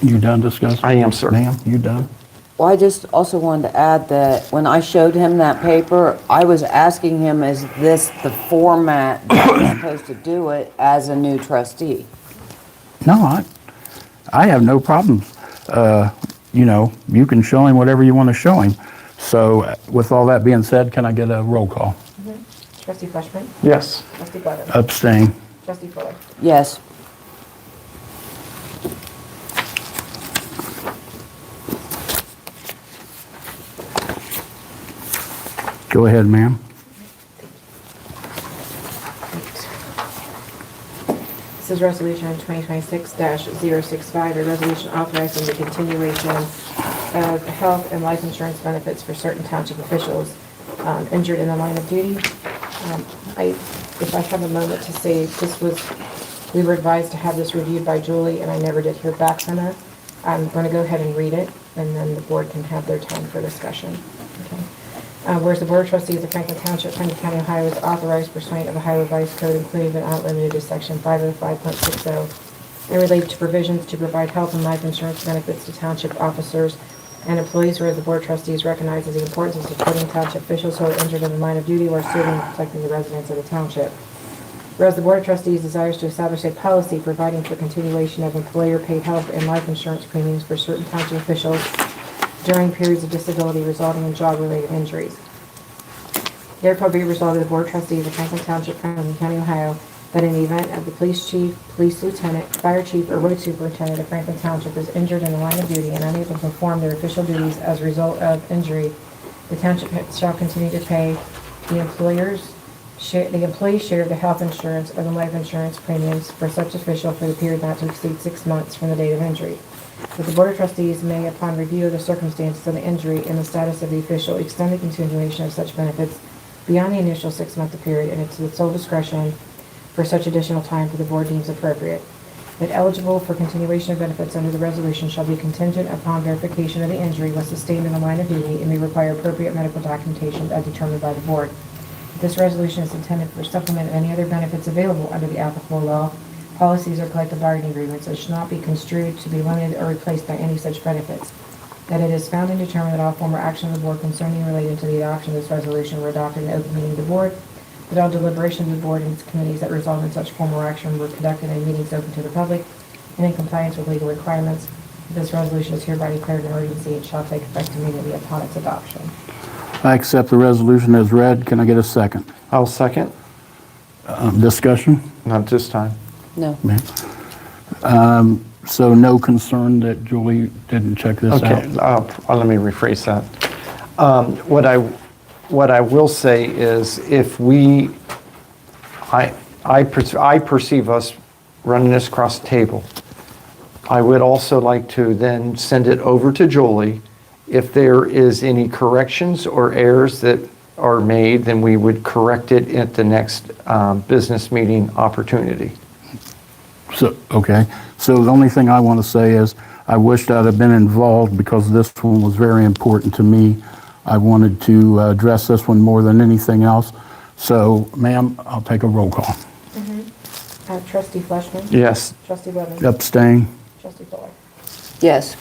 You done discussing? I am, sir. Ma'am, you done? Well, I just also wanted to add that when I showed him that paper, I was asking him, is this the format that I'm supposed to do it as a new trustee? No, I have no problems. You know, you can show him whatever you want to show him. So with all that being said, can I get a roll call? Trustee Fleshman. Yes. Trustee Butter. Abstain. Trustee Fuller. Yes. Go ahead, ma'am. This is resolution 2026-065, a resolution authorizing the continuation of health and life insurance benefits for certain township officials injured in the line of duty. If I have a moment to say, we were advised to have this reviewed by Julie, and I never did hear back from her. I'm going to go ahead and read it, and then the board can have their time for discussion. Okay. Whereas the Board of Trustees of Franklin Township, Franklin County, Ohio is authorized pursuant of Ohio Revised Code, including but not limited to Section 505.60, and related to provisions to provide health and life insurance benefits to township officers and employees, whereas the Board of Trustees recognizes the importance of supporting township officials who are injured in the line of duty while serving and protecting the residents of the township. Whereas the Board of Trustees desires to establish a policy providing for continuation of employer-paid health and life insurance premiums for certain township officials during periods of disability resulting in job-related injuries. Therefore be resolved that the Board of Trustees of Franklin Township, Franklin County, Ohio, that in the event of the police chief, police lieutenant, fire chief, or road superintendent of Franklin Township is injured in the line of duty and unable to perform their official duties as a result of injury, the township shall continue to pay the employee's share of the health insurance or the life insurance premiums for such official for the period not to exceed 6 months from the date of injury. That the Board of Trustees may, upon review of the circumstances of the injury and the status of the official, extend the continuation of such benefits beyond the initial 6-month period and it's the sole discretion for such additional time for the board deems appropriate. That eligible for continuation of benefits under the resolution shall be contingent upon verification of the injury was sustained in the line of duty and may require appropriate medical documentation as determined by the board. This resolution is intended for supplement of any other benefits available under the applicable law, policies, or collective bargaining agreements that should not be construed to be limited or replaced by any such benefits. That it is found and determined that all former action of the board concerning related to the adoption of this resolution were adopted in the open meeting of the board, that all deliberations of the board and its committees that resulted in such former action were conducted in meetings open to the public and in compliance with legal requirements. This resolution is hereby declared an emergency and shall take effect immediately upon its adoption. I accept the resolution as read. Can I get a second? I'll second. Discussion? Not this time. No. So no concern that Julie didn't check this out? Okay, let me rephrase that. What I will say is if I perceive us running this across the table. I would also like to then send it over to Julie. If there is any corrections or errors that are made, then we would correct it at the next business meeting opportunity. So, okay. So the only thing I want to say is I wished I'd have been involved because this one was very important to me. I wanted to address this one more than anything else. So, ma'am, I'll take a roll call. Trustee Fleshman. Yes. Trustee Levin. Abstain. Trustee Fuller. Yes.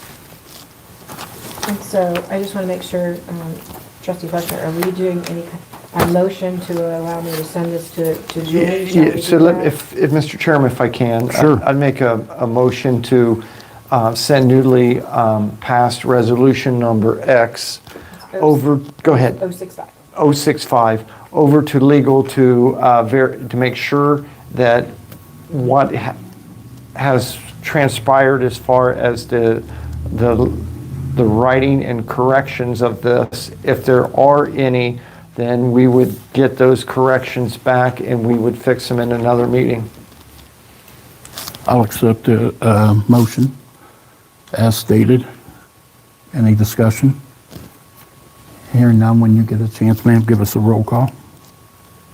And so I just want to make sure, Trustee Fleshman, are we doing a motion to allow me to send this to Julie? Shall we Yeah, do so that? if Mr. Chairman, if I can. Sure. I'd make a motion to send newly passed resolution number X over, go ahead. 065. 065, over to legal to make sure that what has transpired as far as the writing and corrections of this, if there are any, then we would get those corrections back and we would fix them in another meeting. I'll accept the motion as stated. Any discussion? Hearing none, when you get a chance, ma'am, give us a roll call.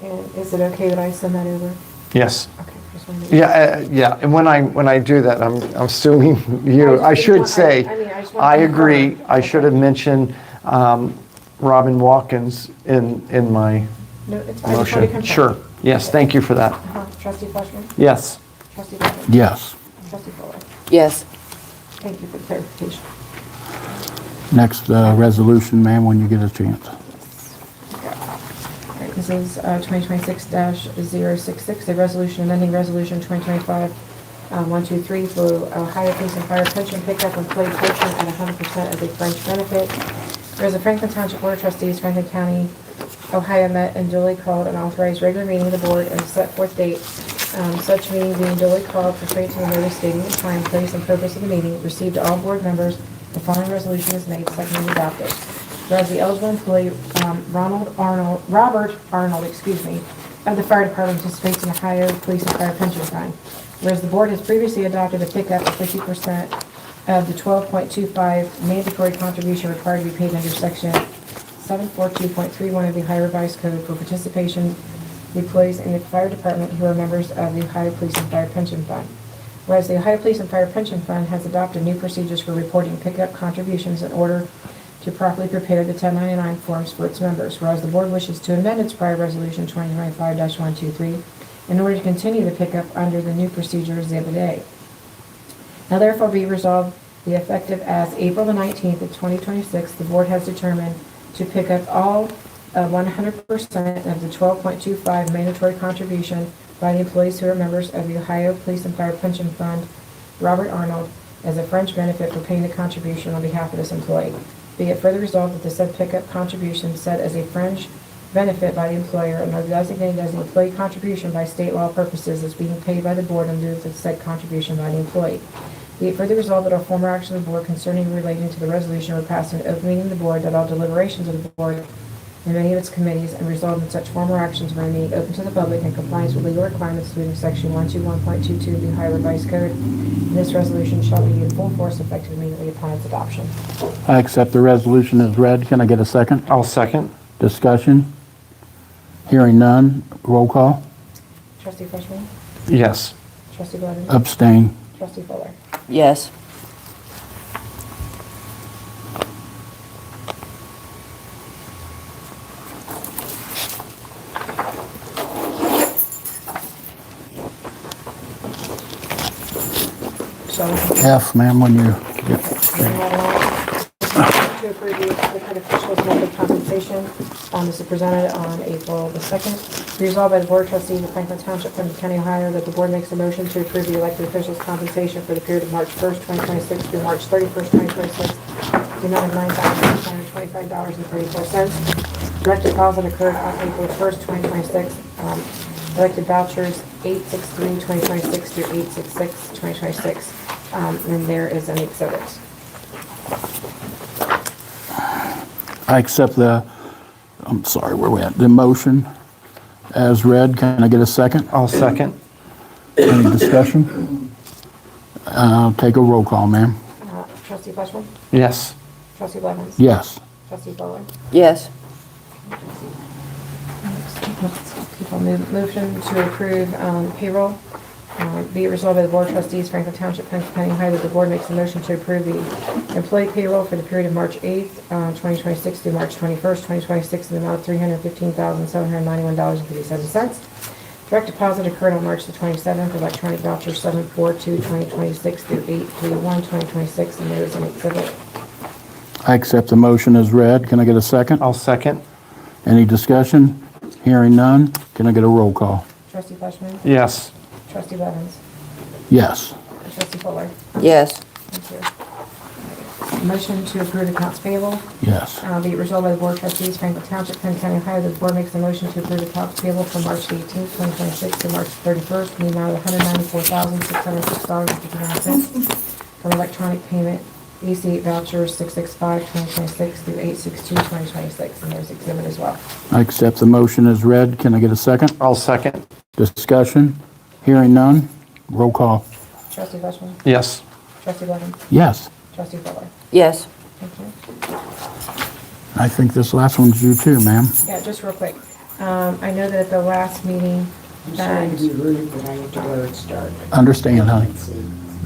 And is it okay that I send that over? Yes. Okay, just want to make sure. Yeah, and when I do that, I'm assuming you, I should say, I just want to I agree, confirm. I should have mentioned Robin Watkins in my No, it's fine. I just want to motion. confirm. Sure, yes, thank you for that. Trustee Fleshman. Yes. Trustee Levin. Yes. Trustee Fuller. Yes. Thank you for the clarification. Next resolution, ma'am, when you get a chance. All right, this is 2026-066, a resolution amending resolution 2025-123 for Ohio Police and Fire pension pickup employee portion at 100% as a French benefit. Whereas the Franklin Township Board of Trustees, Franklin County, Ohio met and duly called an authorized regular meeting of the board and set forth date. Such meeting being duly called pursuant to the notice stating the time, place, and purpose of the meeting, received to all board members. The following resolution is made, secondly adopted. Whereas the eligible employee, Robert Arnold, of the fire department participates in the Ohio Police and Fire Pension Fund. Whereas the board has previously adopted a pickup of 50% of the 12.25 mandatory contribution required to be paid under section 742.31 of the Ohio Revised Code for participation employees in the fire department who are members of the Ohio Police and Fire Pension Fund. Whereas the Ohio Police and Fire Pension Fund has adopted new procedures for reporting pickup contributions in order to properly prepare the 1099 forms for its members. Whereas the board wishes to amend its prior resolution 2025-123 in order to continue the pickup under the new procedure Exhibit A. Now therefore be resolved, be effective as April the 19th of 2026, the board has determined to pick up all 100% of the 12.25 mandatory contribution by the employees who are members of the Ohio Police and Fire Pension Fund, Robert Arnold, as a French benefit for paying the contribution on behalf of this employee. Be it further resolved that the said pickup contribution set as a French benefit by the employer and are designated as an employee contribution by state law purposes as being paid by the board under the said contribution by the employee. Be it further resolved that all former action of the board concerning relating to the resolution were passed in open meeting of the board, that all deliberations of the board in many of its committees and resolved in such former actions were made open to the public in compliance with legal requirements including section 121.22 of the Ohio Revised Code. And this resolution shall be in full force effective immediately upon its adoption. I accept the resolution as read. Can I get a second? I'll second. Discussion? Hearing none. Roll call. Trustee Fleshman. Yes. Trustee Levin. Abstain. Trustee Fuller. Yes. F, ma'am, when you get... To approve the elected officials' method compensation, this is presented on April the 2nd. Resolved by the Board of Trustees of Franklin Township, Franklin County, Ohio, that the board makes a motion to approve the elected officials' compensation for the period of March 1st, 2026 through March 31st, 2026, the amount of $9,620 $25.34. Direct deposit occurred on April 1st, 2026. Elected vouchers 8/6/2026 through 8/6/2026. And there is an exhibit. I accept the, I'm sorry, where we at? The motion as read. Can I get a second? I'll second. Any discussion? Take a roll call, ma'am. Trustee Fleshman? Yes. Trustee Blevins? Yes. Trustee Fuller? Yes. Keep on motion to approve payroll. Be it resolved by the Board of Trustees, Franklin Township, Pennsylvania, Ohio, that the board makes a motion to approve the employee payroll for the period of March 8th, 2026 through March 21st, 2026, in the amount of $315,791.57. Direct deposit occurred on March the 27th, electronic voucher 7/4/2026 through 8/3/1/2026, and there is an exhibit. I accept the motion as read. Can I get a second? I'll second. Any discussion? Hearing none. Can I get a roll call? Trustee Fleshman? Yes. Trustee Blevins? Yes. And Trustee Fuller? Yes. Thank you. Motion to approve accounts payable. Yes. Be it resolved by the Board of Trustees, Franklin Township, Pennsylvania, Ohio, that the board makes a motion to approve accounts payable from March 18th, 2026 to March 31st in the amount of $194,606.59 from electronic payment EC voucher 665/2026 through 8/62/2026, and there's exhibit as well. I accept the motion as read. Can I get a second? I'll second. Discussion? Hearing none. Roll call. Trustee Fleshman? Yes. Trustee Blevins? Yes. Trustee Fuller? Yes. Thank you. I think this last one's you too, ma'am. Yeah, just real quick. I know that at the last meeting, that rude, but I have to go and start. Understand, honey.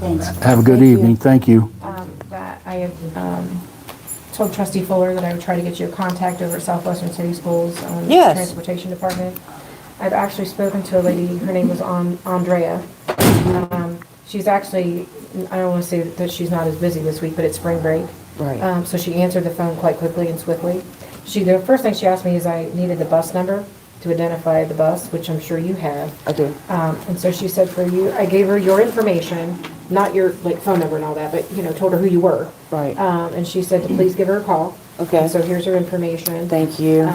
Thanks. Have a good evening. Thank you. that I had told Trustee Fuller that I would try to get you a contact over at Southwestern City Schools Yes. Transportation Department. I've actually spoken to a lady, her name was Andrea. She's actually, I don't want to say that she's not as busy this week, but it's spring break. Right. So she answered the phone quite quickly and swiftly. The first thing she asked me is I needed the bus number to identify the bus, which I'm sure you have. I do. And so she said for you, I gave her your information, not your phone number and all that, but told her who you were. Right. And she said to please give her a call. Okay. And so here's her information. Thank you.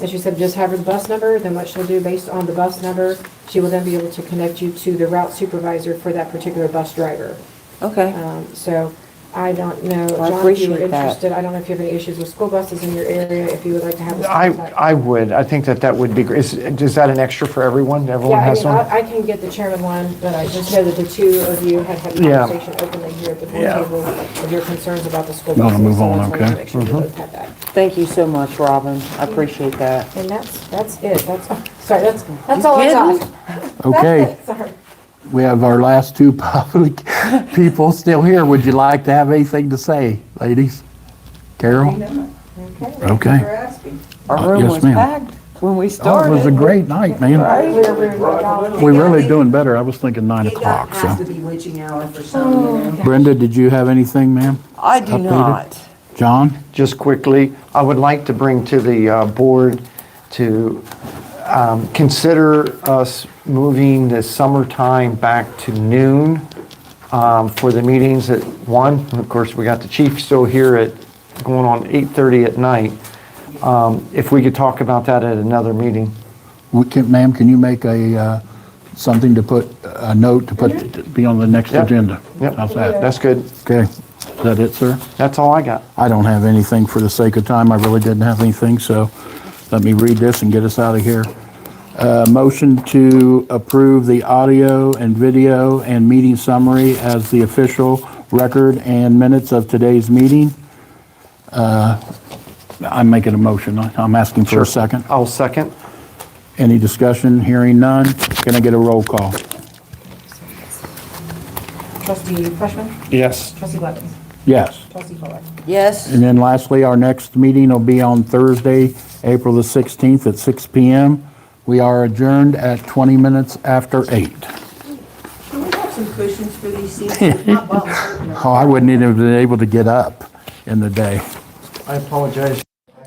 And she said just have her the bus number, then what she'll do based on the bus number, she will then be able to connect you to the route supervisor for that particular bus driver. Okay. So I don't know, Well, I John, if you were appreciate that. interested, I don't know if you have any issues with school buses in your area, if you would like to have this contact. I would. I think that would be great. Is that an extra for everyone? Everyone Yeah, has one? I can get the chairman one, but I just know that the two of you had had a Yeah. conversation openly here at the board Yeah. table of your concerns about the school You buses. wanna move so I on, just wanted to okay? make sure you both had that. Thank you so much, Robin. I appreciate that. And that's it, that's all I got. Okay. That's it, sorry. We have our last two public people still here. Would you like to have anything to say, ladies? Carol? Okay. Our room yes, was ma'am. packed when we Oh, started. it was a great night, man. We're really doing better. I was thinking 9 o'clock, so. the witching hour for some, Brenda, did you have anything, ma'am? I do Updated? not. John? Just quickly, I would like to bring to the board to consider us moving the summertime back to noon for the meetings at 1. And of course, we got the chief still here at going on 8:30 at night. If we could talk about that at another meeting. Ma'am, can you make a, something to put, a note to put, to be on the next Yep. agenda? Yep, How's that? that's good. Okay. Is that it, sir? That's all I got. I don't have anything for the sake of time. I really didn't have anything, so let me read this and get us out of here. Motion to approve the audio and video and meeting summary as the official record and minutes of today's meeting. I'm making a motion. I'm asking for a second. I'll second. Any discussion? Hearing none. Can I get a roll call? Trustee Fleshman? Yes. Trustee Blevins? Yes. Trustee Fuller? Yes. And then lastly, our next meeting will be on Thursday, April the 16th at 6 p.m. We are adjourned at 20 minutes after 8. Can we have some cushions for these seats? My bum's hurting. Oh, I wouldn't even have been able to get up in the day. I apologize.